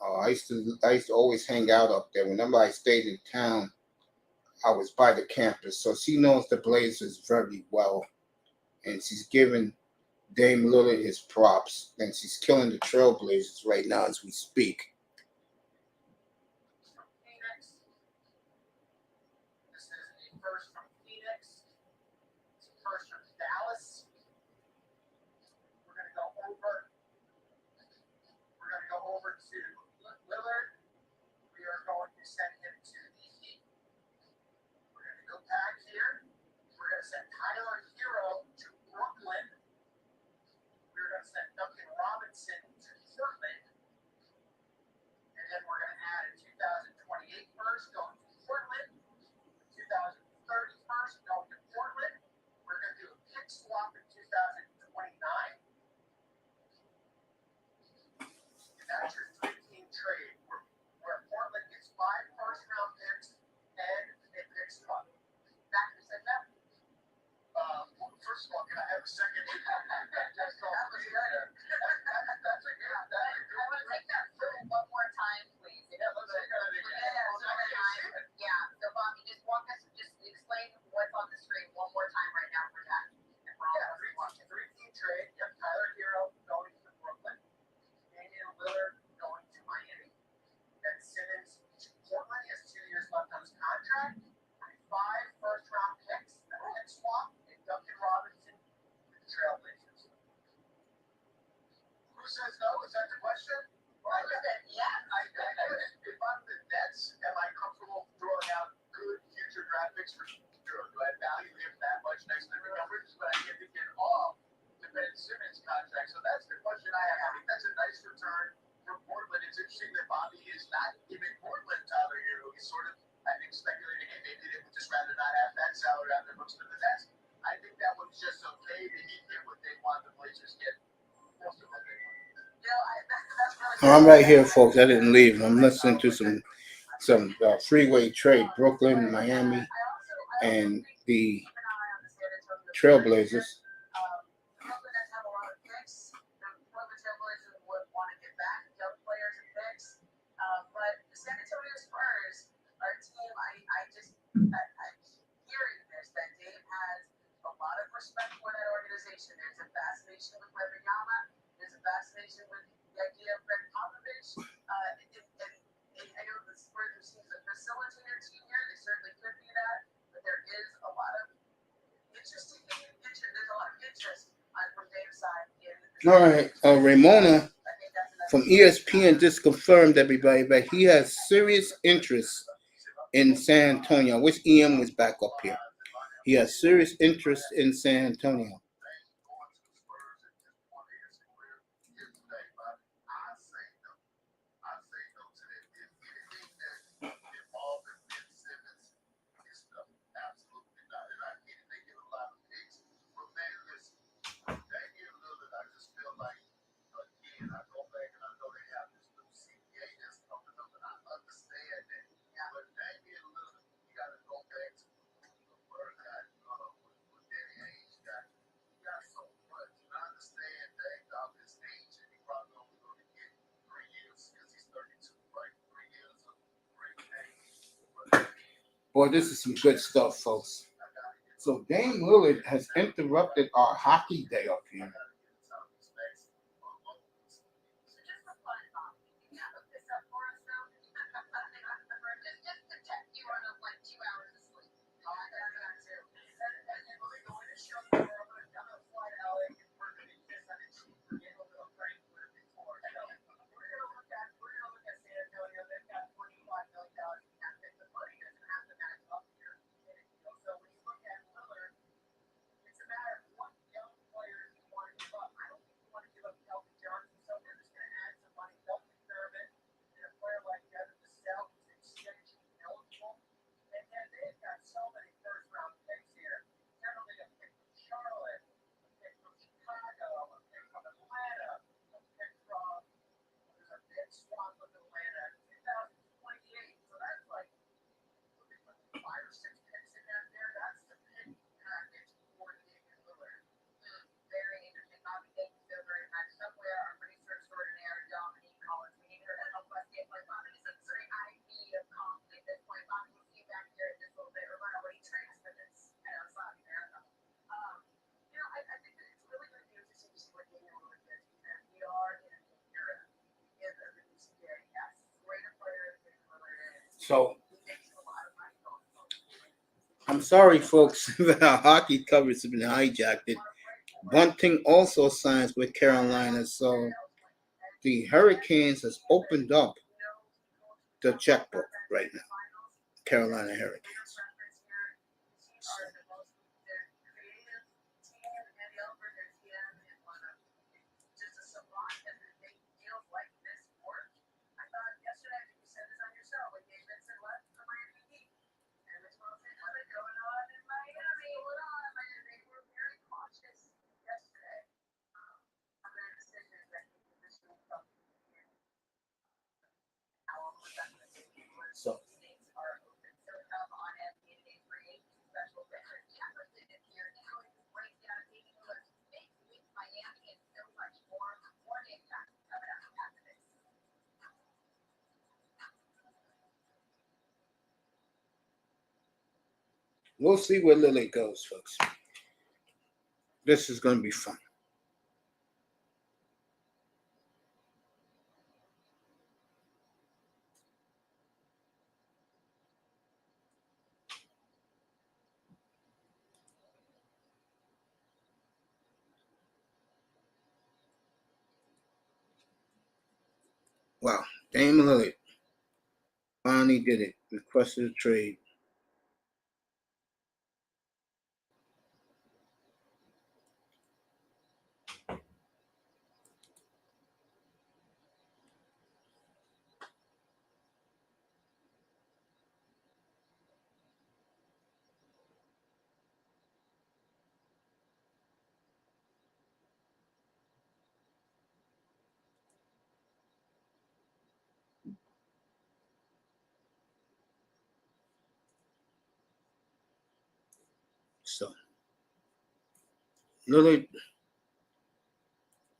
Speaker 1: I used to always hang out up there. Whenever I stayed in town, I was by the campus, so she knows the Blazers very well, and she's giving Dame Lillard his props, and she's killing the Trailblazers right now as we speak.
Speaker 4: From Phoenix. This is a first from Phoenix. It's a first from Dallas. We're going to go over. We're going to go over to Lillard. We are going to send him to the Heat. We're going to go back here. We're going to send Tyler Hero to Brooklyn. We're going to send Duncan Robinson to Portland. That's your three-team trade where Portland gets 5 first-round picks and it picks you up. Back to said that. First of all, can I have a second? That's all. That was good. That's a good. I want to take that through one more time, please. Yeah, let's take that again. Yeah. So, Bobby, just walk us, just explain what's on the screen one more time right now for that. Yeah, three-team trade. Yep, Tyler Hero going to Brooklyn. Damian Lillard going to Miami. Ben Simmons to Portland. He has 2 years left on his contract. 5 first-round picks. Pick swap. And Duncan Robinson with the Trailblazers. Who says no? Is that the question? I said yes. If I'm the Nets, am I comfortable throwing out good future draft picks for sure? Do I value him that much next to the numbers? But I get to get off the Ben Simmons contract. So that's the question I have. I think that's a nice return for Portland. It's interesting that Bobby is not giving Portland Tyler Hero. He's sort of, I think, speculating, hey, maybe they would just rather not have that salary on their books for the Nets. I think that was just okay that he get what they want. The Blazers get most of what they want.
Speaker 1: I'm right here, folks. I didn't leave. I'm listening to some freeway trade, Brooklyn, Miami, and the Trailblazers.
Speaker 4: Respect for that organization. There's a fascination with Wembanyama. There's a fascination with the idea of Greg Popovich. And I know the Spurs seems a facilitator team here. They certainly could be that, but there is a lot of interesting. There's a lot of interest from Dave's side.
Speaker 1: All right, Ramona from ESPN just confirmed, everybody, that he has serious interest in San Antonio. I wish EM was back up here. He has serious interest in San Antonio. Boy, this is some good stuff, folks. So Dame Lillard has interrupted our hockey day up here. So I'm sorry, folks, that our hockey coverage has been hijacked. Bunting also signs with Carolina, so the Hurricanes has opened up the checkbook right now. Carolina Hurricanes. We'll see where Lillard goes, folks. This is going to be fun. Wow, Dame Lillard finally did it. Requested a trade. So Lillard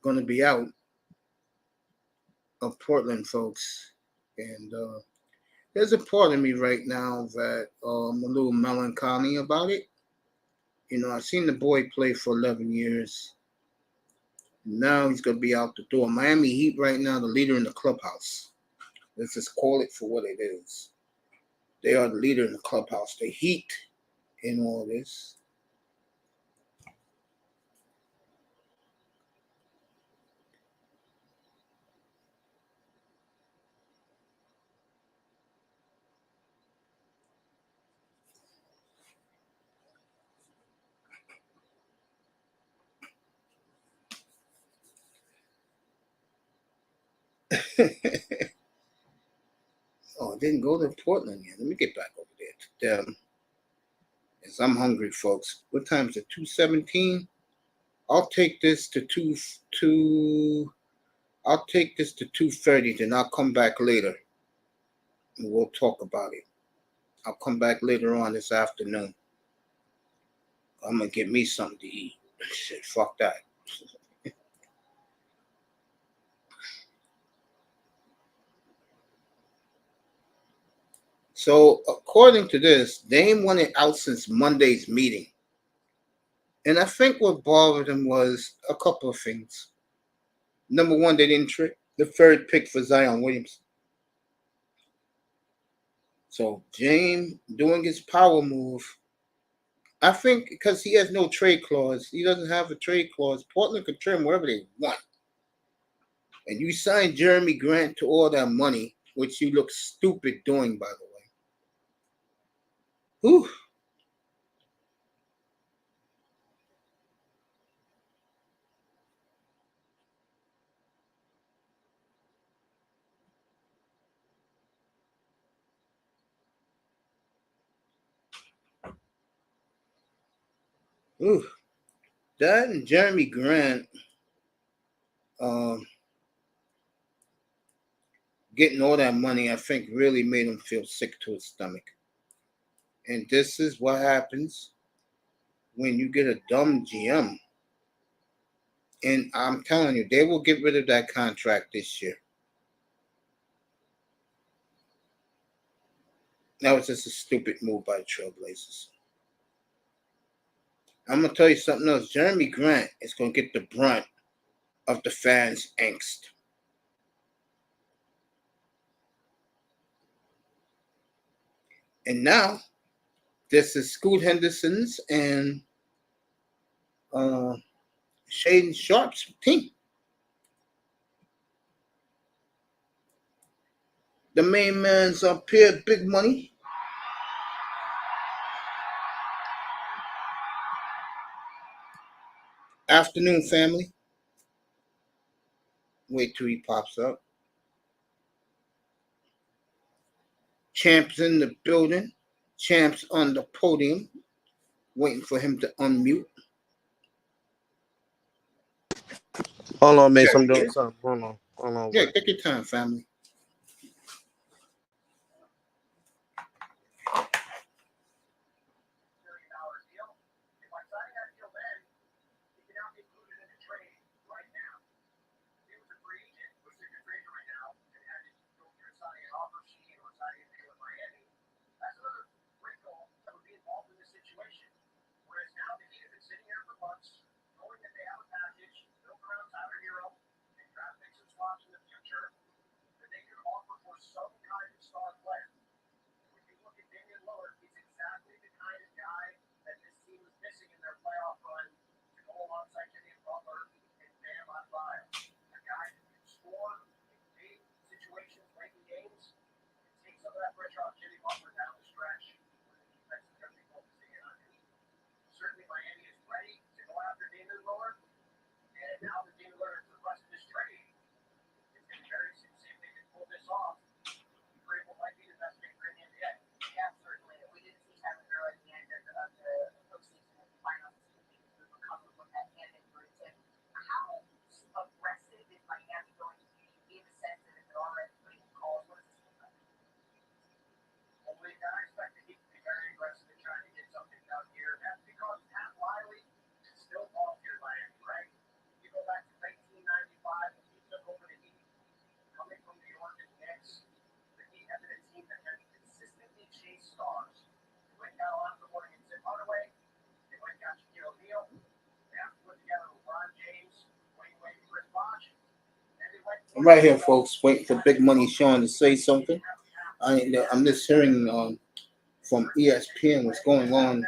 Speaker 1: going to be out of Portland, folks. And there's a part of me right now that I'm a little melancholy about it. You know, I've seen the boy play for 11 years. Now he's going to be out the door. Miami Heat right now, the leader in the clubhouse. Let's just call it for what it is. They are the leader in the clubhouse. The Heat in all this. Oh, I didn't go to Portland yet. Let me get back over there to them. As I'm hungry, folks. What time is it? 2:17. I'll take this to I'll take this to 2:30, then I'll come back later and we'll talk about it. I'll come back later on this afternoon. I'm gonna get me something to eat. Shit, fuck that. So according to this, Dame wanted out since Monday's meeting. And I think what bothered him was a couple of things. Number one, they didn't trade the third pick for Zion Williams. So Dame doing his power move. I think because he has no trade clause, he doesn't have a trade clause. Portland could trade him wherever they want. And you signed Jeremy Grant to all that money, which you look stupid doing, by the way. Whew. Ooh. That and Jeremy Grant getting all that money, I think, really made him feel sick to his stomach. And this is what happens when you get a dumb GM. And I'm telling you, they will get rid of that contract this year. That was just a stupid move by the Trailblazers. I'm going to tell you something else. Jeremy Grant is going to get the brunt of the fans' angst. And now, this is Scoot Henderson's and Shaden Sharp's team. The main man's up here, big money. Afternoon, family. Wait till he pops up. Champs in the building. Champs on the podium. Waiting for him to unmute.
Speaker 5: Hold on, Mace. I'm doing something. Hold on.
Speaker 1: Yeah, take your time, family. I'm right here, folks, waiting for Big Money Sean to say something. I'm just hearing from ESPN what's going on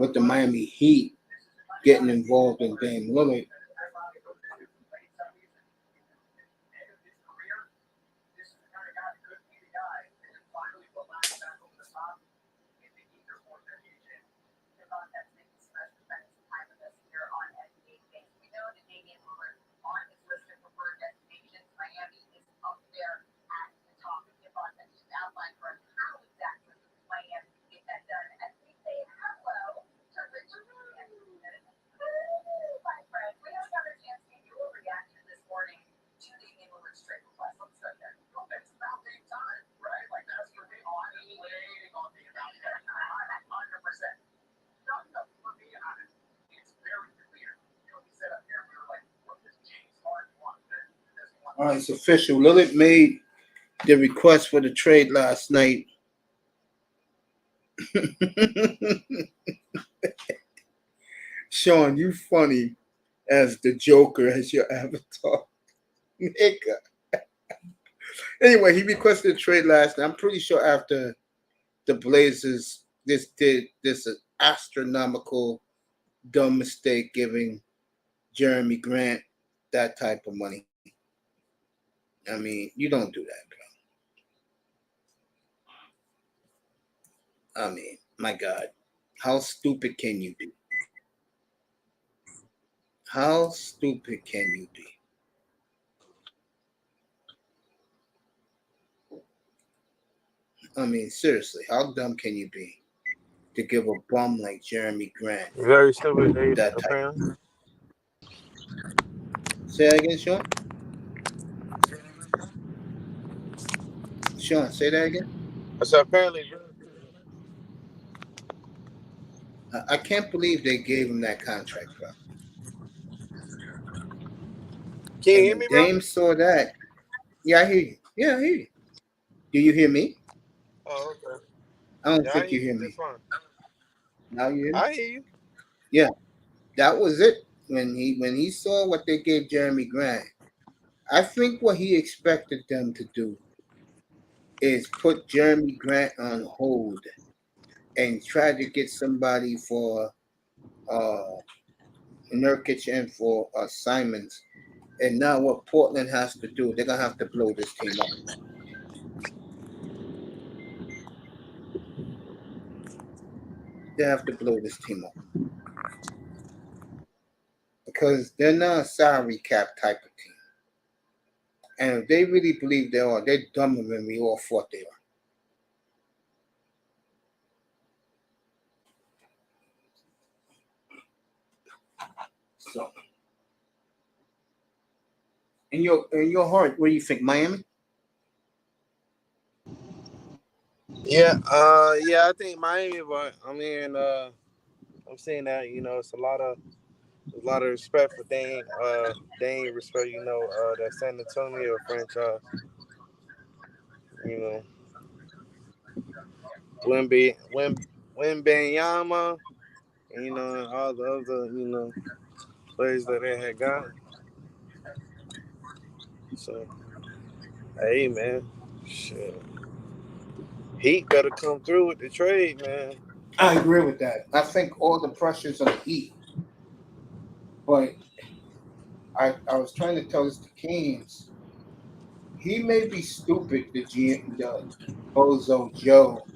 Speaker 1: with the Miami Heat getting involved in Dame Lillard. All right, it's official. Lillard made the request for the trade last night. Sean, you funny as the Joker as your avatar. Nigga. Anyway, he requested a trade last night. I'm pretty sure after the Blazers did this astronomical dumb mistake giving Jeremy Grant that type of money. I mean, you don't do that, bro. I mean, my God, how stupid can you be? How stupid can you be? I mean, seriously, how dumb can you be to give a bum like Jeremy Grant
Speaker 5: Very stupid,
Speaker 1: that type?
Speaker 5: apparently.
Speaker 1: Say that again, Sean. Sean, say that again.
Speaker 5: I said apparently.
Speaker 1: I can't believe they gave him that contract, bro.
Speaker 5: Can you
Speaker 1: And
Speaker 5: hear
Speaker 1: when
Speaker 5: me, bro?
Speaker 1: Dame saw that, yeah, I hear you. Yeah, I hear you. Do you hear me?
Speaker 5: Oh, okay.
Speaker 1: I don't
Speaker 5: Yeah, I
Speaker 1: think
Speaker 5: hear
Speaker 1: you
Speaker 5: you
Speaker 1: hear me.
Speaker 5: just fine.
Speaker 1: Now you hear me?
Speaker 5: I hear you.
Speaker 1: Yeah, that was it. When he saw what they gave Jeremy Grant, I think what he expected them to do is put Jeremy Grant on hold and try to get somebody for Nurkic and for Simons. And now what Portland has to do, they're gonna have to blow this team up. They have to blow this team up because they're not a salary cap type of team. And if they really believe they are, they're dumber than we all thought they are. So, in your heart, what do you think, Miami?
Speaker 5: Yeah, I think Miami, but I mean, I'm saying that it's a lot of respect for Dane. Dane respect, that San Antonio franchise. You know, Wemby, Wembenyama, and all the other, players that they had got. So, hey, man, shit. Heat better come through with the trade, man.
Speaker 1: I agree with that. I think all the pressure's on the Heat. But I was trying to tell this to Keynes. He may be stupid, the Bozo Joe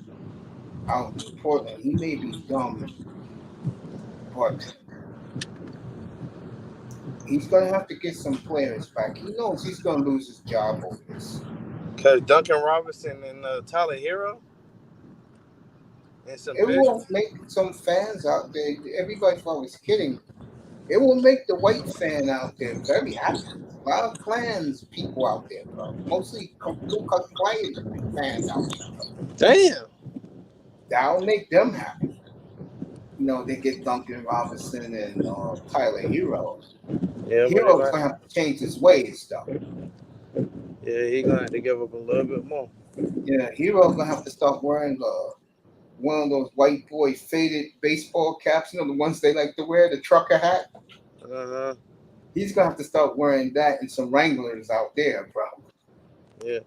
Speaker 1: out in Portland. He may be dumb, but he's going to have to get some players back. He knows he's going to lose his job over this.
Speaker 5: Because Duncan Robinson and Tyler Hero and some
Speaker 1: It will
Speaker 5: veggies.
Speaker 1: make some fans out there. Everybody thought I was kidding. It will make the white fan out there very happy. A lot of clans people out there, bro. Mostly Ku Klux Klan fans out there.
Speaker 5: Damn.
Speaker 1: That'll make them happy. You know, they get Duncan Robinson and Tyler Hero.
Speaker 5: Yeah, but
Speaker 1: Hero's gonna have to change his ways, though.
Speaker 5: yeah, he gonna have to give up a little bit more.
Speaker 1: Yeah, Hero's gonna have to start wearing one of those white boy faded baseball caps. You know, the ones they like to wear, the trucker hat.
Speaker 5: Uh-huh.
Speaker 1: He's gonna have to start wearing that and some Wranglers out there, bro.
Speaker 5: Yeah.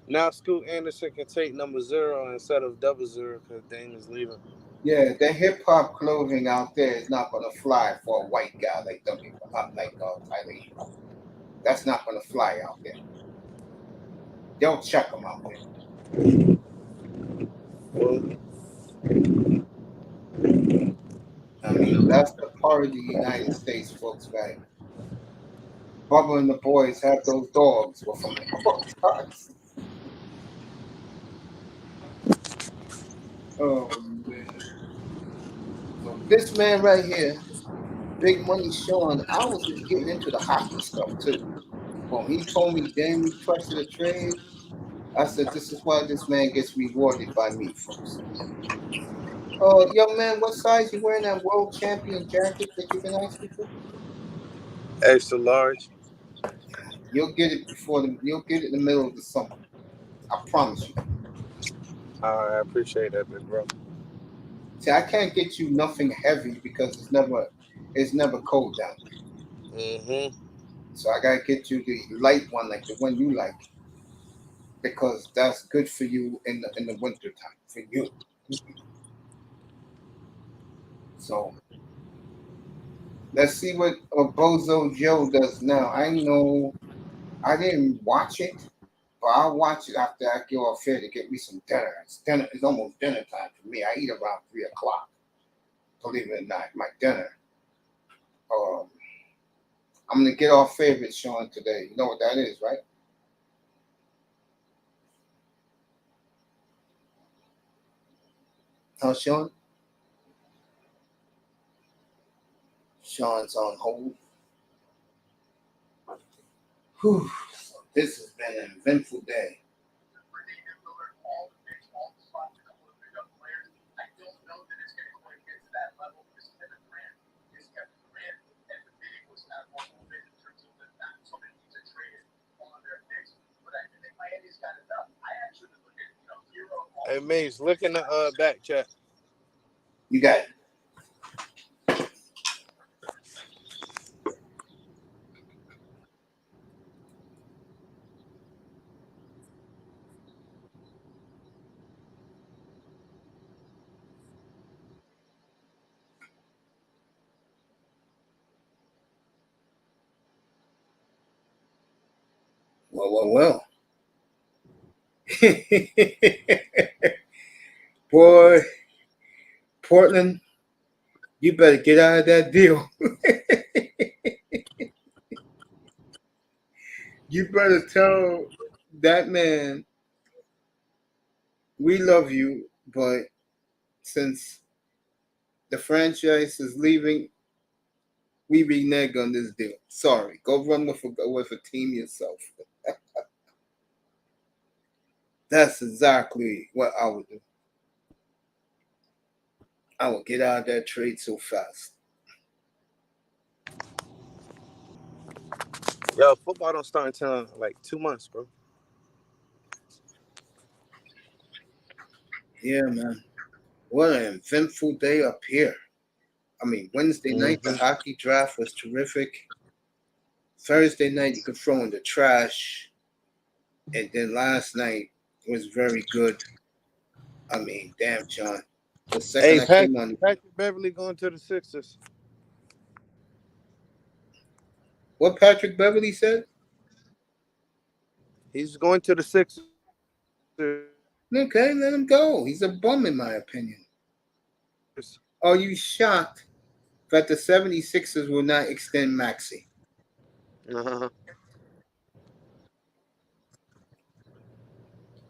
Speaker 5: Now Scoot Anderson can take number 0 instead of 00 because Dame is leaving.
Speaker 1: Yeah, the hip hop clothing out there is not gonna fly for a white guy like Duncan, Tyler Hero. That's not gonna fly out there. Don't check him out there.
Speaker 5: Well,
Speaker 1: I mean, that's the part of the United States, folks, right? Bubba and the boys have those dogs with them all times. Oh, man. So this man right here, Big Money Sean, I was just getting into the hockey stuff, too. When he told me Dame requested a trade, I said, this is why this man gets rewarded by me, folks. Young man, what size you wearing that world champion jacket that you've been asking for?
Speaker 5: extra large.
Speaker 1: You'll get it you'll get it in the middle of the summer. I promise you.
Speaker 5: I appreciate that, big bro.
Speaker 1: See, I can't get you nothing heavy because it's never cold down there.
Speaker 5: Mm-hmm.
Speaker 1: So I gotta get you the light one, like the one you like, because that's good for you in the winter time for you. So let's see what Bozo Joe does now. I know I didn't watch it, but I'll watch it after I get off here to get me some dinner. It's almost dinner time for me. I eat around 3:00. Believe it or not, my dinner. I'm gonna get our favorite Sean today. You know what that is, right? Huh, Sean? Sean's on hold. Whew. So this has been an eventful day.
Speaker 5: Hey, Mace, look in the back chat.
Speaker 1: You got it. Well. Boy, Portland, you better get out of that deal. You better tell that man, we love you, but since the franchise is leaving, we renege on this deal. Sorry, go run with a team yourself. That's exactly what I would do. I would get out of that trade so fast.
Speaker 5: Yo, football don't start until like 2 months, bro.
Speaker 1: Yeah, man. What an eventful day up here. Wednesday night, the hockey draft was terrific. Thursday night, you could throw in the trash. And then last night was very good. Damn, John. The second I came on.
Speaker 5: Patrick Beverly going to the Sixers.
Speaker 1: What Patrick Beverly said?
Speaker 5: He's going to the Sixers.
Speaker 1: Okay, let him go. He's a bum, in my opinion. Are you shocked that the 76ers will not extend Maxey?
Speaker 5: Uh-huh.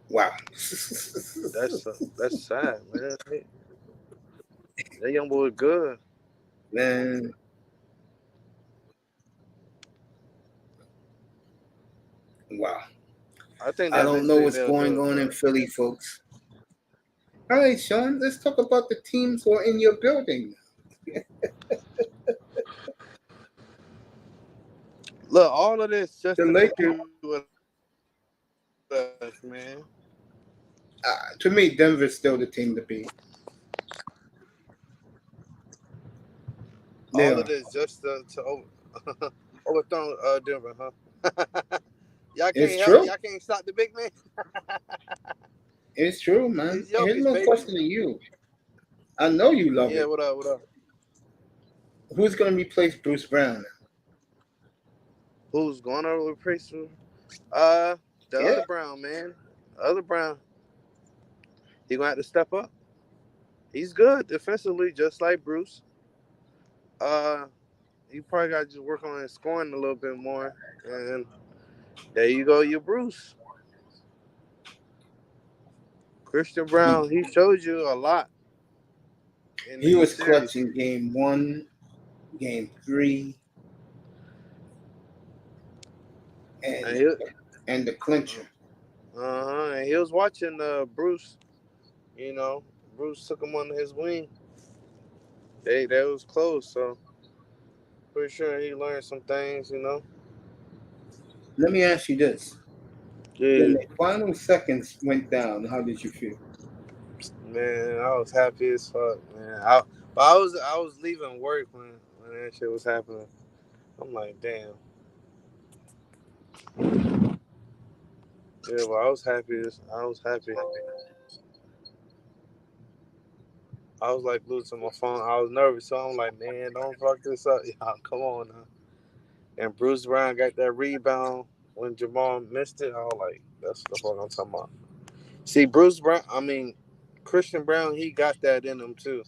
Speaker 1: Wow.
Speaker 5: That's sad, man. That young boy good.
Speaker 1: Man. Wow.
Speaker 5: I
Speaker 1: don't know what's going on in Philly, folks. All right, Sean, let's talk about the teams who are in your building.
Speaker 5: Look, all of this just
Speaker 1: The
Speaker 5: to
Speaker 1: Lakers.
Speaker 5: Man.
Speaker 1: To me, Denver's still the team to beat.
Speaker 5: All of this just to overthrow Denver, huh? Y'all can't
Speaker 1: It's
Speaker 5: help.
Speaker 1: true.
Speaker 5: Y'all can't stop the big man.
Speaker 1: It's true, man.
Speaker 5: He's Jokic,
Speaker 1: Here's my
Speaker 5: baby.
Speaker 1: question to you. I know you love it.
Speaker 5: Yeah, what up?
Speaker 1: Who's going to replace Bruce Brown?
Speaker 5: Who's going to replace him? The
Speaker 1: Yeah.
Speaker 5: other Brown, man. Other Brown. He gonna have to step up. He's good defensively, just like Bruce. You probably got to just work on his scoring a little bit more, and there you go, you Bruce. Christian Brown, he showed you a lot.
Speaker 1: He was clutch in game 1, game 3, and the clincher.
Speaker 5: And he was watching Bruce. You know, Bruce took him under his wing. They was close, so pretty sure he learned some things. You know.
Speaker 1: Let me ask you this.
Speaker 5: Yeah.
Speaker 1: When the final seconds went down, how did you feel?
Speaker 5: Man, I was happy as fuck, man. I was leaving work when that shit was happening. I'm like, damn. Yeah, but I was happy. I was like losing my phone. I was nervous, so I'm like, man, don't fuck this up. Y'all, come on now. And Bruce Brown got that rebound when Jamal missed it. I was like, that's the fuck I'm talking about. See, Christian Brown, he got that in him too.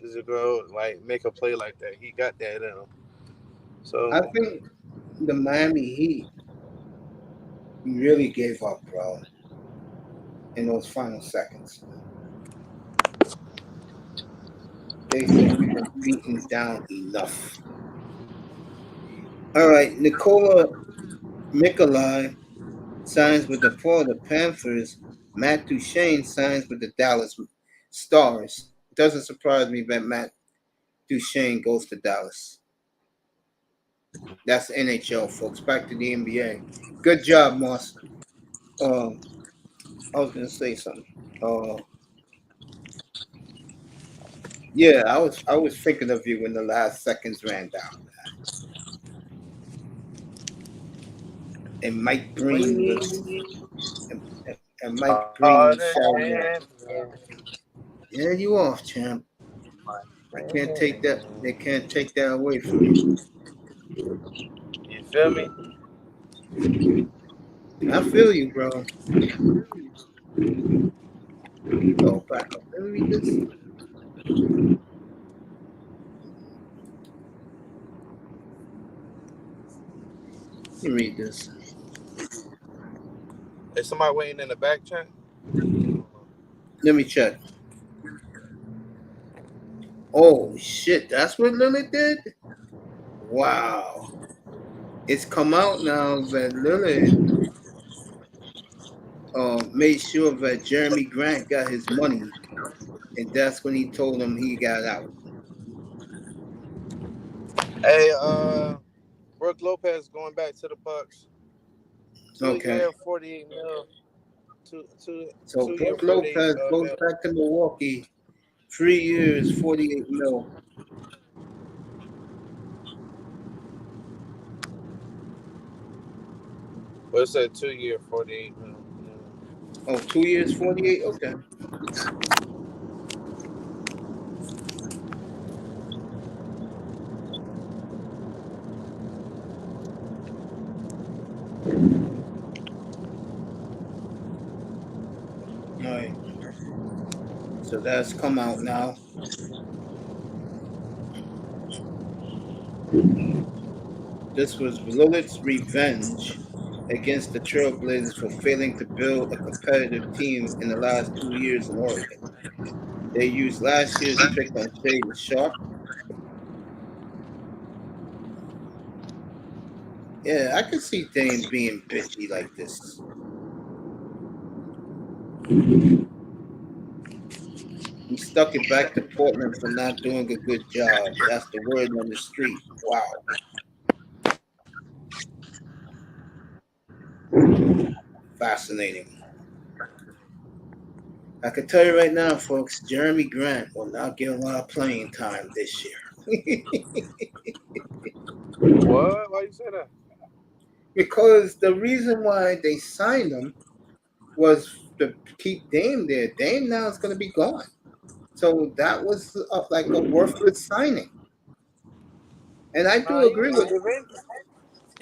Speaker 5: Does it go like make a play like that? He got that in him. So
Speaker 1: I think the Miami Heat really gave up, bro, in those final seconds. They said we've been beaten down enough. All right, Nikola Mikolai signs with the Florida Panthers. Matt Duchene signs with the Dallas Stars. It doesn't surprise me that Matt Duchene goes to Dallas. That's N.H.L, folks. Back to the NBA. Good job, Moss. I was gonna say something. Yeah, I was thinking of you when the last seconds ran down. And Mike Green was and Mike Green showed up. Yeah, you off, champ. I can't take that. They can't take that away from you.
Speaker 5: you feel me?
Speaker 1: I feel you, bro. Go back up. Let me read this. Let me read this.
Speaker 5: Is somebody waiting in the back chat?
Speaker 1: Let me check. Oh shit, that's what Lillard did? Wow. It's come out now that Lillard made sure that Jeremy Grant got his money, and that's when he told him he got out.
Speaker 5: Hey, Brooke Lopez going back to the Bucks. 2 year, $48 million.
Speaker 1: So Brooke Lopez goes back to Milwaukee 3 years, 48 mil.
Speaker 5: What's that 2 year, 48 mil?
Speaker 1: Oh, 2 years, 48? Okay. All right. So that's come out now. This was Lillard's revenge against the Trailblazers for failing to build a competitive team in the last 2 years in Oregon. They used last year's pick on Shaden Sharp. Yeah, I could see Dame being bitchy like this. He stuck it back to Portland for not doing a good job. That's the word on the street. Wow. Fascinating. I can tell you right now, folks, Jeremy Grant will not get a lot of playing time this year.
Speaker 5: What? Why you say that?
Speaker 1: Because the reason why they signed him was to keep Dame there. Dame now is going to be gone. So that was like a worthless signing. And I
Speaker 5: Nah,
Speaker 1: do agree with
Speaker 5: you gonna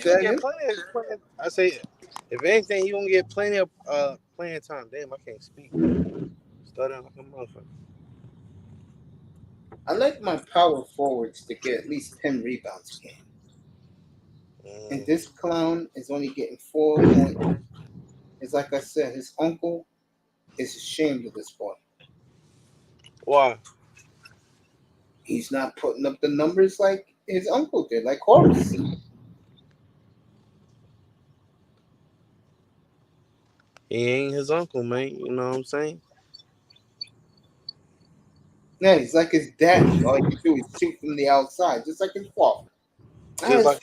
Speaker 1: that.
Speaker 5: get plenty. I say, if anything, you gonna get plenty of playing time. Damn, I can't speak. Stuttering like a motherfucker.
Speaker 1: I like my power forwards to get at least 10 rebounds a game. And this clown is only getting 4 points. It's like I said, his uncle is ashamed of this boy.
Speaker 5: Why?
Speaker 1: He's not putting up the numbers like his uncle did, like Horace.
Speaker 5: He ain't his uncle, man. You know what I'm saying?
Speaker 1: Yeah, he's like his daddy. All he can do is shoot from the outside, just like his father. I had
Speaker 5: Just
Speaker 1: his
Speaker 5: like.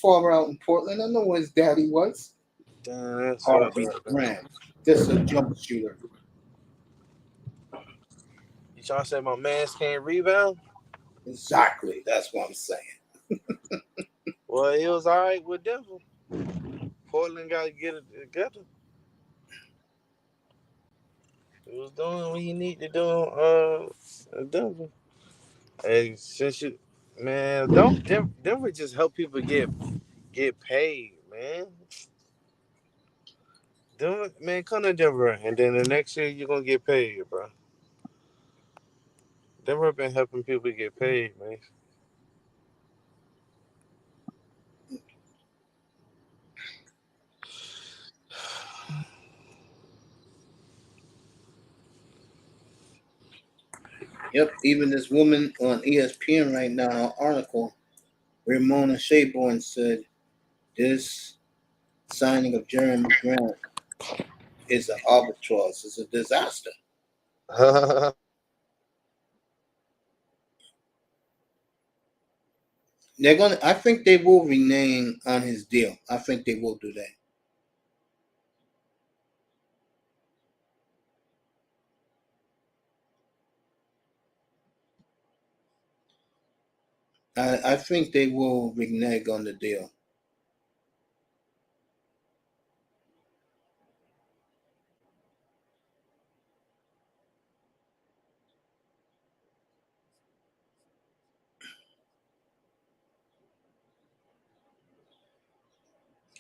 Speaker 1: father out in Portland. I know where his daddy was.
Speaker 5: Damn, that's fucked
Speaker 1: Harvey
Speaker 5: up.
Speaker 1: Grant. Just a jump shooter.
Speaker 5: You trying to say my man's can't rebound?
Speaker 1: Exactly. That's what I'm saying.
Speaker 5: Well, it was all right with Denver. Portland got to get it together. He was doing what he need to do in Denver. Hey, since you, man, don't Denver just help people get paid, man. Denver, man, come to Denver, and then the next year you're gonna get paid, bro. Denver been helping people get paid, man.
Speaker 1: Yep. Even this woman on ESPN right now, an article, Ramona Shayborn said this signing of Jeremy Grant is an albatross. It's a disaster. I think they will renege on his deal. I think they will do that. I think they will renege on the deal.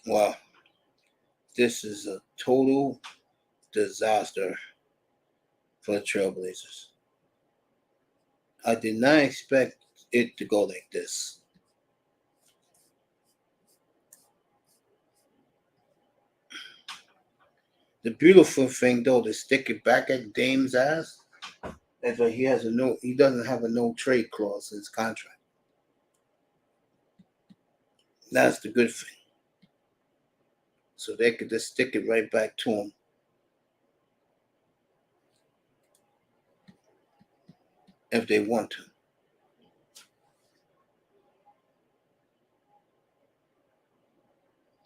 Speaker 1: Wow. This is a total disaster for the Trailblazers. I did not expect it to go like this. The beautiful thing, though, to stick it back at Dame's ass, is that he doesn't have a no trade clause in his contract. That's the good thing. So they could just stick it right back to him if they want to.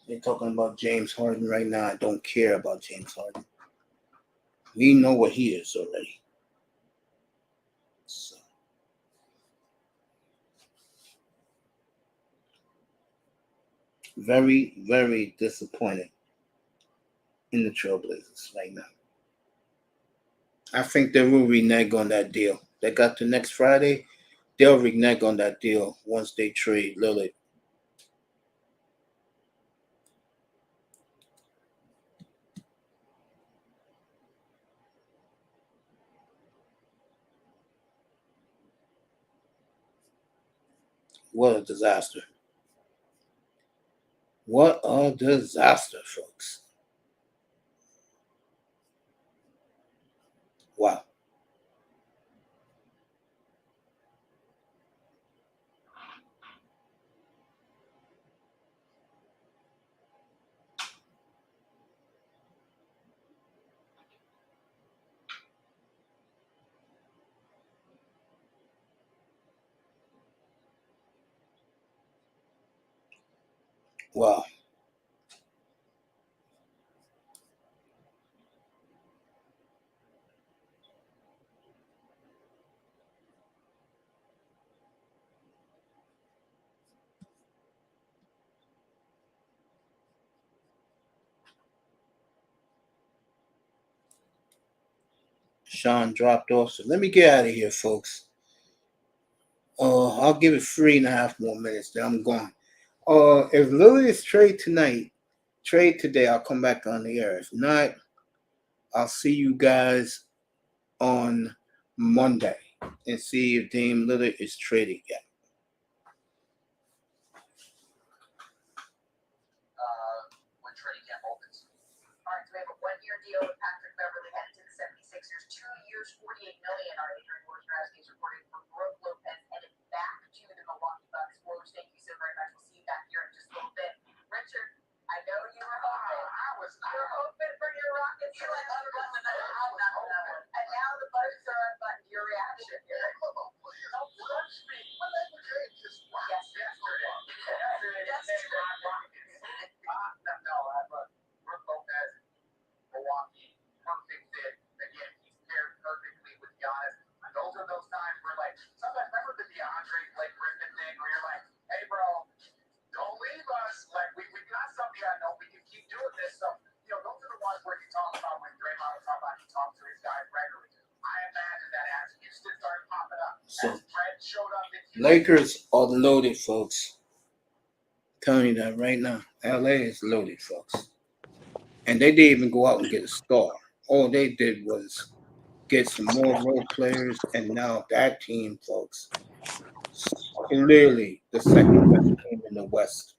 Speaker 1: They're talking about James Harden right now. I don't care about James Harden. We know what he is already. So. Very, very disappointed in the Trailblazers right now. I think they will renege on that deal. They got to next Friday. They'll renege on that deal once they trade Lillard. What a disaster. What a disaster, folks. Wow. Wow. Sean dropped off. So let me get out of here, folks. I'll give it 3.5 more minutes. Then I'm gone. If Lillard is trade today, I'll come back on the air. If not, I'll see you guys on Monday and see if Dame Lillard is traded yet.
Speaker 4: When training camp opens. All right, so we have a 1-year deal with Patrick Beverley headed to the 76ers. 2 years, $48 million. Our Adrian Wojnarowski is reporting from Brooke Lopez headed back to the Milwaukee Bucks. Woj, thank you so very much. We'll see you back here in just a little bit. Richard, I know you were hoping. You were hoping for your Rockets. You're like, unbutton the hoping. And now the Bucks are unbuttoned. Your reaction here. Don't touch me. What language is this? Yesterday. No, Brooke Lopez, Milwaukee, perfect fit. Again, he's paired perfectly with Giannis. And those are those times where, like, sometimes remember the DeAndre Blake Griffin thing where you're like, hey, bro, don't leave us. Like, we got something. I know we can keep doing this. So, you know, those are the ones where you talk about when Draymond was talking about he talked to his guys regularly. I imagine that as Houston started popping up,
Speaker 1: So,
Speaker 4: as Fred showed up in Houston.
Speaker 1: Lakers are loaded, folks. Telling you that right now. LA is loaded, folks. And they didn't even go out and get a star. All they did was get some more role players, and now that team, folks, clearly the second best team in the West.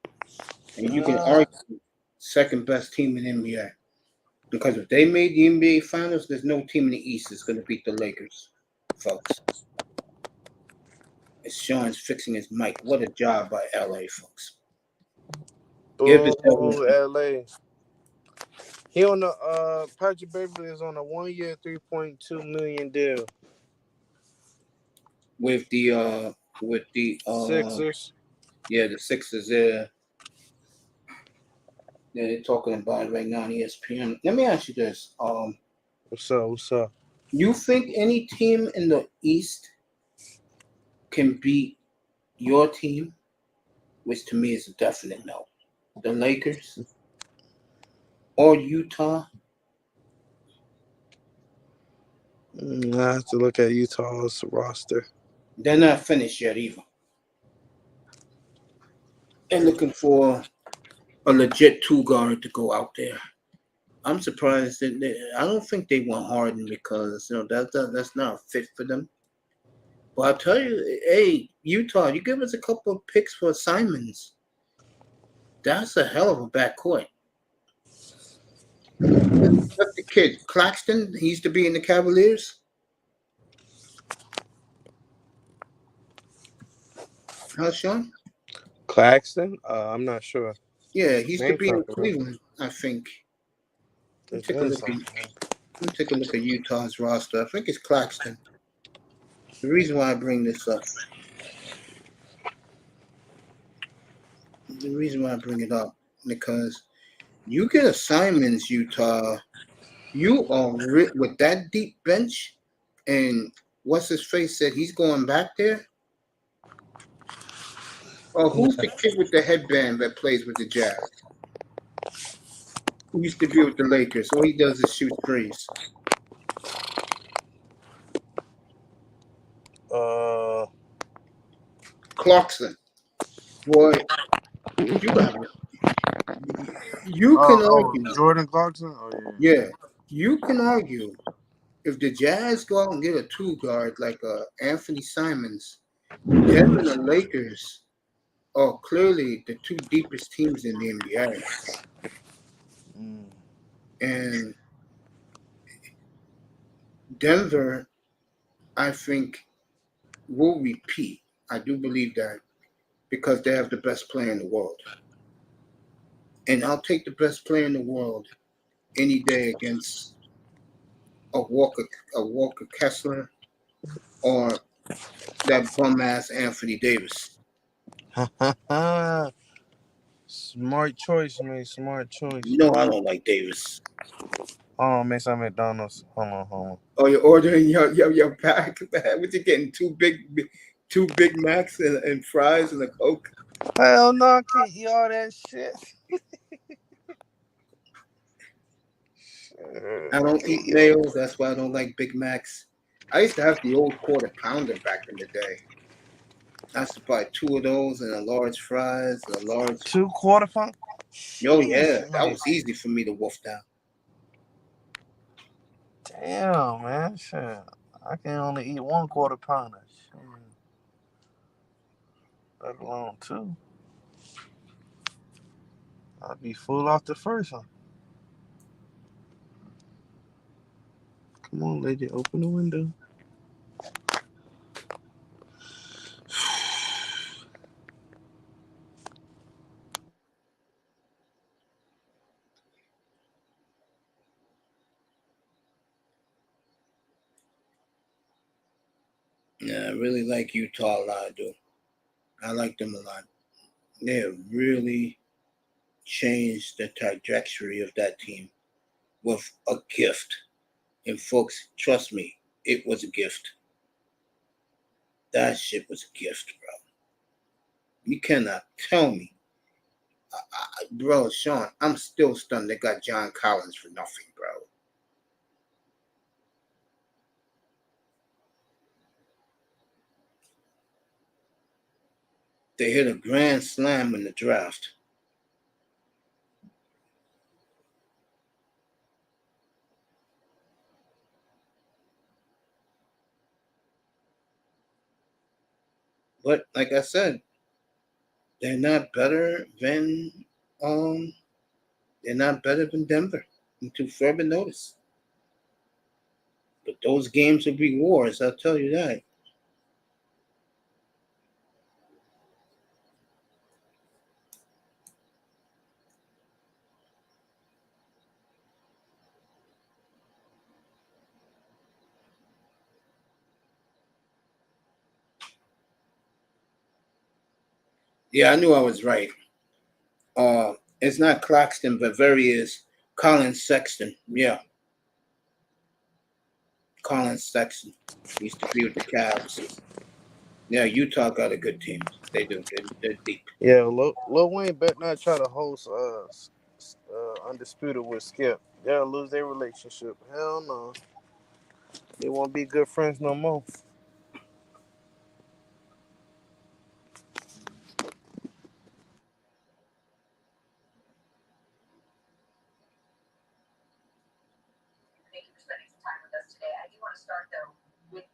Speaker 1: And you can argue second best team in NBA. Because if they made the NBA Finals, there's no team in the East that's going to beat the Lakers, folks. As Sean's fixing his mic. What a job by LA, folks. Give us
Speaker 5: LA. He on the Patrick Beverley is on a 1-year, $3.2 million deal.
Speaker 1: With the
Speaker 5: Sixers.
Speaker 1: Yeah, the Sixers there. Yeah, they're talking about it right now on ESPN. Let me ask you this.
Speaker 5: What's up?
Speaker 1: You think any team in the East can beat your team? Which to me is a definite no. The Lakers or Utah?
Speaker 5: I have to look at Utah's roster.
Speaker 1: They're not finished yet either. They're looking for a legit 2-guard to go out there. I'm surprised that I don't think they want Harden because that's not a fit for them. But I'll tell you, hey, Utah, you give us a couple of picks for Simons. That's a hell of a backcourt. What's the kid? Claxton? He used to be in the Cavaliers. How's Sean?
Speaker 5: Claxton? I'm not sure.
Speaker 1: Yeah, he used to be in Cleveland, I think. Let me take a look at Utah's roster. I think it's Claxton. The reason why I bring this up. The reason why I bring it up because you get a Simons, Utah, You are with that deep bench, and what's his face said he's going back there. Oh, who's the kid with the headband that plays with the Jazz? Who used to be with the Lakers? All he does is shoot threes. Clarkson. Boy, you got you can argue.
Speaker 5: Jordan Clarkson. Oh
Speaker 1: Yeah, you can argue if the Jazz go out and get a two guard like Anthony Simons, them and the Lakers are clearly the two deepest teams in the NBA. And Denver, I think, will repeat. I do believe that because they have the best player in the world. And I'll take the best player in the world any day against a Walker Kessler or that bum ass Anthony Davis.
Speaker 5: Smart choice, man. Smart choice.
Speaker 1: You know I don't like Davis.
Speaker 5: Hold on, make some McDonald's. Hold on.
Speaker 1: Oh, you're ordering your pack? What you getting? Two Big Macs and fries and a Coke?
Speaker 5: Hell no, I can't eat all that shit.
Speaker 1: I don't eat nails. That's why I don't like Big Macs. I used to have the old quarter pounder back in the day. I used to buy two of those and a large fries, a large
Speaker 5: 2 quarter pound.
Speaker 1: Oh yeah, that was easy for me to wolf down.
Speaker 5: Damn, man, shit. I can only eat 1 quarter pounder. Shit. Let alone 2. I'll be full off the first one. Come on, lady, open the window.
Speaker 1: Yeah, I really like Utah a lot, I do. I like them a lot. They have really changed the trajectory of that team with a gift. And folks, trust me, it was a gift. That shit was a gift, bro. You cannot tell me. Bro, Sean, I'm still stunned they got John Collins for nothing, bro. They hit a grand slam in the draft. But like I said, they're not better than Denver until further notice. But those games will be wars, I'll tell you that. Yeah, I knew I was right. It's not Claxton, but is Colin Sexton. Yeah. Colin Sexton. He used to be with the Cavs. Yeah, Utah got a good team. They do. They're deep.
Speaker 5: Yeah, Lil Wayne better not try to host Undisputed with Skip. They'll lose their relationship. Hell no. They won't be good friends no more.
Speaker 4: Thank you for spending some time with us today. I do want to start though with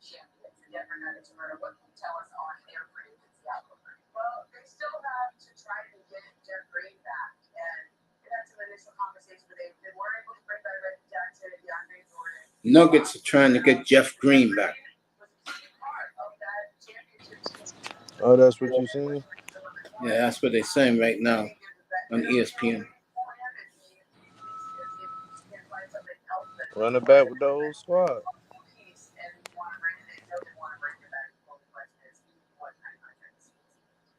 Speaker 4: champions, the Denver Nuggets. What can you tell us on their free agency outlook? Well, they still have to try to get Jeff Green back, and they've had some initial conversations, but they weren't able to bring back Reggie Jackson and DeAndre Jordan.
Speaker 1: Nuggets are trying to get Jeff Green back.
Speaker 5: Oh, that's what you're saying?
Speaker 1: Yeah, that's what they're saying right now on ESPN.
Speaker 5: Run it back with the old squad.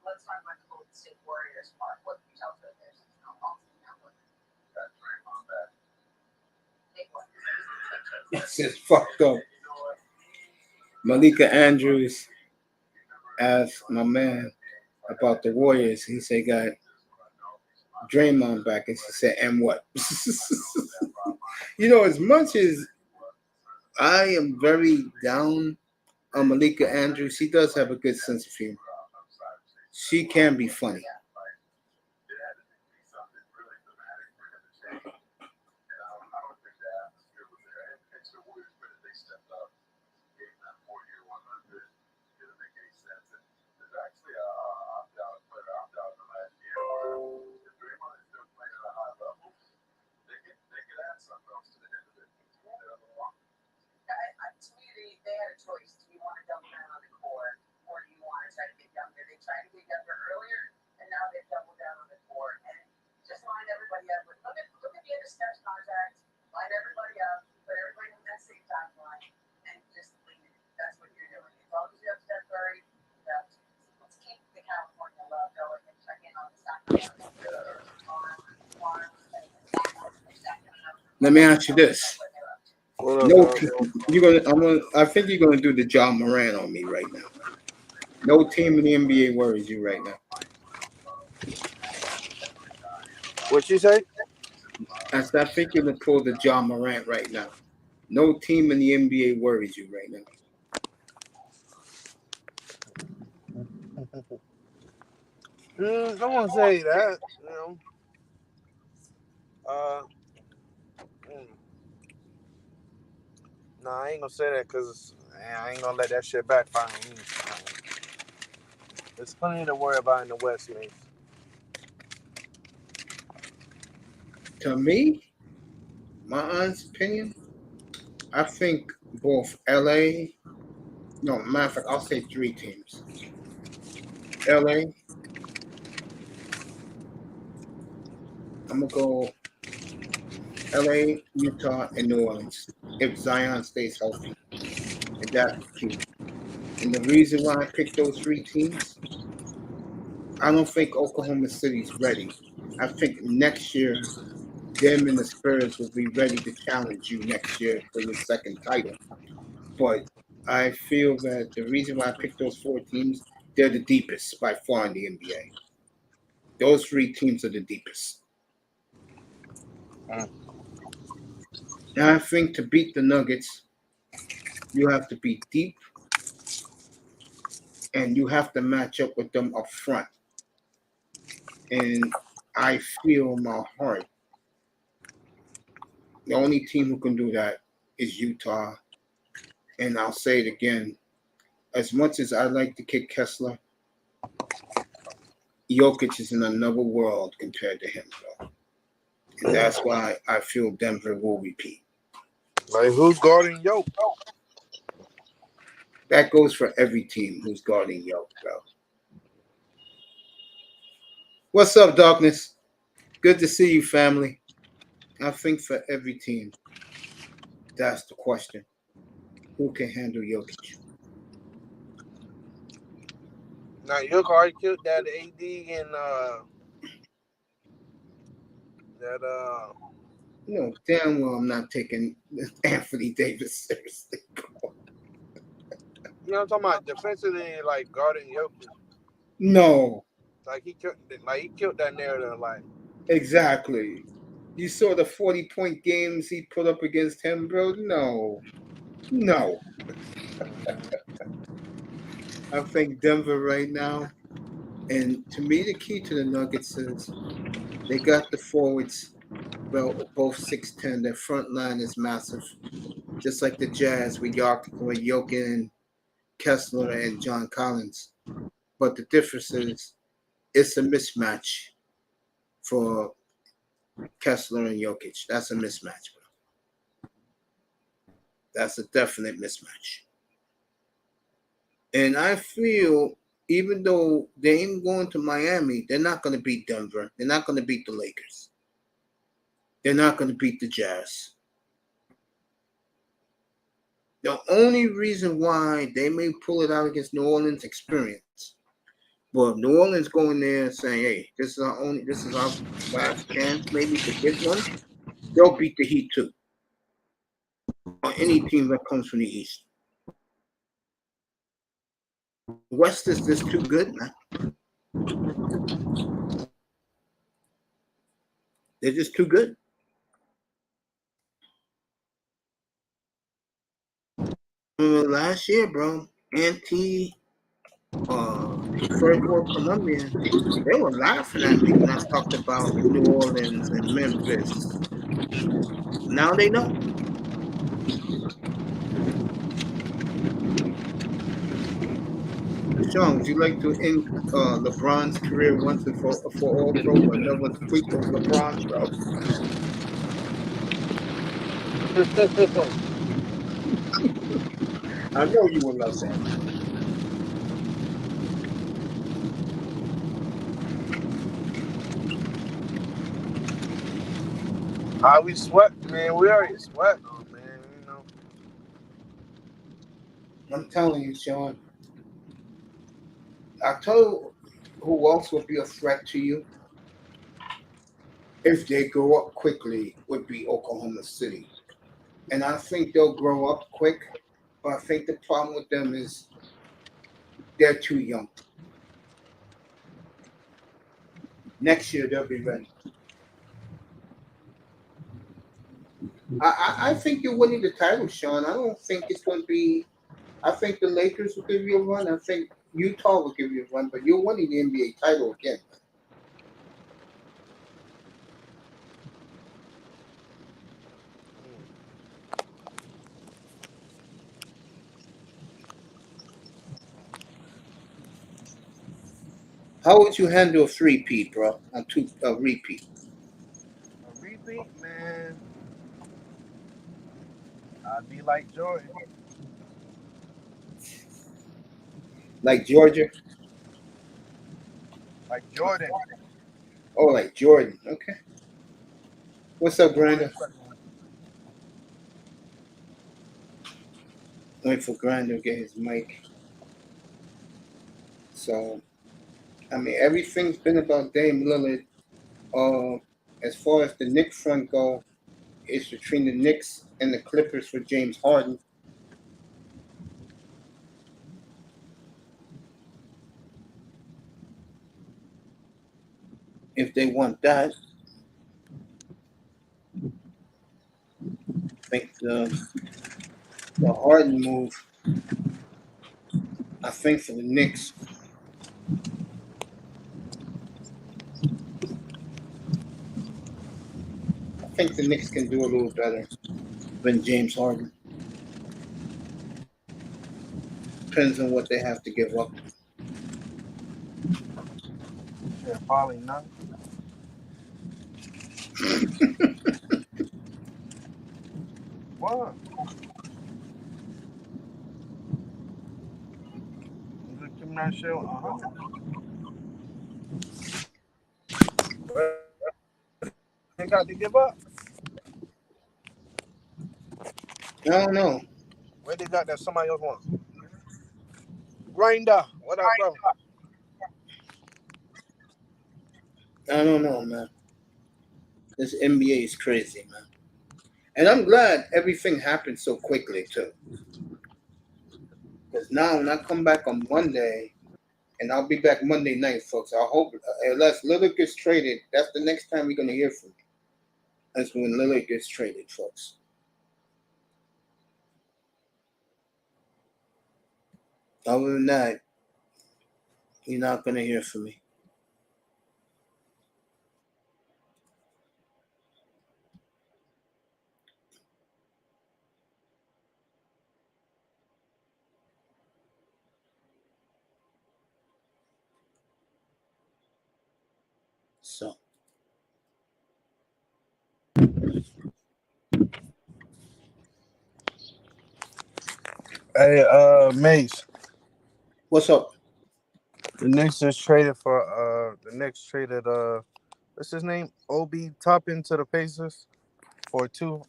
Speaker 4: Let's talk about the Golden State Warriors part. What can you tell us about their seasonal offseason outlook? They
Speaker 1: It's just fucked up. Malika Andrews asked my man about the Warriors. He said, got Draymond back. And she said, and what? As much as I am very down on Malika Andrews, she does have a good sense of humor. She can be funny.
Speaker 4: To me, they had a choice. Do you want to double down on the core, or do you want to try to get younger? They tried to get younger earlier, and now they've doubled down on the core. And just line everybody up with look at the end of Steph's contract. Line everybody up, put everybody in that same timeline, and just leave it. That's what you're doing. As long as you have Steph Curry, let's keep the California love going and check in on the Sacramento.
Speaker 1: Let me ask you this. No, I think you're gonna do the John Moran on me right now. No team in the NBA worries you right now.
Speaker 5: What you say?
Speaker 1: I think you're gonna pull the John Morant right now. No team in the NBA worries you right
Speaker 5: I
Speaker 1: now.
Speaker 5: won't say that. No, I ain't gonna say that because I ain't gonna let that shit backfire on me. There's plenty to worry about in the West, man.
Speaker 1: To me, my honest opinion, I think both LA, no, matter of fact, I'll say three teams. LA, I'm gonna go LA, Utah, and New Orleans if Zion stays healthy. And that's key. And the reason why I picked those three teams, I don't think Oklahoma City's ready. I think next year, them and the Spurs will be ready to challenge you next year for your second title. But I feel that the reason why I picked those four teams, they're the deepest by far in the NBA. Those three teams are the deepest. And I think to beat the Nuggets, you have to be deep and you have to match up with them up front. And I feel in my heart, the only team who can do that is Utah. And I'll say it again, as much as I like to kick Kessler, Jokic is in another world compared to him, bro. And that's why I feel Denver will repeat.
Speaker 5: Like, who's guarding Jokic?
Speaker 1: That goes for every team who's guarding Jokic, bro. What's up, Darkness? Good to see you, family. I think for every team, that's the question. Who can handle Jokic?
Speaker 5: Now, Jokic already killed that AD and
Speaker 1: Damn well I'm not taking Anthony Davis seriously, bro.
Speaker 5: You know what I'm talking about? Defensively, like guarding Jokic.
Speaker 1: No.
Speaker 5: Like he killed that narrative. Like
Speaker 1: exactly. You saw the 40-point games he put up against him, bro. No. I think Denver right now, and to me the key to the Nuggets is they got the forwards, well, both 6'10". Their front line is massive, just like the Jazz with Jokic and Kessler and John Collins. But the difference is it's a mismatch for Kessler and Jokic. That's a mismatch, bro. That's a definite mismatch. And I feel even though they ain't going to Miami, they're not going to beat Denver. They're not going to beat the Lakers. They're not going to beat the Jazz. The only reason why they may pull it out against New Orleans experience. But if New Orleans going there saying, hey, this is our last chance maybe to get one, they'll beat the Heat too. or any team that comes from the East. West is just too good, man. They're just too good. Last year, bro, First World Columbia, they were laughing at me when I talked about New Orleans and Memphis. Now they know. Sean, would you like to end LeBron's career once and for all, bro? Another tweet of LeBron, bro. I know you would love that.
Speaker 5: We sweat, man. We already sweat, though, man. You know.
Speaker 1: I'm telling you, Sean. I'll tell you who else will be a threat to you if they grow up quickly would be Oklahoma City. And I think they'll grow up quick, but I think the problem with them is they're too young. Next year they'll be ready. I think you're winning the title, Sean. I don't think it's going to be. I think the Lakers will give you a run. I think Utah will give you a run, but you're winning the NBA title again. How would you handle a three-peat, bro? A repeat.
Speaker 5: A repeat, man. I'd be like Jordan.
Speaker 1: Like Georgia?
Speaker 5: Like Jordan.
Speaker 1: Oh, like Jordan. Okay. What's up, Granda? Wait for Granda to get his mic. So, I mean, everything's been about Dame Lillard. As far as the Knicks front go, it's between the Knicks and the Clippers for James Harden. If they want that, I think the Harden move, I think for the Knicks, I think the Knicks can do a little better than James Harden. Depends on what they have to give up.
Speaker 5: Yeah, probably not. What? I'm not sure. They got to give up.
Speaker 1: I don't know.
Speaker 5: Where they got that somebody else wants? Grinder. What up, bro?
Speaker 1: I don't know, man. This NBA is crazy, man. And I'm glad everything happened so quickly, too. Because now when I come back on Monday, and I'll be back Monday night, folks. I hope, unless Lillard gets traded, that's the next time we're going to hear from me. That's when Lillard gets traded, folks. Other than that, you're not going to hear from me. So.
Speaker 5: Hey, Mace.
Speaker 1: What's up?
Speaker 5: The Knicks just traded for what's his name? Obi Toppin to the Pacers for two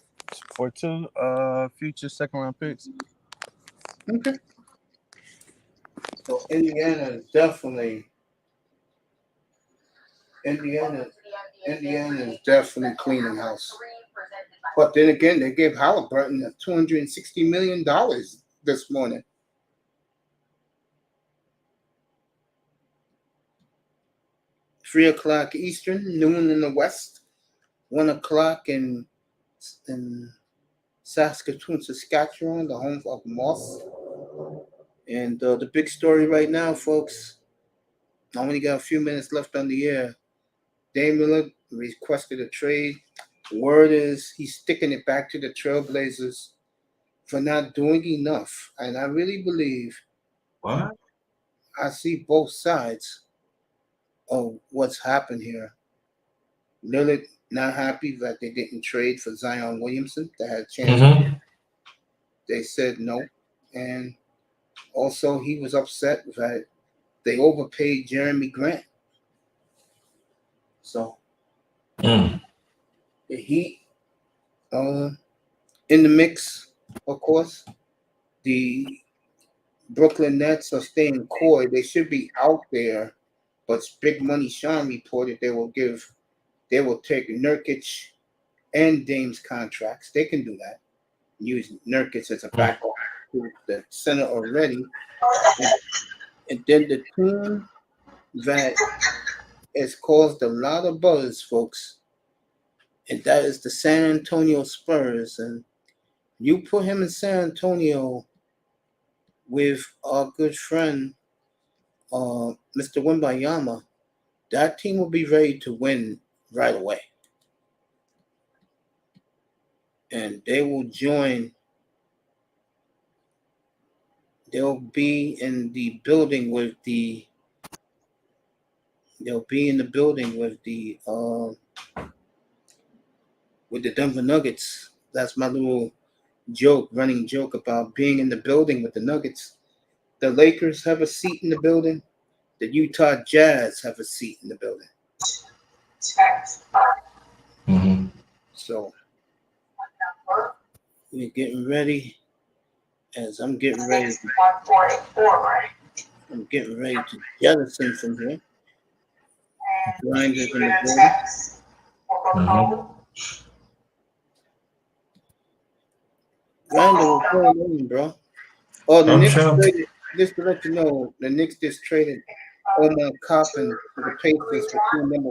Speaker 5: future second round picks.
Speaker 1: Okay. So Indiana is definitely cleaning house. But then again, they gave Halliburton $260 million this morning. $3:00 Eastern, noon in the West, 1:00 in Saskatoon, Saskatchewan, the home of Moss. And the big story right now, folks, I only got a few minutes left on the air. Dame Lillard requested a trade. Word is he's sticking it back to the Trailblazers for not doing enough. And I really believe
Speaker 6: What?
Speaker 1: I see both sides of what's happened here. Lillard not happy that they didn't trade for Zion Williamson. They had a chance.
Speaker 6: Mm-hmm.
Speaker 1: They said no. And also he was upset that they overpaid Jeremy Grant. So the Heat in the mix, of course. The Brooklyn Nets are staying coy. They should be out there, but Big Money Sean reported they will take Nurkic and Dame's contracts. They can do that. Use Nurkic as a backup to the center already. And then the team that has caused a lot of buzz, folks, and that is the San Antonio Spurs. And you put him in San Antonio with our good friend, Mr. Wembayama, that team will be ready to win right away. And they will join. They'll be in the building with the. They'll be in the building with the Denver Nuggets. That's my little running joke about being in the building with the Nuggets. The Lakers have a seat in the building. The Utah Jazz have a seat in the building.
Speaker 6: Mm-hmm.
Speaker 1: So we're getting ready. As I'm getting ready. I'm getting ready to jettison from here. Grinders in the building.
Speaker 6: Mm-hmm.
Speaker 1: Grinder, what's going on, bro? Oh, the
Speaker 6: I'm
Speaker 1: Knicks
Speaker 6: sure.
Speaker 1: traded. Just to let you know, the Knicks just traded Omar Coffin to the Pacers for two number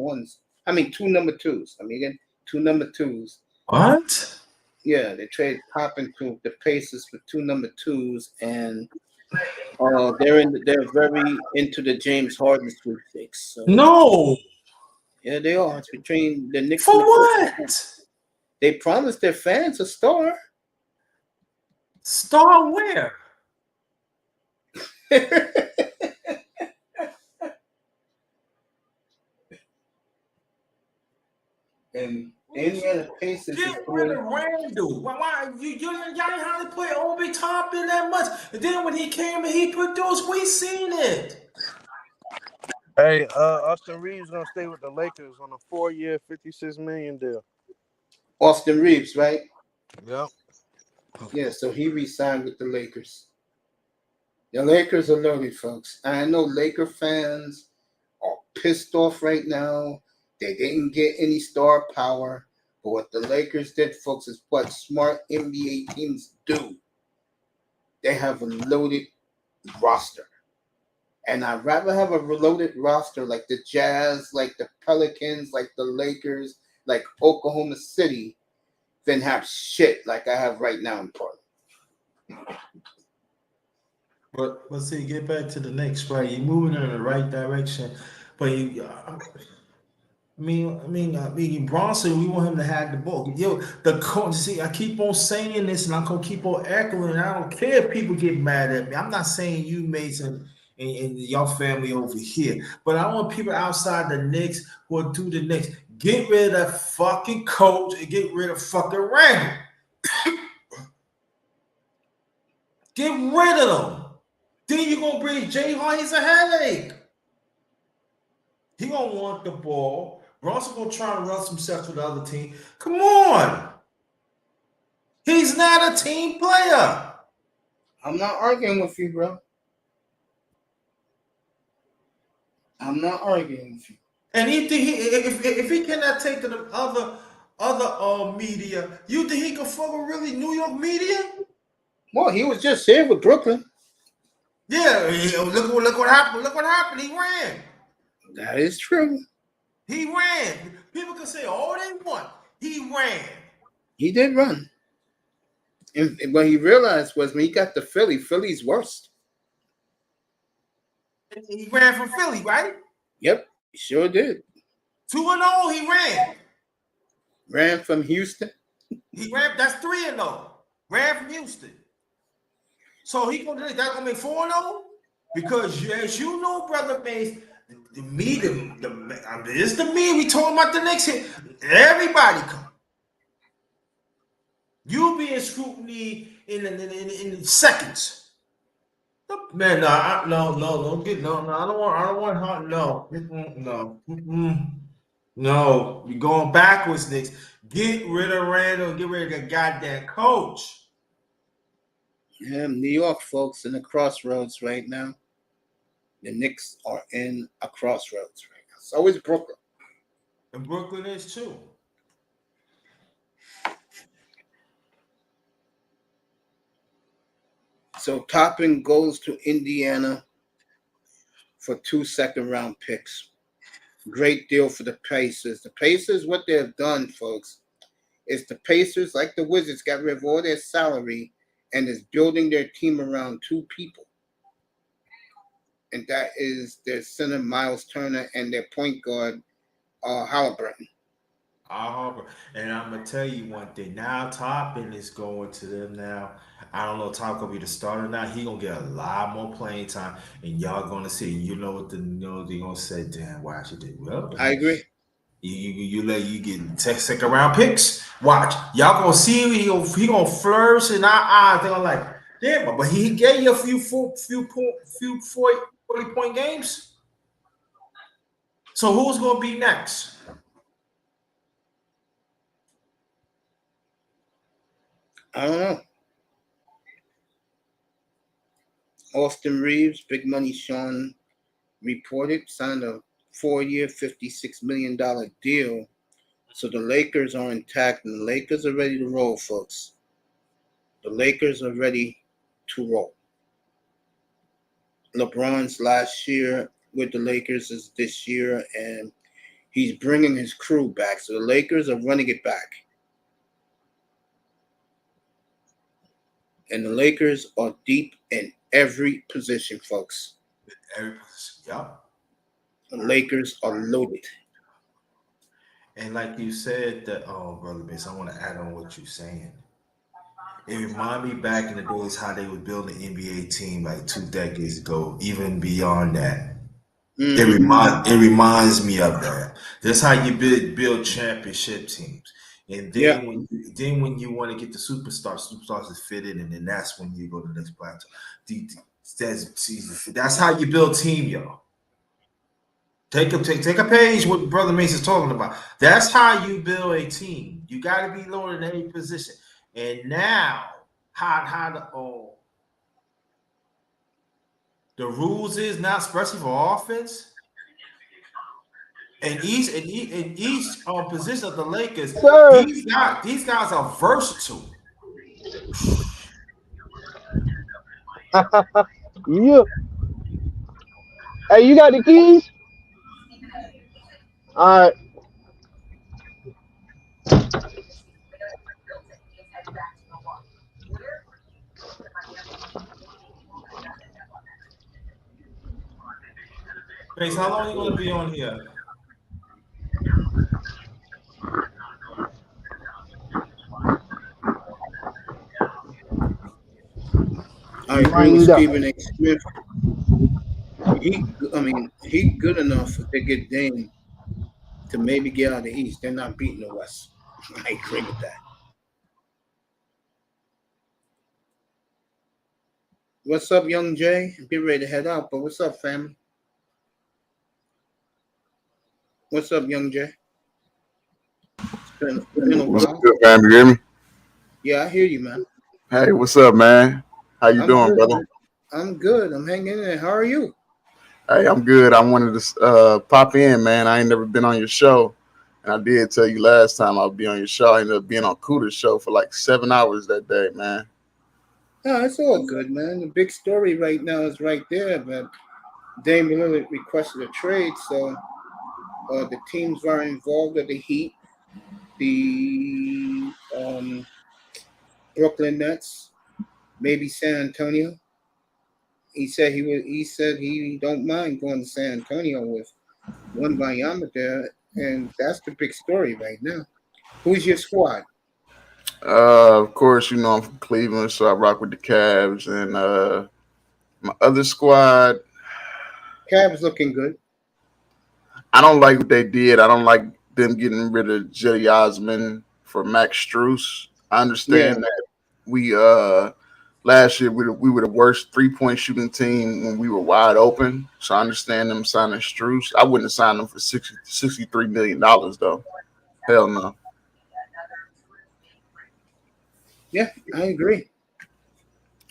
Speaker 1: 2s. Again, two number 2s.
Speaker 6: What?
Speaker 1: Yeah, they traded Coffin to the Pacers for two number 2s, and they're very into the James Harden sweepstakes. So,
Speaker 6: No.
Speaker 1: yeah, they are. It's between the Knicks.
Speaker 6: For
Speaker 1: and the
Speaker 6: what?
Speaker 1: Pacers. They promised their fans a star.
Speaker 6: Star where?
Speaker 1: And Indiana Pacers
Speaker 6: Get rid of Randall. Why y'all ain't had to put Obi Toppin that much? And then when he came and he produced, we seen it.
Speaker 5: Hey, Austin Reeves gonna stay with the Lakers on a 4-year, $56 million deal.
Speaker 1: Austin Reeves, right?
Speaker 5: Yep.
Speaker 1: Yeah, so he re-signed with the Lakers. The Lakers are loaded, folks. I know Laker fans are pissed off right now. They didn't get any star power. But what the Lakers did, folks, is what smart NBA teams do. They have a loaded roster. And I'd rather have a loaded roster like the Jazz, like the Pelicans, like the Lakers, like Oklahoma City, than have shit like I have right now in Portland.
Speaker 6: But see, get back to the Knicks, right? You're moving in the right direction, but Bronson, we want him to have the ball. Yo, the coach. See, I keep on saying this, and I'm gonna keep on echoing. I don't care if people get mad at me. I'm not saying you, Mason, and your family over here, but I want people outside the Knicks who will do the Knicks. Get rid of that fucking coach and get rid of fucking Randall. Get rid of them. Then you're gonna bring Jay Hart. He's a headache. He gonna want the ball. Bronson gonna try to run himself to the other team. Come on. He's not a team player.
Speaker 1: I'm not arguing with you, bro. I'm not arguing with you.
Speaker 6: And if he cannot take to the other other media. You think he could fuck with really New York media?
Speaker 1: Well, he was just here with Brooklyn.
Speaker 6: Yeah, look what happened. Look what happened. He ran.
Speaker 1: That is true.
Speaker 6: He ran. People can say all they want. He ran.
Speaker 1: He did run. And what he realized was when he got to Philly, Philly's worst.
Speaker 6: He ran from Philly, right?
Speaker 1: Yep, he sure did.
Speaker 6: 2-0, he ran.
Speaker 1: Ran from Houston.
Speaker 6: He ran. That's 3-0. Ran from Houston. So that's gonna make 4-0 because as you know, brother Mace, it's the me. We talking about the next hit. Everybody come. You being scrutiny in seconds. Man, I don't want no. You're going backwards, Knicks. Get rid of Randall. Get rid of the goddamn coach.
Speaker 1: Yeah, New York folks in the crossroads right now. The Knicks are in a crossroads right now. So is Brooklyn.
Speaker 6: And Brooklyn is too.
Speaker 1: So Toppin goes to Indiana for 2 second-round picks. Great deal for the Pacers. The Pacers, what they've done, folks, is the Pacers, like the Wizards, got rid of all their salary and is building their team around 2 people. And that is their center, Miles Turner, and their point guard, Halliburton.
Speaker 6: And I'm gonna tell you one thing. Now Toppin is going to them now. I don't know if Top gonna be the starter now. He gonna get a lot more playing time, and y'all gonna see. You know what they're gonna say. Damn, why should they? Well,
Speaker 1: I agree.
Speaker 6: You let you get second round picks. Watch, y'all gonna see he gonna flourish in our eyes. They're gonna like, damn, but he gave you a few 40-point games. So who's gonna be next?
Speaker 1: I don't know. Austin Reeves, Big Money Sean reported, signed a 4-year, $56 million deal. So the Lakers are intact, and the Lakers are ready to roll, folks. The Lakers are ready to roll. LeBron's last year with the Lakers is this year, and he's bringing his crew back. So the Lakers are running it back. And the Lakers are deep in every position, folks.
Speaker 6: Every position, yeah.
Speaker 1: The Lakers are loaded.
Speaker 6: And like you said, brother Bass, I want to add on what you're saying. It reminded me back in the days how they would build an NBA team like 2 decades ago, even beyond that. Mm-hmm. It reminds me of that. That's how you build championship teams. And then when you want to get the superstars to fit in, and then that's when you go to the next plateau. That's how you build team, y'all. Take a page what Brother Mason's talking about. That's how you build a team. You got to be loaded in any position. And now, how the rules is now, especially for offense. And each position of the Lakers, these guys are versatile.
Speaker 7: Yeah. Hey, you got the keys? All right.
Speaker 6: Grace, how long are you going to be on here?
Speaker 1: I agree with Stephen A. Smith. He good enough to get Dame to maybe get out of the East. They're not beating the West. I agree with that. What's up, Young Jay? Get ready to head out, but what's up, family? What's up, Young Jay? It's been a while.
Speaker 8: What's good, fam? You hear me?
Speaker 1: Yeah, I hear you, man.
Speaker 8: Hey, what's up, man? How you doing,
Speaker 1: good,
Speaker 8: brother?
Speaker 1: Man. I'm good. I'm hanging in there. How are you?
Speaker 8: Hey, I'm good. I wanted to pop in, man. I ain't never been on your show, And I did tell you last time I'll be on your show. I ended up being on Cooter's show for like 7 hours that day, man.
Speaker 1: No, it's all good, man. The big story right now is right there, but Dame Lillard requested a trade, so the teams are involved are the Heat, the Brooklyn Nets, maybe San Antonio. He said he don't mind going to San Antonio with one Bayama there, and that's the big story right now. Who's your squad?
Speaker 8: Of course, you know I'm from Cleveland, so I rock with the Cavs. And my other squad,
Speaker 1: Cavs looking good.
Speaker 8: I don't like what they did. I don't like them getting rid of Jetty Osman for Max Strus. I understand that we last year we were the worst 3-point shooting team when we were wide open. So I understand them signing Strus. I wouldn't have signed them for $63 million though. Hell no.
Speaker 1: Yeah, I agree.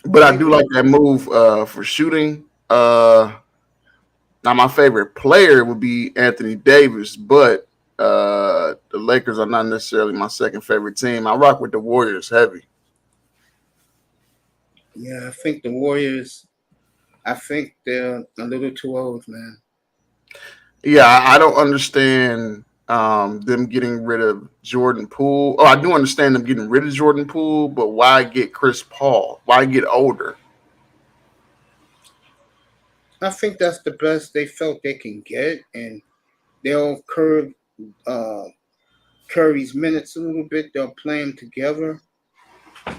Speaker 8: But I do like that move for shooting. Now my favorite player would be Anthony Davis, but the Lakers are not necessarily my second favorite team. I rock with the Warriors heavy.
Speaker 1: Yeah, I think the Warriors. I think they're a little too old, man.
Speaker 8: Yeah, I don't understand them getting rid of Jordan Poole. Oh, I do understand them getting rid of Jordan Poole, but why get Chris Paul? Why get older?
Speaker 1: I think that's the best they felt they can get, and they'll curb Curry's minutes a little bit. They'll play them together. I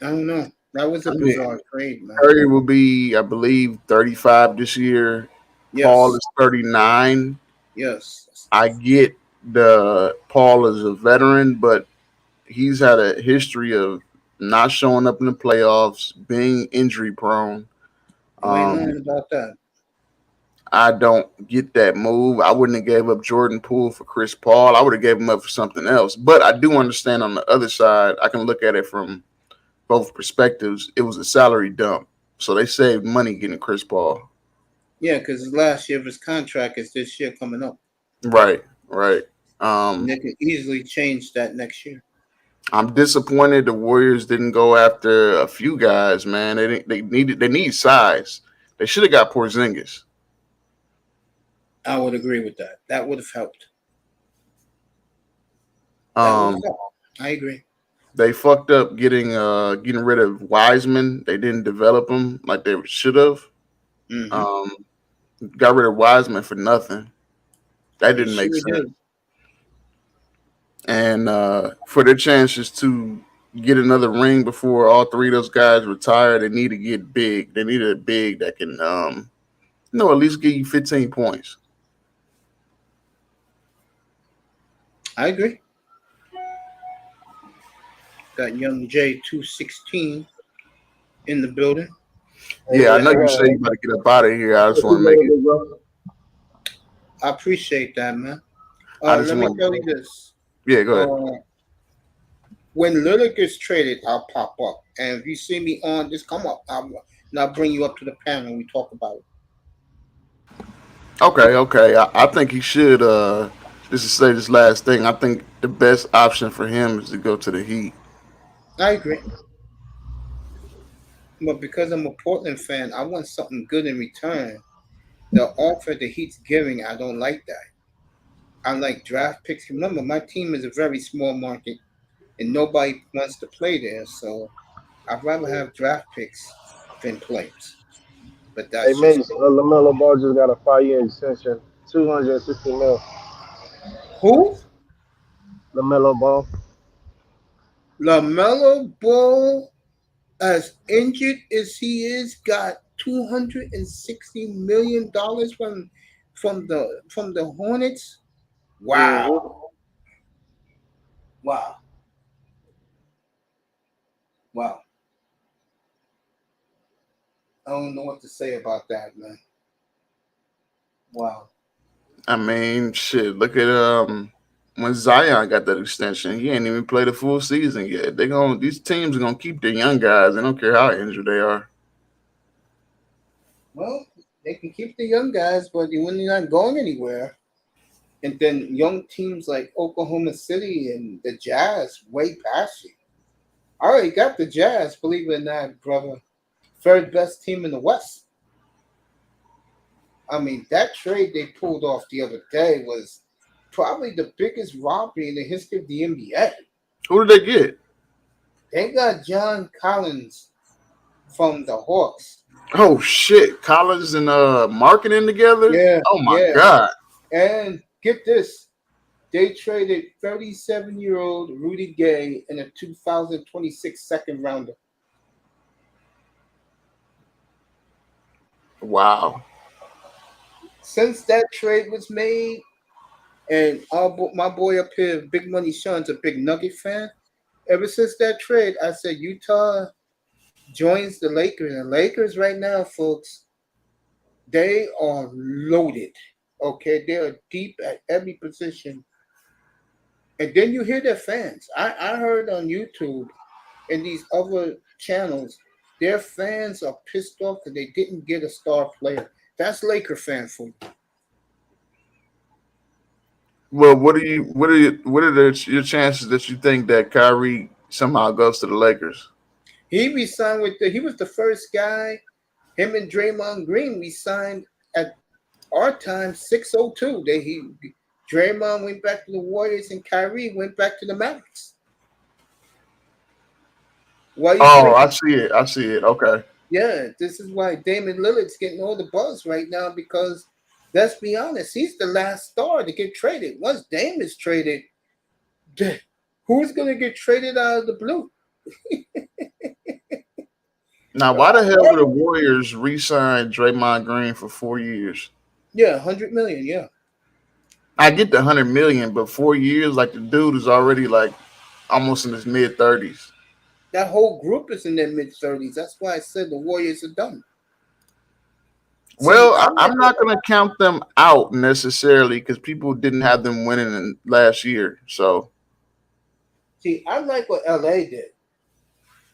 Speaker 1: don't know. That was a bizarre trade, man.
Speaker 8: Curry will be, I believe, 35 this year.
Speaker 1: Yes.
Speaker 8: Paul is 39.
Speaker 1: Yes.
Speaker 8: I get the Paul is a veteran, but he's had a history of not showing up in the playoffs, being injury prone.
Speaker 1: I ain't lying about that.
Speaker 8: I don't get that move. I wouldn't have gave up Jordan Poole for Chris Paul. I would have gave him up for something else. But I do understand on the other side, I can look at it from both perspectives. It was a salary dump. So they saved money getting Chris Paul.
Speaker 1: Yeah, because last year of his contract is this year coming up.
Speaker 8: Right.
Speaker 1: They could easily change that next year.
Speaker 8: I'm disappointed the Warriors didn't go after a few guys, man. They need size. They should have got Porzingis.
Speaker 1: I would agree with that. That would have helped.
Speaker 8: I
Speaker 1: agree.
Speaker 8: They fucked up getting rid of Wiseman. They didn't develop him like they should have.
Speaker 1: Mm-hmm.
Speaker 8: Got rid of Wiseman for nothing. That didn't make sense. And for their chances to get another ring before all three of those guys retire, they need to get big. They need a big that can, at least give you 15 points.
Speaker 1: I agree. Got young J216 in the building.
Speaker 8: Yeah, I know you say you about to get up out of here. I just want to make it.
Speaker 1: I appreciate that, man. Let me tell you this.
Speaker 8: Yeah, go ahead.
Speaker 1: When Lillard gets traded, I'll pop up. And if you see me on, just come up. And I'll bring you up to the panel and we talk about it.
Speaker 8: Okay. I think he should. Just to say this last thing, I think the best option for him is to go to the Heat.
Speaker 1: I agree. But because I'm a Portland fan, I want something good in return. The offer the Heat's giving, I don't like that. I like draft picks. Remember, my team is a very small market, and nobody wants to play there. So I'd rather have draft picks than players. But that's
Speaker 5: hey, Mace, LaMelo Ball just got a 5-year extension, $260 million.
Speaker 1: Who?
Speaker 5: LaMelo Ball.
Speaker 1: LaMelo Ball, as injured as he is, got $260 million from the Hornets. Wow. Wow. I don't know what to say about that, man. Wow.
Speaker 8: I mean, shit. Look at when Zion got that extension, he ain't even played a full season yet. These teams are gonna keep their young guys. They don't care how injured they are.
Speaker 1: Well, they can keep the young guys, but when you're not going anywhere, And then young teams like Oklahoma City and the Jazz way past you. I already got the Jazz, believe it or not, brother. Third best team in the West. I mean, that trade they pulled off the other day was probably the biggest robbery in the history of the NBA.
Speaker 8: Who did they get?
Speaker 1: They got John Collins from the Hawks.
Speaker 8: Oh shit, Collins and marketing together.
Speaker 1: Yeah,
Speaker 8: Oh my
Speaker 1: yeah.
Speaker 8: god.
Speaker 1: And get this, they traded 37-year-old Rudy Gay in a 2026 second rounder.
Speaker 8: Wow.
Speaker 1: Since that trade was made, and my boy up here, Big Money Sean's a big Nugget fan. Ever since that trade, I said Utah joins the Lakers. And Lakers right now, folks, they are loaded. Okay, they are deep at every position. And then you hear their fans. I heard on YouTube and these other channels, their fans are pissed off that they didn't get a star player. That's Laker fan for you.
Speaker 8: Well, what are your chances that you think that Kyrie somehow goes to the Lakers?
Speaker 1: He resigned he was the first guy, him and Draymond Green resigned at our time 602. Draymond went back to the Warriors and Kyrie went back to the Mavericks.
Speaker 8: I see it. Okay.
Speaker 1: Yeah, this is why Damian Lillard's getting all the buzz right now because let's be honest, he's the last star to get traded. Once Dame is traded, who's going to get traded out of the blue?
Speaker 8: Now, why the hell would the Warriors re-sign Draymond Green for 4 years?
Speaker 1: Yeah, $100 million. Yeah,
Speaker 8: I get the $100 million, but 4 years, like the dude is already like almost in his mid-30s.
Speaker 1: That whole group is in their mid-30s. That's why I said the Warriors are done.
Speaker 8: Well, I'm not going to count them out necessarily because people didn't have them winning last year. So,
Speaker 1: see, I like what LA did.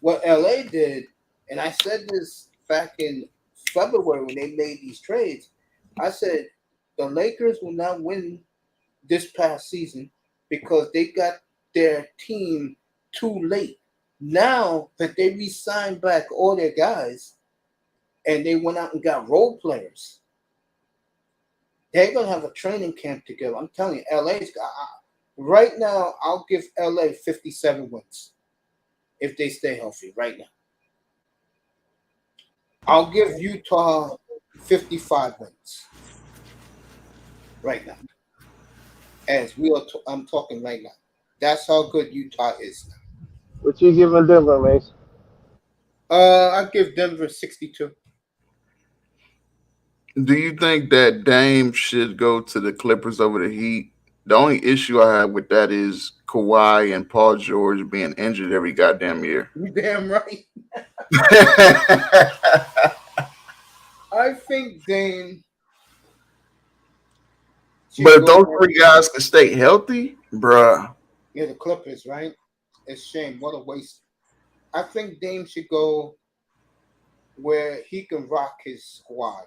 Speaker 1: What LA did, and I said this back in February when they made these trades. I said the Lakers will not win this past season because they got their team too late. Now that they re-signed back all their guys and they went out and got role players, they're going to have a training camp together. I'm telling you, LA's got right now, I'll give LA 57 wins if they stay healthy right now. I'll give Utah 55 wins right now. I'm talking right now. That's how good Utah is now.
Speaker 7: What you giving Denver, Mace?
Speaker 1: I give Denver 62.
Speaker 8: do you think that Dame should go to the Clippers over the Heat? The only issue I have with that is Kawhi and Paul George being injured every goddamn year.
Speaker 1: You damn right. I think Dame.
Speaker 8: But if those three guys can stay healthy, bruh.
Speaker 1: Yeah, the Clippers, right? It's a shame. What a waste. I think Dame should go where he can rock his squad.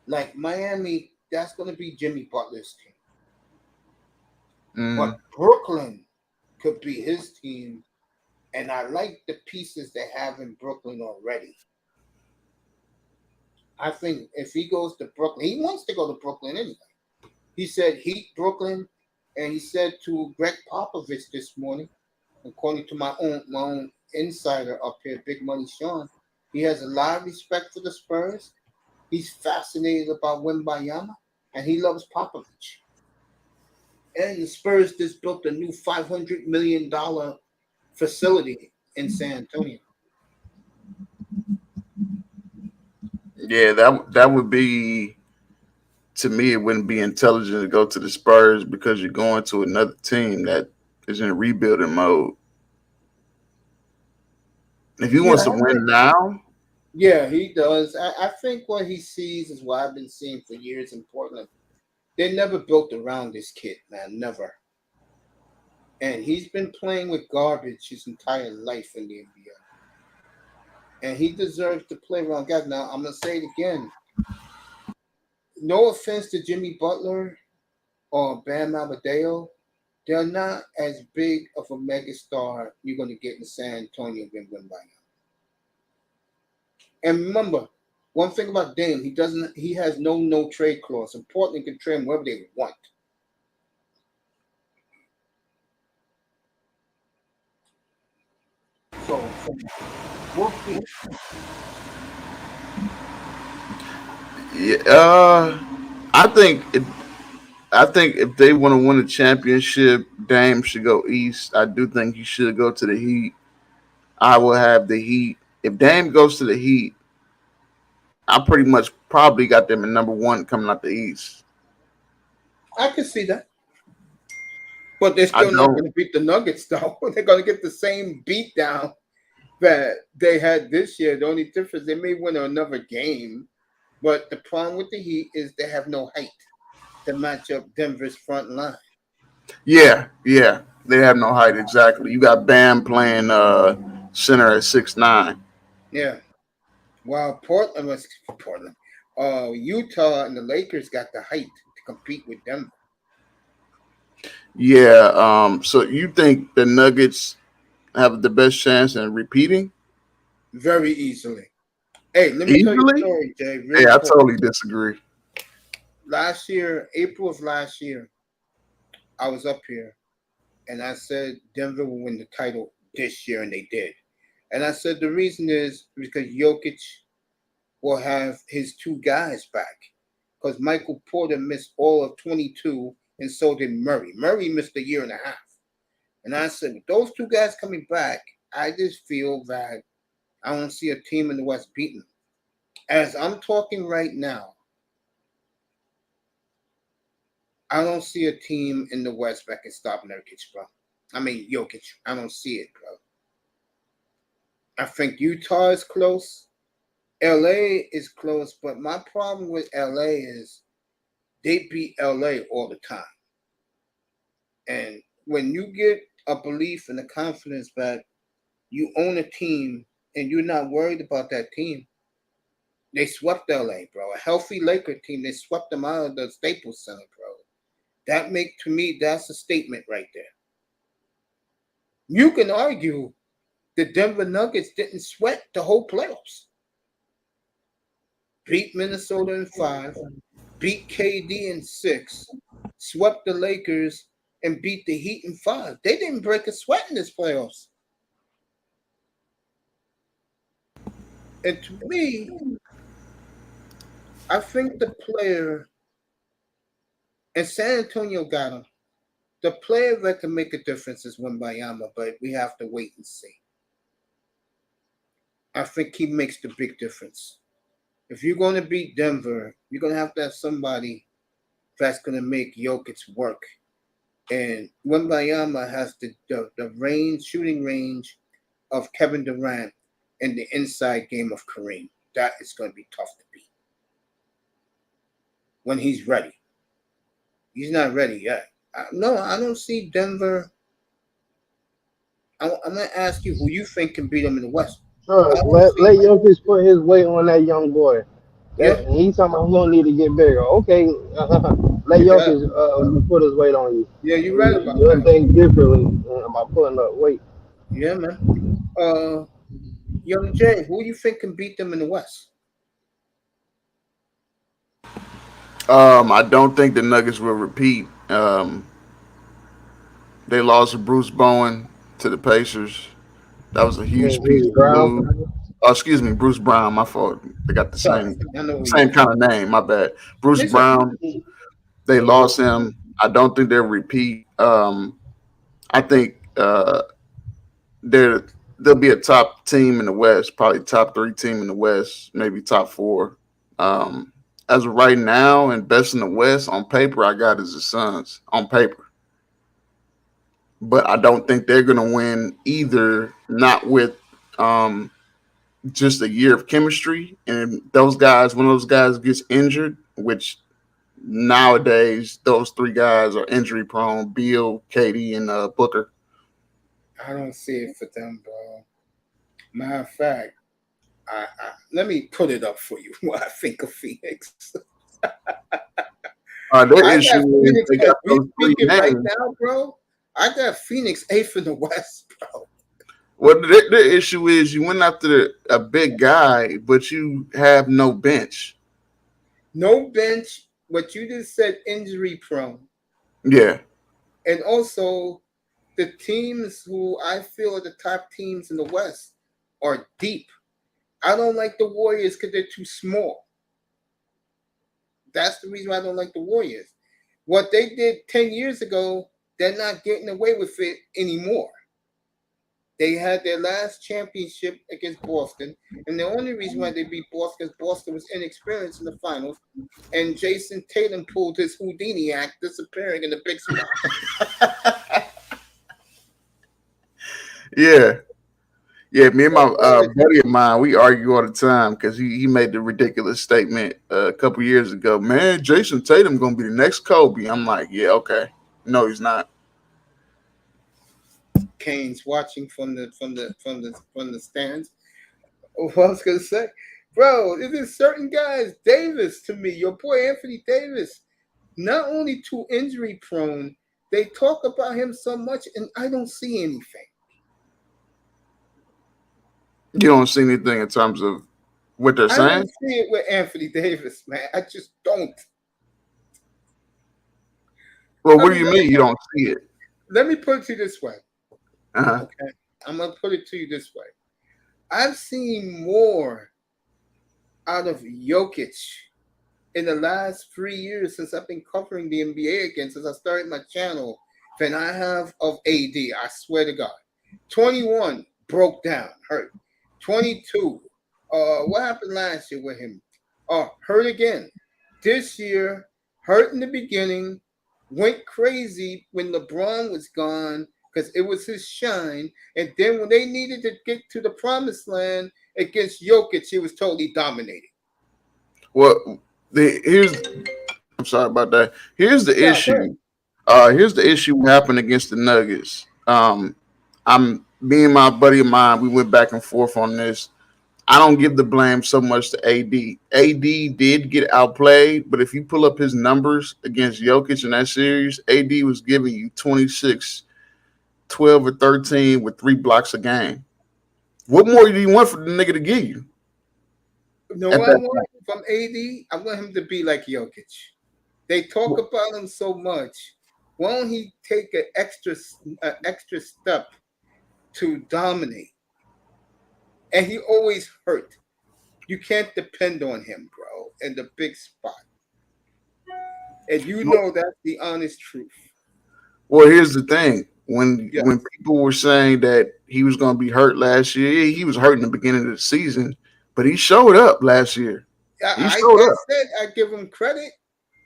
Speaker 1: Like Miami, that's going to be Jimmy Butler's team. But Brooklyn could be his team. And I like the pieces they have in Brooklyn already. I think if he goes to Brooklyn, he wants to go to Brooklyn anyway. He said Heat Brooklyn, and he said to Greg Popovich this morning, according to my own insider up here, Big Money Sean, he has a lot of respect for the Spurs. He's fascinated about Wembanyama, and he loves Popovich. And the Spurs just built a new $500 million facility in San Antonio.
Speaker 8: Yeah, that would be, to me, it wouldn't be intelligent to go to the Spurs because you're going to another team that is in rebuilding mode. If he wants to win now.
Speaker 1: Yeah, he does. I think what he sees is what I've been seeing for years in Portland. They never built around this kid, man. Never. And he's been playing with garbage his entire life in the NBA. And he deserves to play around guys. Now, I'm going to say it again. No offense to Jimmy Butler, or Bam Amadeo, they're not as big of a megastar you're going to get in San Antonio than Wembanyama. And remember, one thing about Dame, he has no trade clause. And Portland can trade him wherever they want. So we'll see.
Speaker 8: Yeah, I think if they want to win a championship, Dame should go east. I do think he should go to the Heat. I will have the Heat. If Dame goes to the Heat, I pretty much probably got them at number one coming out the East.
Speaker 1: I can see that. But they're
Speaker 8: I
Speaker 1: still not
Speaker 8: don't.
Speaker 1: going to beat the Nuggets, though. They're going to get the same beat down that they had this year. The only difference, they may win another game. But the problem with the Heat is they have no height to match up Denver's front line.
Speaker 8: Yeah, yeah. They have no height exactly. You got Bam playing center at 6'9".
Speaker 1: Yeah. While Portland, Utah and the Lakers got the height to compete with Denver.
Speaker 8: Yeah. So you think the Nuggets have the best chance in repeating?
Speaker 1: Very easily. Hey, let me tell you a
Speaker 8: Easily?
Speaker 1: story, Jay.
Speaker 8: Hey,
Speaker 1: Real
Speaker 8: I
Speaker 1: quick.
Speaker 8: totally disagree.
Speaker 1: Last year, April of last year, I was up here and I said Denver will win the title this year, and they did. And I said the reason is because Jokic will have his two guys back. Because Michael Porter missed all of 22, and so did Murray. Murray missed a year and a half. And I said, with those two guys coming back, I just feel that I don't see a team in the West beating them. As I'm talking right now, I don't see a team in the West that can stop Nurkic, bro. I mean, Jokic. I don't see it, bro. I think Utah is close. LA is close, but my problem with LA is they beat LA all the time. And when you get a belief and a confidence that you own a team and you're not worried about that team, they swept LA, bro. A healthy Laker team, they swept them out of the Staples Center, bro. To me, that's a statement right there. You can argue the Denver Nuggets didn't sweat the whole playoffs. Beat Minnesota in 5, beat KD in 6, swept the Lakers, and beat the Heat in 5. They didn't break a sweat in this playoffs. And to me, I think the player, and San Antonio got him, the player that can make a difference is Wembanyama, but we have to wait and see. I think he makes the big difference. If you're going to beat Denver, you're going to have somebody that's going to make Jokic work. And Wembanyama has the shooting range of Kevin Durant and the inside game of Kareem. That is going to be tough to beat when he's ready. He's not ready yet. No, I don't see Denver. I'm going to ask you who you think can beat them in the West.
Speaker 7: Let Jokic put his weight on that young boy.
Speaker 1: Yeah.
Speaker 7: He's talking about he don't need to get bigger. Okay, let
Speaker 1: Yeah.
Speaker 7: Jokic put his weight on you.
Speaker 1: Yeah, you're right about
Speaker 7: You'll
Speaker 1: that.
Speaker 7: think differently about putting up weight.
Speaker 1: Yeah, man. Young Jay, who you think can beat them in the West?
Speaker 8: I don't think the Nuggets will repeat. They lost Bruce Bowen to the Pacers. That was a
Speaker 7: I mean,
Speaker 8: huge piece
Speaker 7: Bruce
Speaker 8: to lose.
Speaker 7: Brown.
Speaker 8: Oh, excuse me, Bruce Brown. My fault. They got the
Speaker 1: Sorry,
Speaker 8: same
Speaker 1: I know who you
Speaker 8: same kind of name. My bad. Bruce
Speaker 1: It's okay.
Speaker 8: Brown. They lost him. I don't think they'll repeat. I think they'll be a top team in the West, probably top 3 team in the West, maybe top 4. As of right now, and best in the West on paper, I got is the Suns on paper. But I don't think they're going to win either. Not with just a year of chemistry, and those guys, when those guys gets injured, which nowadays those 3 guys are injury prone: Beal, Katie, and Booker.
Speaker 1: I don't see it for them, bro. Matter of fact, let me put it up for you what I think of Phoenix.
Speaker 8: Their
Speaker 1: I
Speaker 8: issue
Speaker 1: got
Speaker 8: is
Speaker 1: Phoenix
Speaker 8: they
Speaker 1: as
Speaker 8: got
Speaker 1: we
Speaker 8: those three
Speaker 1: speaking right
Speaker 8: names.
Speaker 1: now, bro. I got Phoenix 8th in the West, bro.
Speaker 8: Well, their issue is you went after a big guy, but you have no bench.
Speaker 1: No bench, what you just said, injury prone.
Speaker 8: Yeah.
Speaker 1: And also, the teams who I feel are the top teams in the West are deep. I don't like the Warriors because they're too small. That's the reason why I don't like the Warriors. What they did 10 years ago, they're not getting away with it anymore. They had their last championship against Boston, and the only reason why they beat Boston is Boston was inexperienced in the finals, and Jason Tatum pulled his Houdini act, disappearing in the big spot.
Speaker 8: Yeah. Yeah, me and my buddy of mine, we argue all the time because he made the ridiculous statement a couple years ago. Man, Jason Tatum gonna be the next Kobe. I'm like, yeah, okay. No, he's not.
Speaker 1: Kane's watching from the stands. What I was gonna say, bro, there's certain guys. Davis, to me, your boy Anthony Davis, not only too injury prone, they talk about him so much, and I don't see anything.
Speaker 8: You don't see anything in terms of what they're
Speaker 1: I
Speaker 8: saying?
Speaker 1: don't see it with Anthony Davis, man. I just don't.
Speaker 8: Well, what do you mean you don't see it?
Speaker 1: Let me put it to you this way.
Speaker 8: Uh-huh.
Speaker 1: Okay, I'm gonna put it to you this way. I've seen more out of Jokic in the last 3 years since I've been covering the NBA again, since I started my channel, than I have of AD. I swear to God. 21 broke down, hurt. 22. What happened last year with him? Hurt again. This year, hurt in the beginning, went crazy when LeBron was gone because it was his shine. And then when they needed to get to the promised land against Jokic, he was totally dominating.
Speaker 8: Well, I'm sorry about that. Here's the issue. Here's the issue what happened against the Nuggets. Me and my buddy of mine, we went back and forth on this. I don't give the blame so much to AD. AD did get outplayed, but if you pull up his numbers against Jokic in that series, AD was giving you 26, 12 or 13 with 3 blocks a game. What more do you want for the nigga to give you?
Speaker 1: No, I want from AD, I want him to be like Jokic. They talk about him so much. Why don't he take an extra step to dominate? And he always hurt. You can't depend on him, bro, in the big spot. And you know that's the honest truth.
Speaker 8: Well, here's the thing. When people were saying that he was going to be hurt last year, he was hurt in the beginning of the season, but he showed up last year.
Speaker 1: I said I give him credit.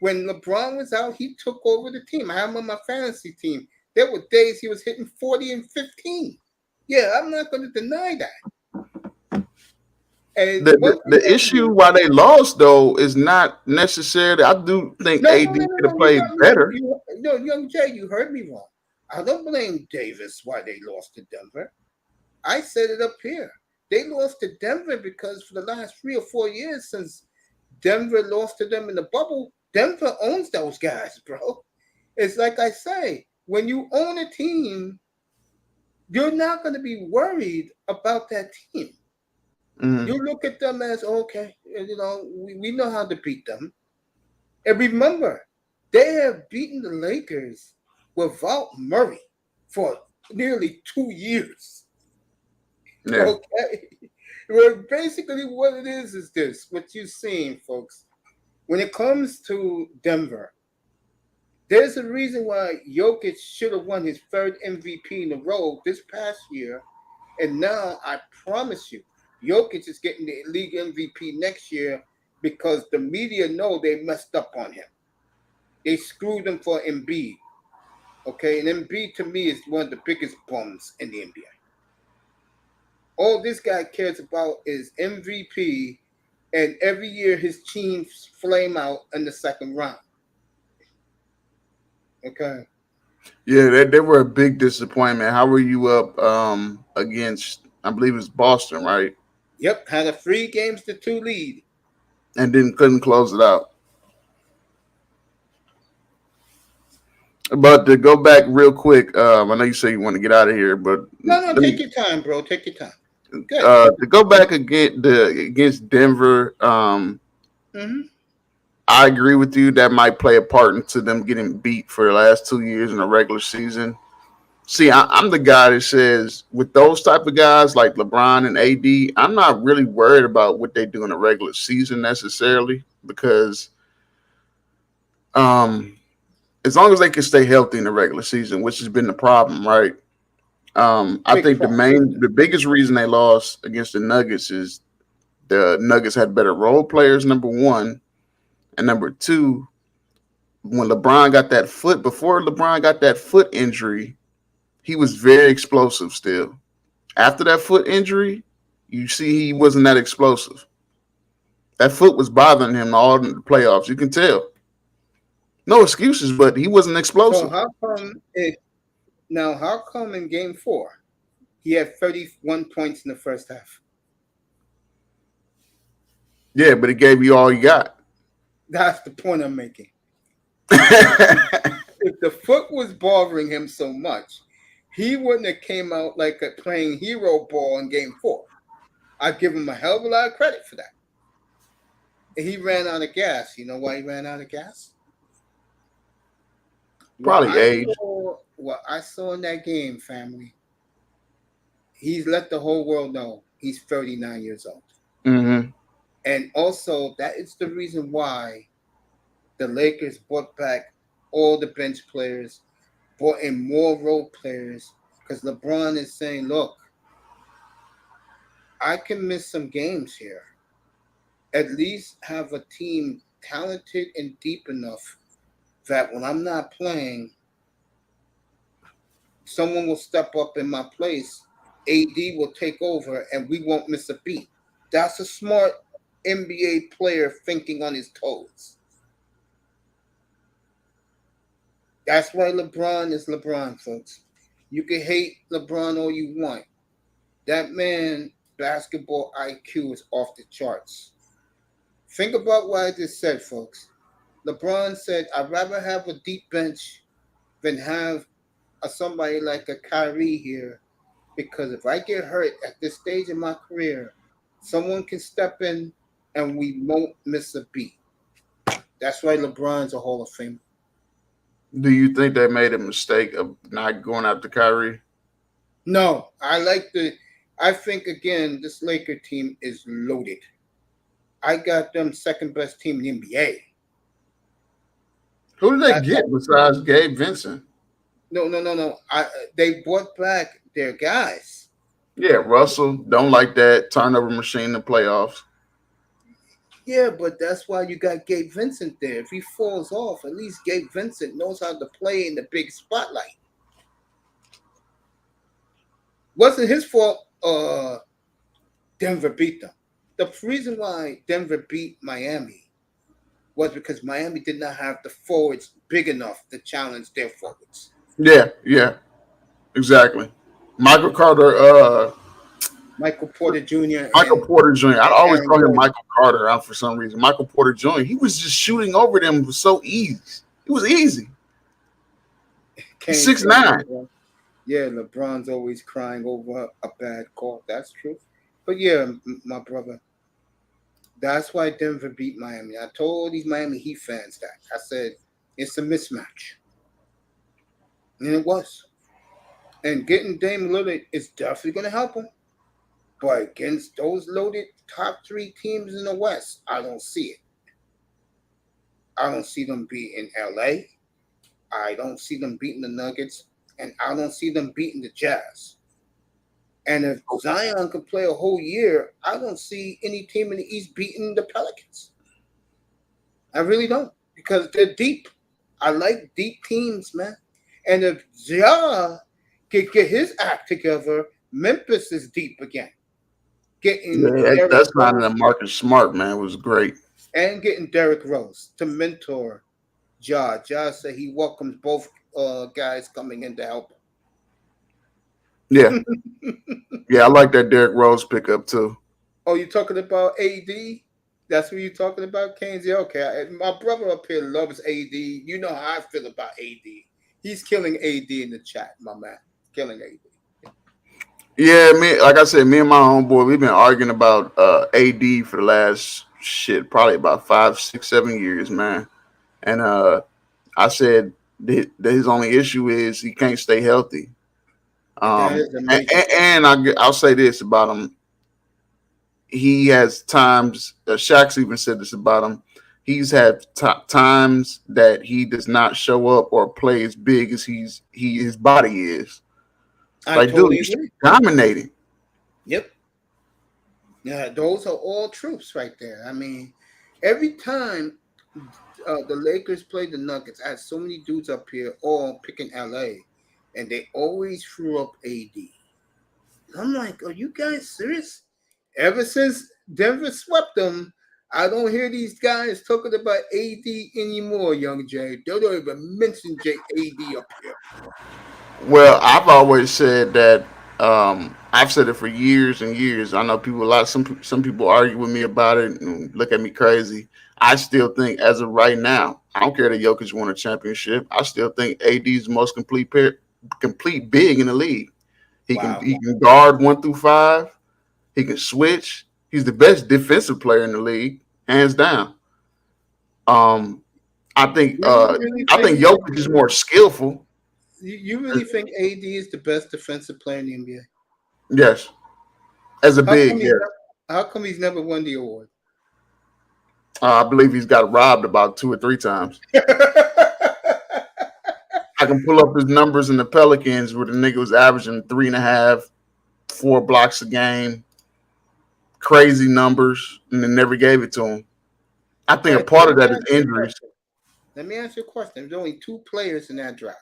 Speaker 1: When LeBron was out, he took over the team. I have him on my fantasy team. There were days he was hitting 40 and 15. Yeah, I'm not going to deny that. And
Speaker 8: the issue why they lost, though, is not necessarily. I do think AD could have played better.
Speaker 1: Young Jay, you heard me wrong. I don't blame Davis why they lost to Denver. I said it up here. They lost to Denver because for the last 3 or 4 years since Denver lost to them in the bubble, Denver owns those guys, bro. It's like I say, when you own a team, you're not going to be worried about that team. Mm-hmm. You look at them as, okay, we know how to beat them. And remember, they have beaten the Lakers without Murray for nearly 2 years. Yeah. Okay? Well, basically what it is this, what you're seeing, folks. When it comes to Denver, there's a reason why Jokic should have won his 3rd MVP in a row this past year. And now I promise you, Jokic is getting the league MVP next year because the media know they messed up on him. They screwed him for Embiid. Okay, and Embiid to me is one of the biggest bums in the NBA. All this guy cares about is MVP, and every year his teams flame out in the 2nd round. Okay.
Speaker 8: Yeah, they were a big disappointment. How were you up against, I believe it was Boston, right?
Speaker 1: Yep, had a 3-2 lead.
Speaker 8: And then couldn't close it out. But to go back real quick, I know you say you want to get out of here, but
Speaker 1: No, take your time, bro. Take your time. Good.
Speaker 8: To go back against Denver,
Speaker 1: Mm-hmm.
Speaker 8: I agree with you. That might play a part into them getting beat for the last 2 years in the regular season. See, I'm the guy that says with those type of guys like LeBron and AD, I'm not really worried about what they do in the regular season necessarily because as long as they can stay healthy in the regular season, which has been the problem, right? I think the biggest reason they lost against the Nuggets is the Nuggets had better role players, number one, and number two, when LeBron got that foot, before LeBron got that foot injury, he was very explosive still. After that foot injury, you see he wasn't that explosive. That foot was bothering him all in the playoffs. You can tell. No excuses, but he wasn't
Speaker 1: So
Speaker 8: explosive.
Speaker 1: how come in game 4 he had 31 points in the first half?
Speaker 8: Yeah, but he gave you all he got.
Speaker 1: That's the point I'm making. If the foot was bothering him so much, he wouldn't have came out like a playing hero ball in game 4. I give him a hell of a lot of credit for that. He ran out of gas. You know why he ran out of gas?
Speaker 8: Probably age.
Speaker 1: What I saw in that game, family, he's let the whole world know he's 39 years old.
Speaker 8: Mm-hmm.
Speaker 1: And also, that is the reason why the Lakers brought back all the bench players, brought in more role players, because LeBron is saying, look, I can miss some games here. At least have a team talented and deep enough that when I'm not playing, someone will step up in my place, AD will take over, and we won't miss a beat. That's a smart NBA player thinking on his toes. That's why LeBron is LeBron, folks. You can hate LeBron all you want. That man, basketball IQ is off the charts. Think about what I just said, folks. LeBron said, I'd rather have a deep bench than have somebody like a Kyrie here, because if I get hurt at this stage in my career, someone can step in and we won't miss a beat. That's why LeBron's a Hall of Famer.
Speaker 8: Do you think they made a mistake of not going after Kyrie?
Speaker 1: No, I think, again, this Laker team is loaded. I got them second best team in the NBA.
Speaker 8: Who did they get besides Gabe Vincent?
Speaker 1: No. They brought back their guys.
Speaker 8: Yeah, Russell, don't like that turnover machine in the playoffs.
Speaker 1: Yeah, but that's why you got Gabe Vincent there. If he falls off, at least Gabe Vincent knows how to play in the big spotlight. Wasn't his fault Denver beat them. The reason why Denver beat Miami was because Miami did not have the forwards big enough to challenge their forwards.
Speaker 8: Yeah, exactly. Michael Porter Jr. I always call him Michael Carter out for some reason. Michael Porter Jr. He was just shooting over them so easy. It was easy. 6'9".
Speaker 1: Yeah, LeBron's always crying over a bad call. That's true. But yeah, my brother, that's why Denver beat Miami. I told these Miami Heat fans that. I said, it's a mismatch. And it was. And getting Dame Lillard is definitely going to help him. But against those loaded top 3 teams in the West, I don't see it. I don't see them beating LA. I don't see them beating the Nuggets. And I don't see them beating the Jazz. And if Zion could play a whole year, I don't see any team in the East beating the Pelicans. I really don't, because they're deep. I like deep teams, man. And if Ja could get his act together, Memphis is deep again.
Speaker 8: That's not an Marcus Smart, man. It was great.
Speaker 1: And getting Derrick Rose to mentor Ja. Ja said he welcomes both guys coming in to help him.
Speaker 8: Yeah. Yeah, I like that Derrick Rose pickup too.
Speaker 1: Oh, you talking about AD? That's what you're talking about, Keynes? Yeah, okay. My brother up here loves AD. You know how I feel about AD. He's killing AD in the chat, my man. Killing AD.
Speaker 8: Yeah, like I said, me and my homeboy, we've been arguing about AD for the last probably about 5, 6, 7 years, man. And I said that his only issue is he can't stay healthy.
Speaker 1: That is a major
Speaker 8: and I'll say this about him. He has times, Shaq's even said this about him. He's had times that he does not show up or play as big as his body is. Like, dude, he's dominating.
Speaker 1: Yep. Yeah, those are all truths right there. I mean, every time the Lakers played the Nuggets, I had so many dudes up here all picking LA, and they always threw up AD. I'm like, are you guys serious? Ever since Denver swept them, I don't hear these guys talking about AD anymore, Young Jay. They don't even mention AD up here.
Speaker 8: Well, I've always said that. I've said it for years and years. I know people some people argue with me about it and look at me crazy. I still think, as of right now, I don't care that Jokic won a championship. I still think AD is the most complete big in the league. He can guard 1 through 5. He can switch. He's the best defensive player in the league, hands down. I think Jokic is more skillful.
Speaker 1: You really think AD is the best defensive player in the NBA?
Speaker 8: Yes. As a big, yeah.
Speaker 1: How come he's never won the award?
Speaker 8: I believe he's got robbed about 2 or 3 times. I can pull up his numbers in the Pelicans where the nigga was averaging 3.5, 4 blocks a game. Crazy numbers, and they never gave it to him. I think a part of that is injuries.
Speaker 1: Let me ask you a question. There's only 2 players in that draft.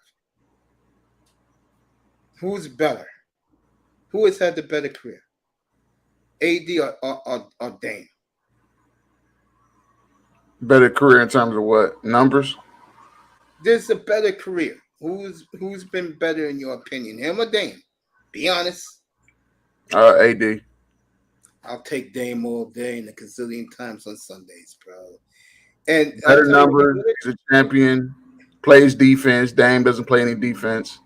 Speaker 1: Who's better? Who has had the better career? AD or Dame?
Speaker 8: Better career in terms of what? Numbers?
Speaker 1: There's a better career. Who's been better in your opinion? Him or Dame? Be honest.
Speaker 8: AD.
Speaker 1: I'll take Dame all day and a gazillion times on Sundays, bro. And
Speaker 8: better numbers. He's a champion. Plays defense. Dame doesn't play any defense.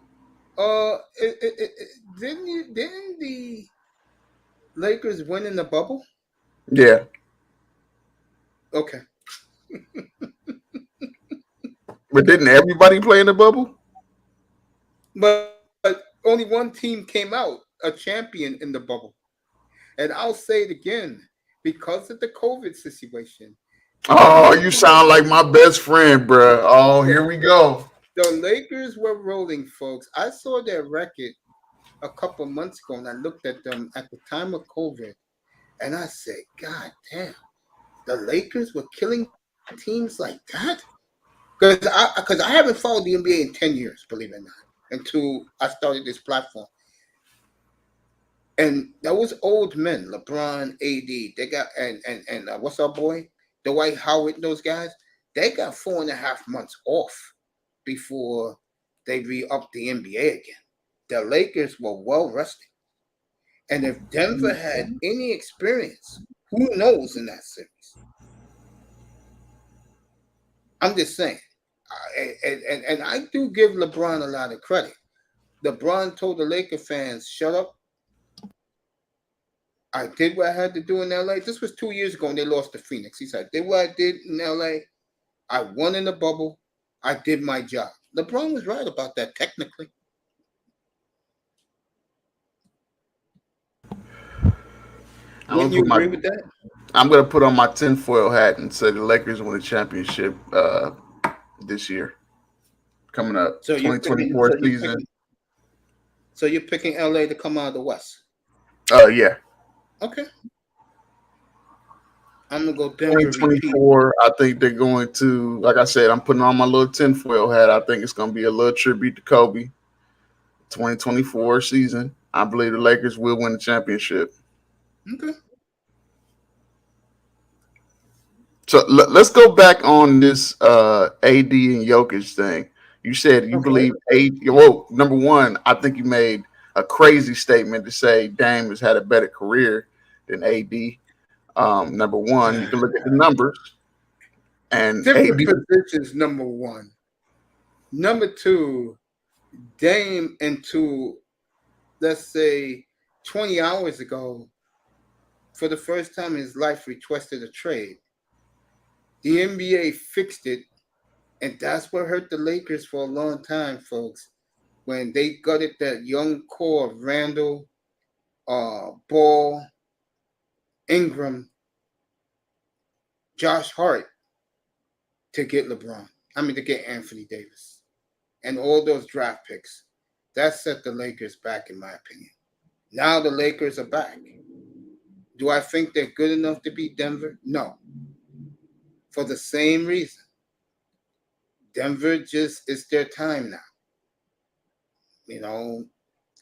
Speaker 1: Didn't the Lakers win in the bubble?
Speaker 8: Yeah.
Speaker 1: Okay.
Speaker 8: But didn't everybody play in the bubble?
Speaker 1: But only one team came out a champion in the bubble. And I'll say it again, because of the COVID situation.
Speaker 8: Oh, you sound like my best friend, bro. Oh, here we go.
Speaker 1: The Lakers were rolling, folks. I saw their record a couple months ago, and I looked at them at the time of COVID, and I said, God damn, the Lakers were killing teams like that? Because I haven't followed the NBA in 10 years, believe it or not, until I started this platform. And those old men, LeBron, AD, they got, and what's our boy? Dwight Howard, those guys, they got 4.5 months off before they re-upped the NBA again. The Lakers were well rested. And if Denver had any experience, who knows in that series? I'm just saying. And I do give LeBron a lot of credit. LeBron told the Laker fans, shut up. I did what I had to do in LA. This was 2 years ago when they lost to Phoenix. He said, I did what I did in LA. I won in the bubble. I did my job. LeBron was right about that technically. Wouldn't you agree with that?
Speaker 8: I'm going to put on my tinfoil hat and say the Lakers win the championship this year. Coming up, so 2024 season.
Speaker 1: So you're picking LA to come out of the West?
Speaker 8: Yeah.
Speaker 1: Okay. I'm going to go Denver.
Speaker 8: 2024, I think they're going to, like I said, I'm putting on my little tinfoil hat. I think it's going to be a little tribute to Kobe. 2024 season, I believe the Lakers will win the championship.
Speaker 1: Okay.
Speaker 8: So let's go back on this AD and Jokic thing. You said you believe AD. Well, number one, I think you made a crazy statement to say Dame has had a better career than AD. Number one, you can look at the numbers. And
Speaker 1: different positions, number one. Number two, Dame into, let's say, 20 hours ago, for the first time in his life, requested a trade. The NBA fixed it, and that's what hurt the Lakers for a long time, folks. When they gutted that young core of Randall, Ball, Ingram, Josh Hart to get LeBron. To get Anthony Davis. And all those draft picks. That set the Lakers back, in my opinion. Now the Lakers are back. Do I think they're good enough to beat Denver? No. For the same reason. Denver just, it's their time now.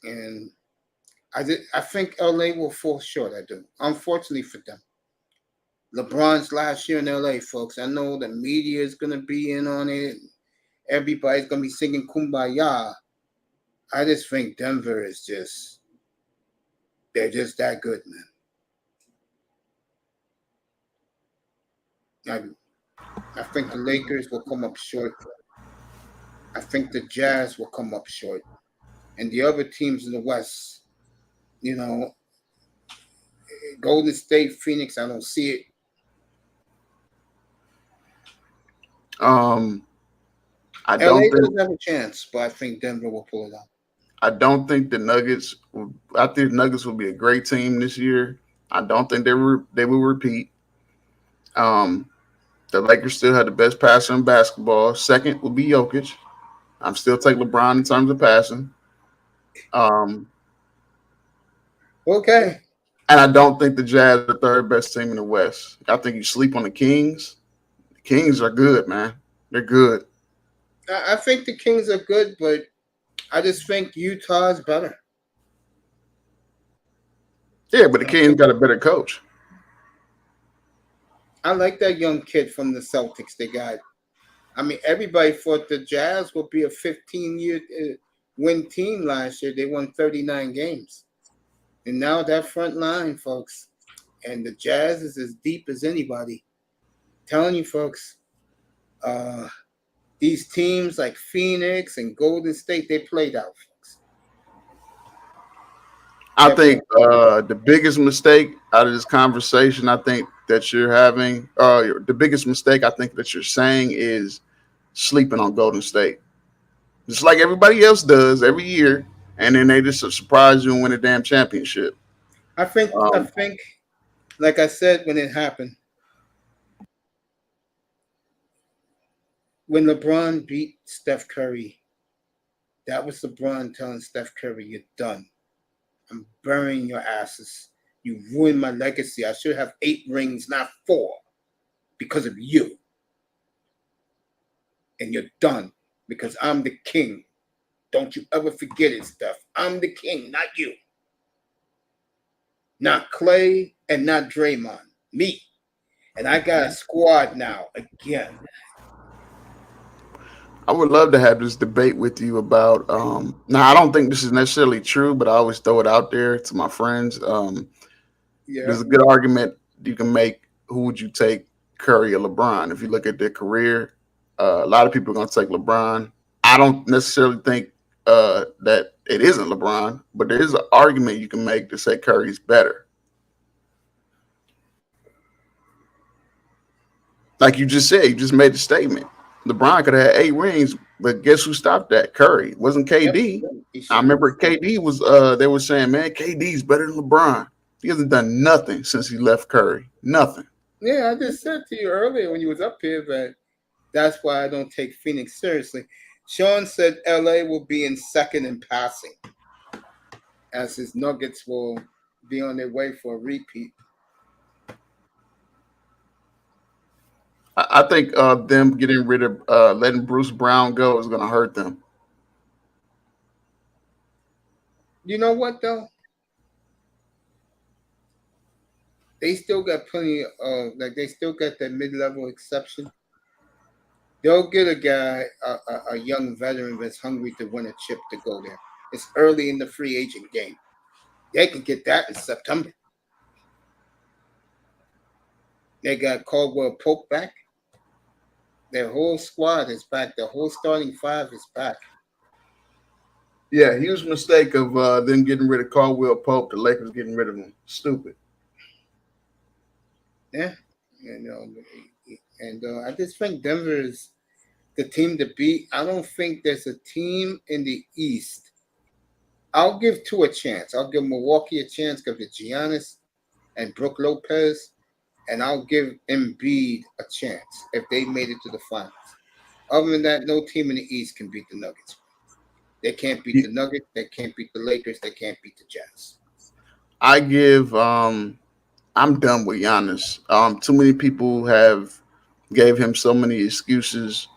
Speaker 1: And I think LA will fall short, I do. Unfortunately for them. LeBron's last year in LA, folks. I know the media is going to be in on it. Everybody's going to be singing Kumbaya. I just think Denver is they're just that good, man. I think the Lakers will come up short. I think the Jazz will come up short. And the other teams in the West, Golden State, Phoenix, I don't see it.
Speaker 8: I
Speaker 1: LA
Speaker 8: don't think
Speaker 1: doesn't have a chance, but I think Denver will pull it out.
Speaker 8: I don't think the Nuggets. I think the Nuggets will be a great team this year. I don't think they will repeat. The Lakers still have the best passer in basketball. Second will be Jokic. I'm still taking LeBron in terms of passing.
Speaker 1: Okay.
Speaker 8: And I don't think the Jazz are the third best team in the West. I think you sleep on the Kings. The Kings are good, man. They're good.
Speaker 1: I think the Kings are good, but I just think Utah's better.
Speaker 8: Yeah, but the Kings got a better coach.
Speaker 1: I like that young kid from the Celtics they got. Everybody thought the Jazz would be a 15-year win team last year. They won 39 games. And now that front line, folks, and the Jazz is as deep as anybody. Telling you, folks, these teams like Phoenix and Golden State, they played out, folks.
Speaker 8: I think the biggest mistake out of this conversation, I think that you're having, the biggest mistake I think that you're saying is sleeping on Golden State. Just like everybody else does every year, and then they just surprise you and win a damn championship.
Speaker 1: I think, like I said when it happened, when LeBron beat Steph Curry, that was LeBron telling Steph Curry, "You're done. I'm burying your asses. You ruined my legacy. I should have 8 rings, not 4, because of you. And you're done because I'm the king. Don't you ever forget it, Steph. I'm the king, not you. Not Clay and not Draymond. Me. And I got a squad now again."
Speaker 8: I would love to have this debate with you about. Now, I don't think this is necessarily true, but I always throw it out there to my friends. There's a good argument you can make. Who would you take, Curry or LeBron? If you look at their career, a lot of people are going to take LeBron. I don't necessarily think that it isn't LeBron, but there is an argument you can make to say Curry's better. Like you just said, you just made the statement. LeBron could have had 8 rings, but guess who stopped that? Curry. It wasn't KD. I remember KD was they were saying, man, KD's better than LeBron. He hasn't done nothing since he left Curry. Nothing.
Speaker 1: Yeah, I just said to you earlier when you was up here that that's why I don't take Phoenix seriously. Sean said LA will be in second in passing, as his Nuggets will be on their way for a repeat.
Speaker 8: I think them getting rid of letting Bruce Brown go is going to hurt them.
Speaker 1: You know what though? They still got plenty of they still got that mid-level exception. They'll get a guy, a young veteran that's hungry to win a chip to go there. It's early in the free agent game. They can get that in September. They got Caldwell Pope back. Their whole squad is back. The whole starting 5 is back.
Speaker 8: Yeah, huge mistake of them getting rid of Caldwell Pope. The Lakers getting rid of him. Stupid.
Speaker 1: Yeah, and I just think Denver is the team to beat. I don't think there's a team in the East. I'll give two a chance. I'll give Milwaukee a chance because it's Giannis and Brook Lopez, and I'll give Embiid a chance if they made it to the finals. Other than that, no team in the East can beat the Nuggets. They can't beat the Nuggets. They can't beat the Lakers. They can't beat the Jazz.
Speaker 8: I give. I'm done with Giannis. Too many people have gave him so many excuses.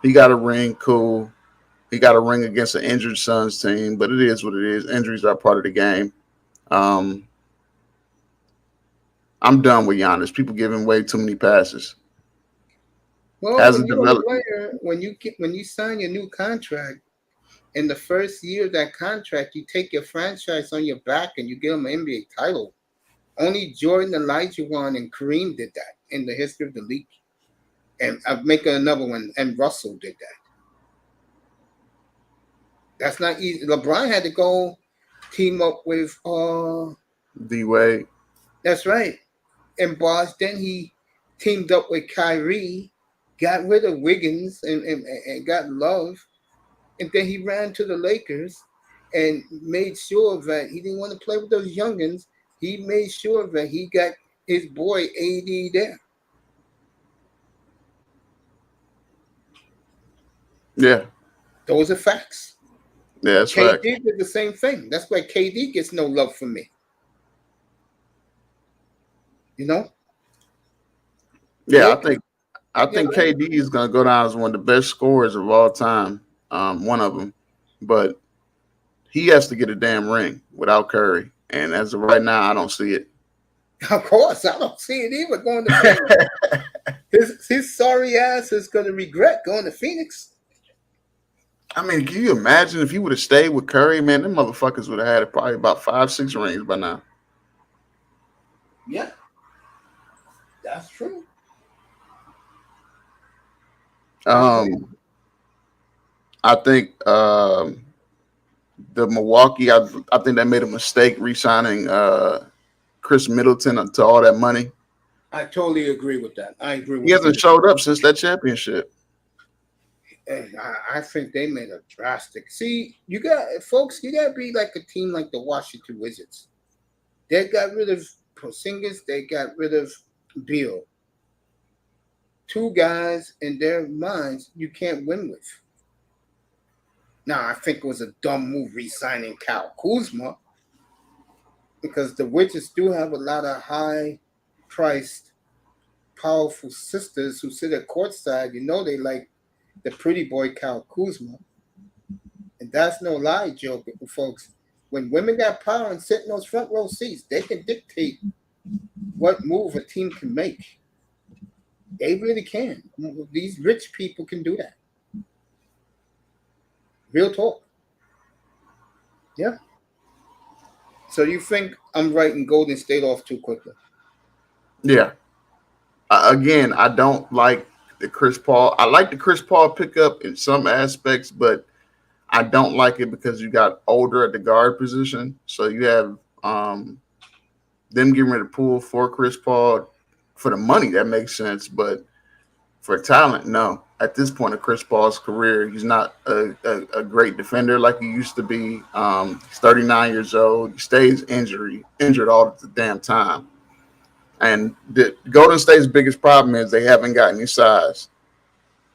Speaker 8: He got a ring, cool. He got a ring against an injured Suns team, but it is what it is. Injuries are part of the game. I'm done with Giannis. People give him way too many passes.
Speaker 1: Well,
Speaker 8: As
Speaker 1: when
Speaker 8: a
Speaker 1: you're a
Speaker 8: developer,
Speaker 1: player, when you sign your new contract, in the first year of that contract, you take your franchise on your back and you give them an NBA title. Only Jordan, Olajuwon, and Kareem did that in the history of the league. And I'm making another one, and Russell did that. That's not easy. LeBron had to go team up with
Speaker 8: D-Wade.
Speaker 1: That's right. And Bosh, then he teamed up with Kyrie, got rid of Wiggins and got Love. And then he ran to the Lakers and made sure that he didn't want to play with those youngins. He made sure that he got his boy AD there.
Speaker 8: Yeah.
Speaker 1: Those are facts.
Speaker 8: Yeah, that's
Speaker 1: KD
Speaker 8: right.
Speaker 1: did the same thing. That's why KD gets no love from me. You know?
Speaker 8: Yeah,
Speaker 1: Lakers,
Speaker 8: I think KD is gonna go down as one of the best scorers of all time. One of them. But he has to get a damn ring without Curry. And as of right now, I don't see it.
Speaker 1: Of course, I don't see it either going to Phoenix. his sorry ass is going to regret going to Phoenix.
Speaker 8: I mean, can you imagine if he would have stayed with Curry, man? Them motherfuckers would have had probably about 5-6 rings by now.
Speaker 1: Yeah, that's true.
Speaker 8: I think the Milwaukee, I think they made a mistake re-signing Chris Middleton to all that money.
Speaker 1: I totally agree with that. I agree with
Speaker 8: He hasn't showed up since that championship.
Speaker 1: And I think they made a drastic. See, you got to be like a team like the Washington Wizards. They got rid of Porzingis. They got rid of Beal. Two guys in their minds you can't win with. Now, I think it was a dumb move re-signing Kyle Kuzma because the Wizards do have a lot of high-priced, powerful sisters who sit at courtside. You know they like the pretty boy Kyle Kuzma. And that's no lie, Joe, folks. When women got power and sit in those front row seats, they can dictate what move a team can make. They really can. These rich people can do that. Real talk. Yeah. So you think I'm writing Golden State off too quickly?
Speaker 8: Yeah. Again, I don't like the Chris Paul. I like the Chris Paul pickup in some aspects, but I don't like it because you got older at the guard position. So you have them getting rid of Poole for Chris Paul. For the money, that makes sense. But for talent, no. At this point of Chris Paul's career, he's not a great defender like he used to be. He's 39 years old. He stays injured all the damn time. And the Golden State's biggest problem is they haven't got any size.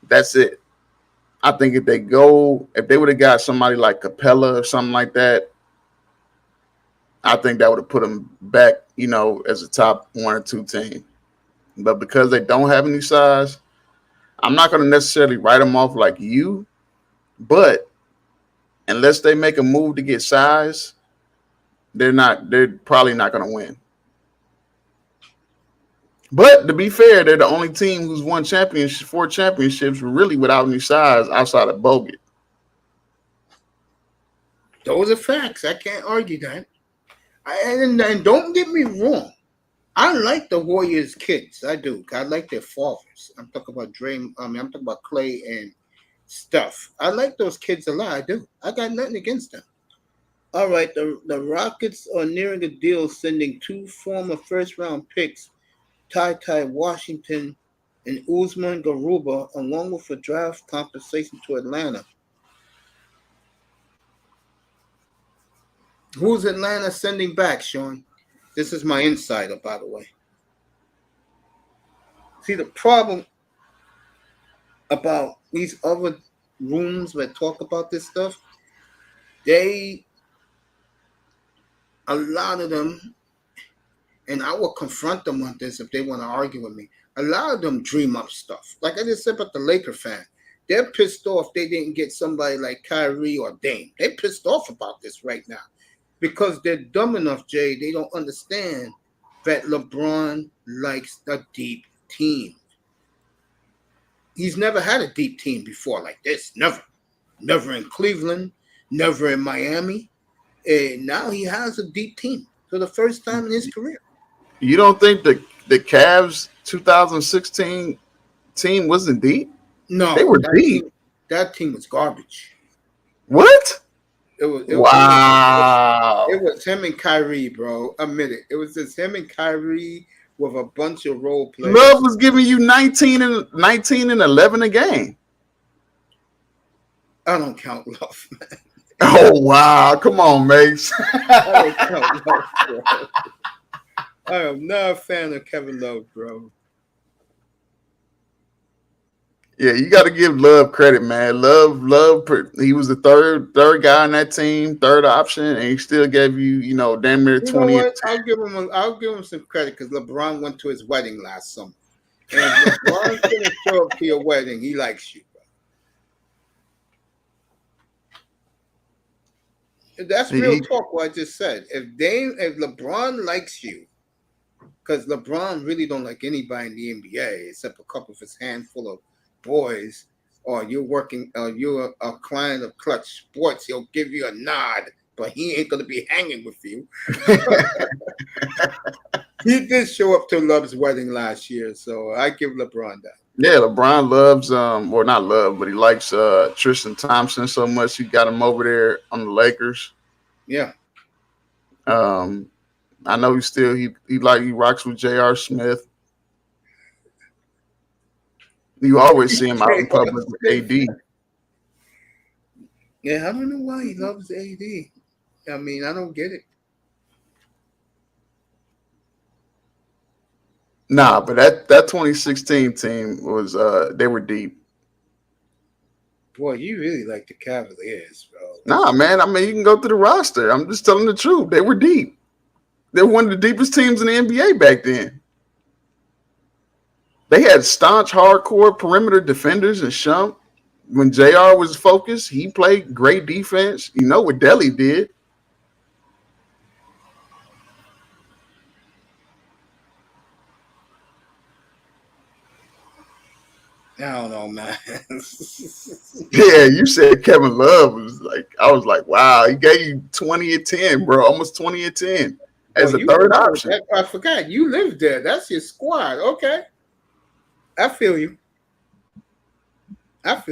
Speaker 8: That's it. I think if they would have got somebody like Capella or something like that, I think that would have put them back, as a top 1 or 2 team. But because they don't have any size, I'm not going to necessarily write them off like you, but unless they make a move to get size, they're probably not going to win. But to be fair, they're the only team who's won 4 championships really without any size outside of Bogut.
Speaker 1: Those are facts. I can't argue that. And don't get me wrong. I like the Warriors kids. I do. I like their fathers. I'm talking about I'm talking about Clay and stuff. I like those kids a lot. I do. I got nothing against them. All right, the Rockets are nearing a deal, sending 2 former first-round picks, Ty Washington and Usman Garuba, along with a draft compensation to Atlanta. Who's Atlanta sending back, Sean? This is my insider, by the way. See, the problem about these other rooms that talk about this stuff, a lot of them, and I will confront them on this if they want to argue with me, a lot of them dream up stuff. Like I just said about the Laker fan. They're pissed off they didn't get somebody like Kyrie or Dame. They're pissed off about this right now because they're dumb enough, Jay. They don't understand that LeBron likes a deep team. He's never had a deep team before like this. Never. Never in Cleveland. Never in Miami. And now he has a deep team for the first time in his career.
Speaker 8: You don't think the Cavs 2016 team wasn't deep?
Speaker 1: No,
Speaker 8: they were deep.
Speaker 1: That team was garbage.
Speaker 8: What?
Speaker 1: It was him and Kyrie, bro. Admit it. It was just him and Kyrie with a bunch of role players.
Speaker 8: Love was giving you 19 and 11 a game.
Speaker 1: I don't count Love, man.
Speaker 8: Oh wow! Come on, Mace.
Speaker 1: I don't count Love, bro. I am not a fan of Kevin Love, bro.
Speaker 8: Yeah, you got to give Love credit, man. Love. He was the third guy on that team, third option, and he still gave you, damn near 20.
Speaker 1: You know what? I'll give him some credit because LeBron went to his wedding last summer. And if LeBron couldn't show up to your wedding, he likes you, bro. That's real talk. What I just said. If LeBron likes you, because LeBron really don't like anybody in the NBA except a couple of his handful of boys, or you're a client of Clutch Sports, he'll give you a nod, but he ain't gonna be hanging with you. He did show up to Love's wedding last year, so I give LeBron that.
Speaker 8: Yeah, LeBron loves or not love, but he likes Tristan Thompson so much he got him over there on the Lakers.
Speaker 1: Yeah.
Speaker 8: I know he rocks with J.R. Smith. You always see him out in public with AD.
Speaker 1: Yeah, I don't know why he loves AD. I mean, I don't get it.
Speaker 8: Nah, but that 2016 team was they were deep.
Speaker 1: Boy, you really like the Cavaliers, bro.
Speaker 8: Nah, man. I mean, you can go through the roster. I'm just telling the truth. They were deep. They were one of the deepest teams in the NBA back then. They had staunch, hardcore perimeter defenders and Shump. When JR was focused, he played great defense. You know what Delly did.
Speaker 1: I don't know, man.
Speaker 8: Yeah, you said Kevin Love was like, I was like, wow, he gave you 20 and 10, bro, almost 20 and 10 as a third option.
Speaker 1: I forgot you lived there. That's your squad. Okay. I feel you.
Speaker 8: Look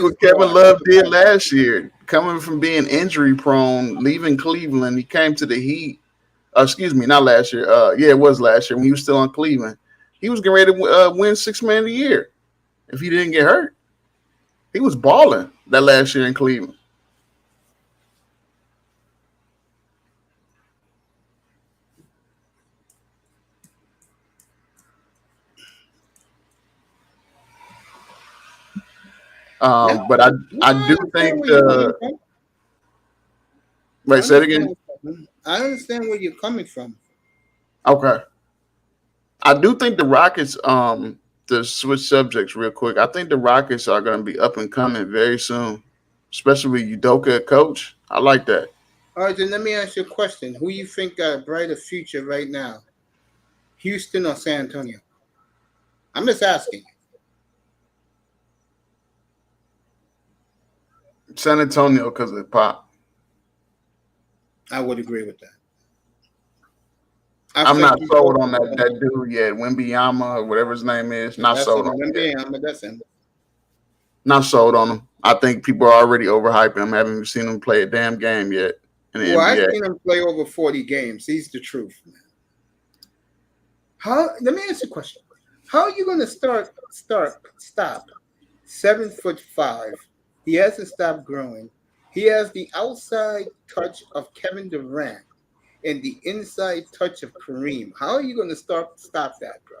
Speaker 8: what Kevin Love did last year. Coming from being injury prone, leaving Cleveland, he came to the Heat. Not last year. It was last year when he was still on Cleveland. He was getting ready to win Sixth Man of the Year if he didn't get hurt. He was balling that last year in Cleveland. But I do think wait, say it again.
Speaker 1: I understand where you're coming from.
Speaker 8: Okay. I do think the Rockets, to switch subjects real quick, I think the Rockets are going to be up and coming very soon, especially with Udoka at coach. I like that.
Speaker 1: All right, then let me ask you a question. Who you think got a brighter future right now? Houston or San Antonio? I'm just asking.
Speaker 8: San Antonio because of the Pop.
Speaker 1: I would agree with that.
Speaker 8: I'm not sold on that dude yet. Wembanyama or whatever his name is. Not sold on
Speaker 1: Wembanyama, that's him.
Speaker 8: Not sold on him. I think people are already overhyping him. Haven't even seen him play a damn game yet in the
Speaker 1: Well, I've
Speaker 8: NBA.
Speaker 1: seen him play over 40 games. He's the truth, man. Let me ask you a question. How are you gonna stop 7'5"? He hasn't stopped growing. He has the outside touch of Kevin Durant and the inside touch of Kareem. How are you gonna stop that, bro?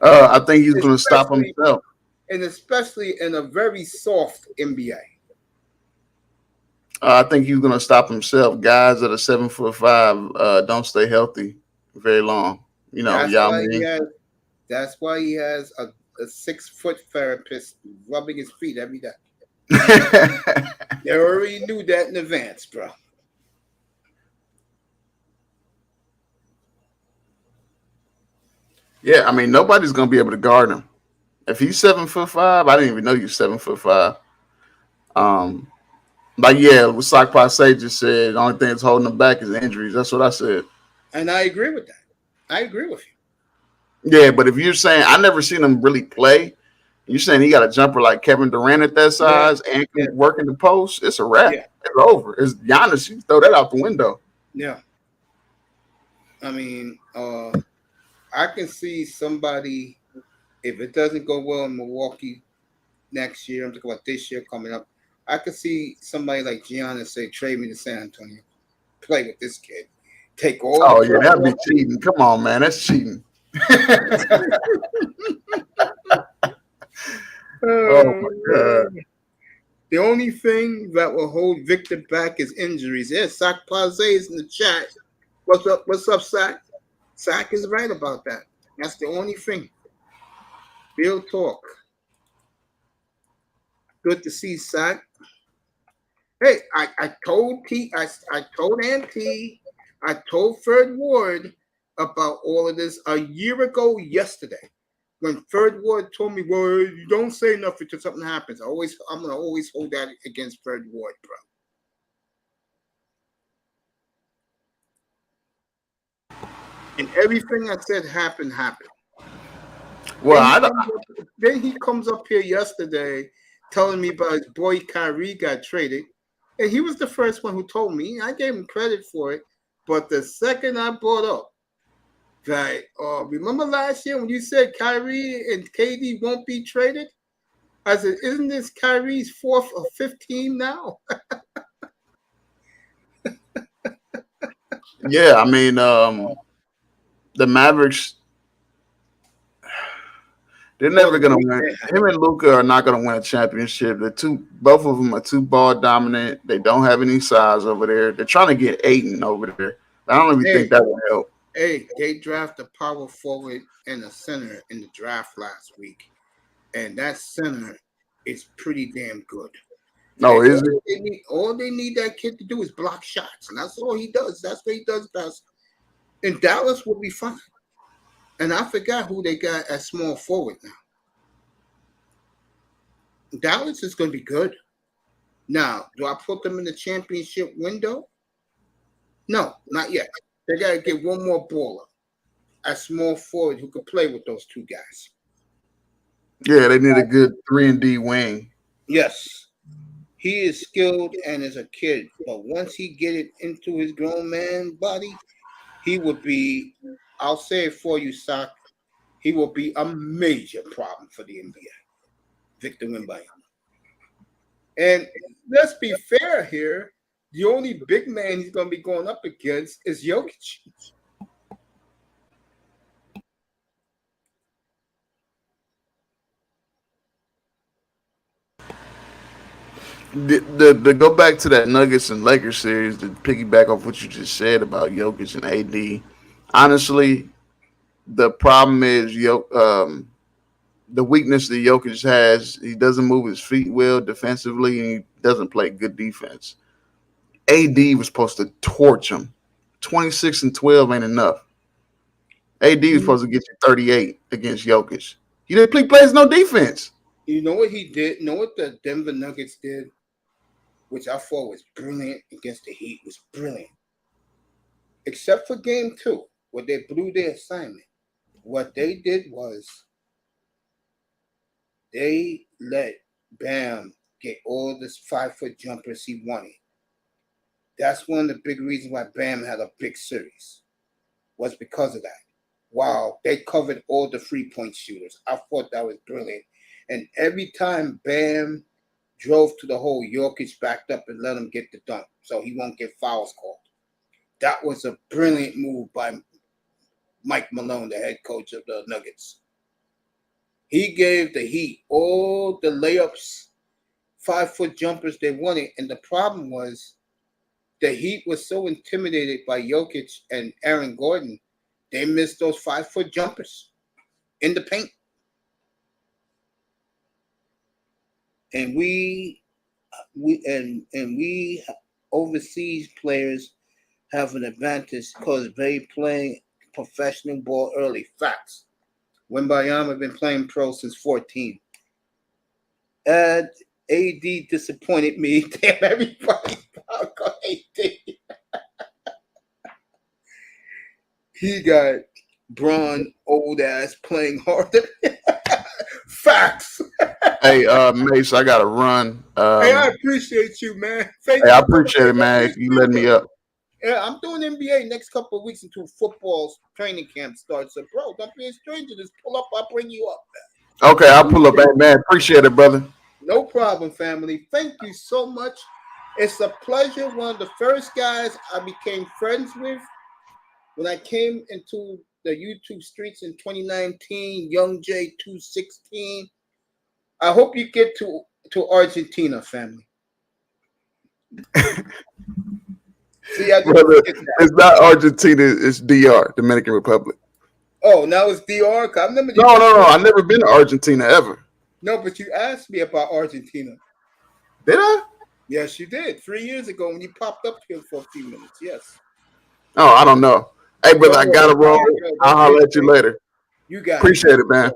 Speaker 8: I think he's going to stop
Speaker 1: Especially
Speaker 8: himself.
Speaker 1: especially in a very soft NBA.
Speaker 8: I think he's going to stop himself. Guys that are 7'5" don't stay healthy very long. You know,
Speaker 1: That's
Speaker 8: Yao
Speaker 1: why he
Speaker 8: Ming.
Speaker 1: has. That's why he has a 6-foot therapist rubbing his feet every day. They already knew that in advance, bro.
Speaker 8: Yeah, I mean nobody's going to be able to guard him. If he's 7'5", I didn't even know you 7'5". Um, like yeah, what Sock Passe just said, the only thing that's holding him back is injuries. That's what I said.
Speaker 1: And I agree with that. I agree with you.
Speaker 8: Yeah, but if you're saying I never seen him really play, you're saying he got a jumper like Kevin Durant at that
Speaker 1: Yeah,
Speaker 8: size and
Speaker 1: yeah,
Speaker 8: can work in the post, it's a wrap.
Speaker 1: yeah,
Speaker 8: It's over. It's Giannis. You throw that out the window.
Speaker 1: yeah. I mean, I can see somebody if it doesn't go well in Milwaukee next year. I'm talking about this year coming up. I could see somebody like Giannis say, "Trade me to San Antonio, play with this kid, take all the
Speaker 8: Oh yeah,
Speaker 1: pressure
Speaker 8: that'd be
Speaker 1: off me."
Speaker 8: cheating. Come on, man, that's cheating. Oh my god.
Speaker 1: The only thing that will hold Victor back is injuries. Yes, Sack Paze is in the chat. What's up? What's up, Sack? Sack is right about that. That's the only thing. Real talk. Good to see Sack. Hey, I told I told Auntie, I told Fred Ward about all of this a year ago yesterday. When Fred Ward told me, "Well, you don't say nothing till something happens." I'm gonna always hold that against Fred Ward, bro. And everything I said happened.
Speaker 8: Well,
Speaker 1: Then he comes up here yesterday telling me about his boy Kyrie got traded. And he was the first one who told me. I gave him credit for it. But the second I brought up that, remember last year when you said Kyrie and KD won't be traded? I said, isn't this Kyrie's fourth or 15 now?
Speaker 8: yeah, I mean, the Mavericks, they're never gonna win. Him and Luka are not gonna win a championship. Both of them are too ball dominant. They don't have any size over there. They're trying to get Aiden over there. I don't even think that will help.
Speaker 1: Hey, they drafted a power forward and a center in the draft last week. And that center is pretty damn good.
Speaker 8: No, is it?
Speaker 1: All they need that kid to do is block shots. And that's all he does. That's what he does best. And Dallas will be fine. And I forgot who they got at small forward now. Dallas is going to be good. Now, do I put them in the championship window? No, not yet. They got to get one more baller at small forward who could play with those two guys.
Speaker 8: Yeah, they need a good 3-and-D wing.
Speaker 1: Yes. He is skilled and is a kid. But once he get it into his grown man body, he would be, I'll say it for you, Sock, he will be a major problem for the NBA. Victor Wembanyama. And let's be fair here. The only big man he's going to be going up against is Jokic.
Speaker 8: To go back to that Nuggets and Lakers series, to piggyback off what you just said about Jokic and AD, honestly, the problem is the weakness that Jokic has. He doesn't move his feet well defensively, and he doesn't play good defense. AD was supposed to torch him. 26 and 12 ain't enough. AD was supposed to get you 38 against Jokic. He plays no defense.
Speaker 1: You know what he did? You know what the Denver Nuggets did? Which I thought was brilliant against the Heat, was brilliant. Except for game 2, where they blew their assignment. What they did was they let Bam get all this 5-foot jumpers he wanted. That's one of the big reasons why Bam had a big series, was because of that. Wow, they covered all the 3-point shooters. I thought that was brilliant. And every time Bam drove to the hole, Jokic backed up and let him get the dunk so he won't get fouls called. That was a brilliant move by Mike Malone, the head coach of the Nuggets. He gave the Heat all the layups, 5-foot jumpers they wanted. And the problem was the Heat was so intimidated by Jokic and Aaron Gordon, they missed those 5-foot jumpers in the paint. And we overseas players have an advantage because they play professional ball early. Facts. Wembayama been playing pro since 14. And AD disappointed me. Damn, everybody talk on AD. He got Braun, old ass, playing harder. Facts.
Speaker 8: Hey, Mace, I gotta run.
Speaker 1: Hey, I appreciate you, man. Thank
Speaker 8: Hey,
Speaker 1: you.
Speaker 8: I appreciate it, man. You letting me up.
Speaker 1: Yeah, I'm doing NBA next couple of weeks until football training camp starts. So, bro, don't be a stranger. Just pull up. I'll bring you up, man.
Speaker 8: Okay, I'll pull up. Hey, man, appreciate it, brother.
Speaker 1: No problem, family. Thank you so much. It's a pleasure. One of the first guys I became friends with when I came into the YouTube streets in 2019, Young J 216. I hope you get to Argentina, family. See,
Speaker 8: Brother, it's not Argentina, it's DR, Dominican Republic.
Speaker 1: Oh, now it's DR?
Speaker 8: No, I've never been to Argentina ever.
Speaker 1: No, but you asked me about Argentina.
Speaker 8: Did I?
Speaker 1: Yes, you did. 3 years ago when you popped up here for a few minutes. Yes.
Speaker 8: Oh, I don't know. Hey, brother, I gotta roll. I'll holler at you later.
Speaker 1: You got
Speaker 8: Appreciate it, man.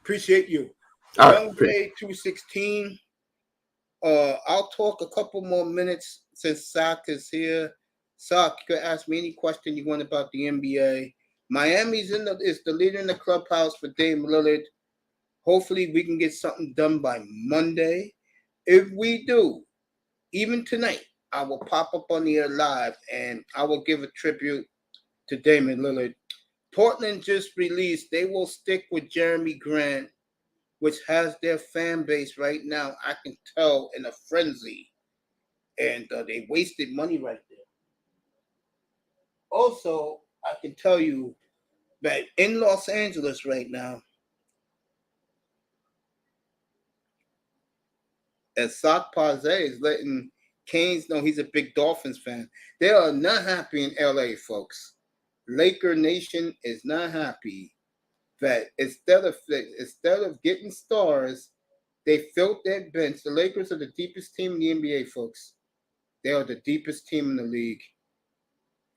Speaker 1: Appreciate you. Young J 216. I'll talk a couple more minutes since Sak is here. Sak, you could ask me any question you want about the NBA. Miami's is the leader in the clubhouse for Dame Lillard. Hopefully, we can get something done by Monday. If we do, even tonight, I will pop up on the air live and I will give a tribute to Damian Lillard. Portland just released, they will stick with Jeremy Grant, which has their fan base right now, I can tell, in a frenzy. And they wasted money right there. Also, I can tell you that in Los Angeles right now, as Sak Paze is letting Canes know he's a big Dolphins fan, they are not happy in LA, folks. Laker Nation is not happy that instead of getting stars, they filled their bench. The Lakers are the deepest team in the NBA, folks. They are the deepest team in the league.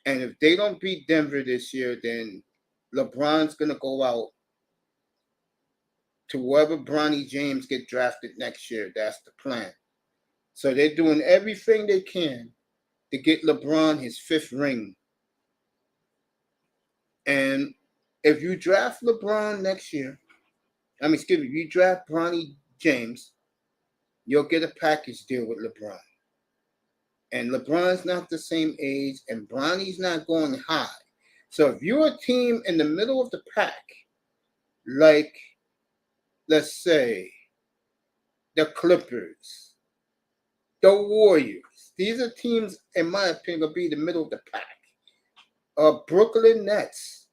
Speaker 1: And if they don't beat Denver this year, then LeBron's going to go out to wherever Bronny James get drafted next year. That's the plan. So they're doing everything they can to get LeBron his 5th ring. And if you draft LeBron next year, if you draft Bronny James, you'll get a package deal with LeBron. And LeBron's not the same age, and Bronny's not going high. So if you're a team in the middle of the pack, like, let's say, the Clippers, the Warriors, these are teams, in my opinion, will be the middle of the pack. Brooklyn Nets,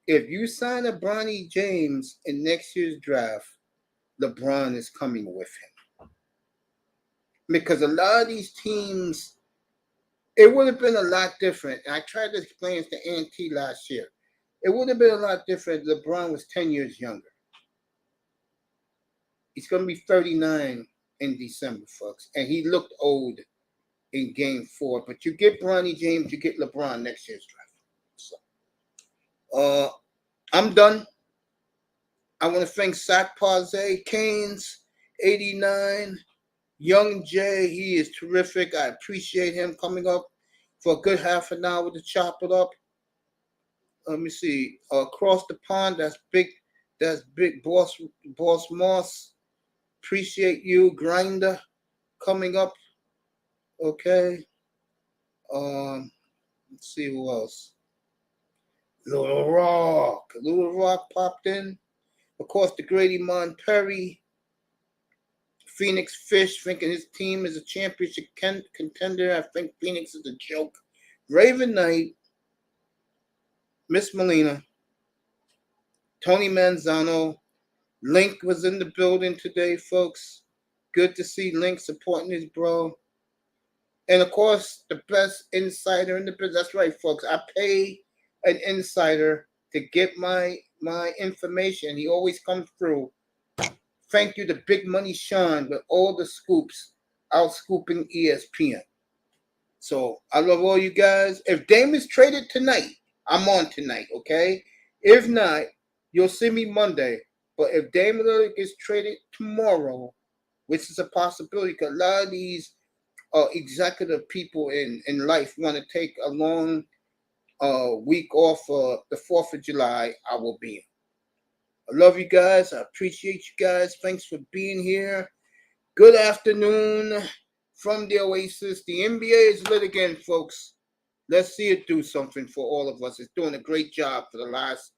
Speaker 1: if you sign a Bronny James in next year's draft, LeBron is coming with him. Because a lot of these teams, it would have been a lot different. I tried to explain it to N.H.L last year. It would have been a lot different if LeBron was 10 years younger. He's going to be 39 in December, folks. And he looked old in Game 4. But you get Bronny James, you get LeBron next year's draft. So, I'm done. I want to thank Sak Paze, Canes, 89, Young Jay. He is terrific. I appreciate him coming up for a good half an hour to chop it up. Let me see. Across the pond, that's big Boss Moss. Appreciate you, Grinder, coming up. Okay. Let's see who else. Little Rock. Little Rock popped in. Of course, the Grady Perry. Phoenix Fish thinking his team is a championship contender. I think Phoenix is a joke. Raven Knight. Miss Molina. Tony Manzano. Link was in the building today, folks. Good to see Link supporting his bro. And of course, the best insider in the business. That's right, folks. I pay an insider to get my information. He always comes through. Thank you to Big Money Sean with all the scoops, out scooping ESPN. So I love all you guys. If Dame is traded tonight, I'm on tonight, okay? If not, you'll see me Monday. But if Dame Lillard gets traded tomorrow, which is a possibility, because a lot of these executive people in life want to take a long week off the 4th of July, I will be in. I love you guys. I appreciate you guys. Thanks for being here. Good afternoon from the Oasis. The NBA is lit again, folks. Let's see it do something for all of us. It's doing a great job for the last,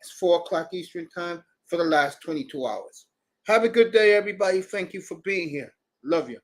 Speaker 1: it's 4 o'clock Eastern time, for the last 22 hours. Have a good day, everybody. Thank you for being here. Love you.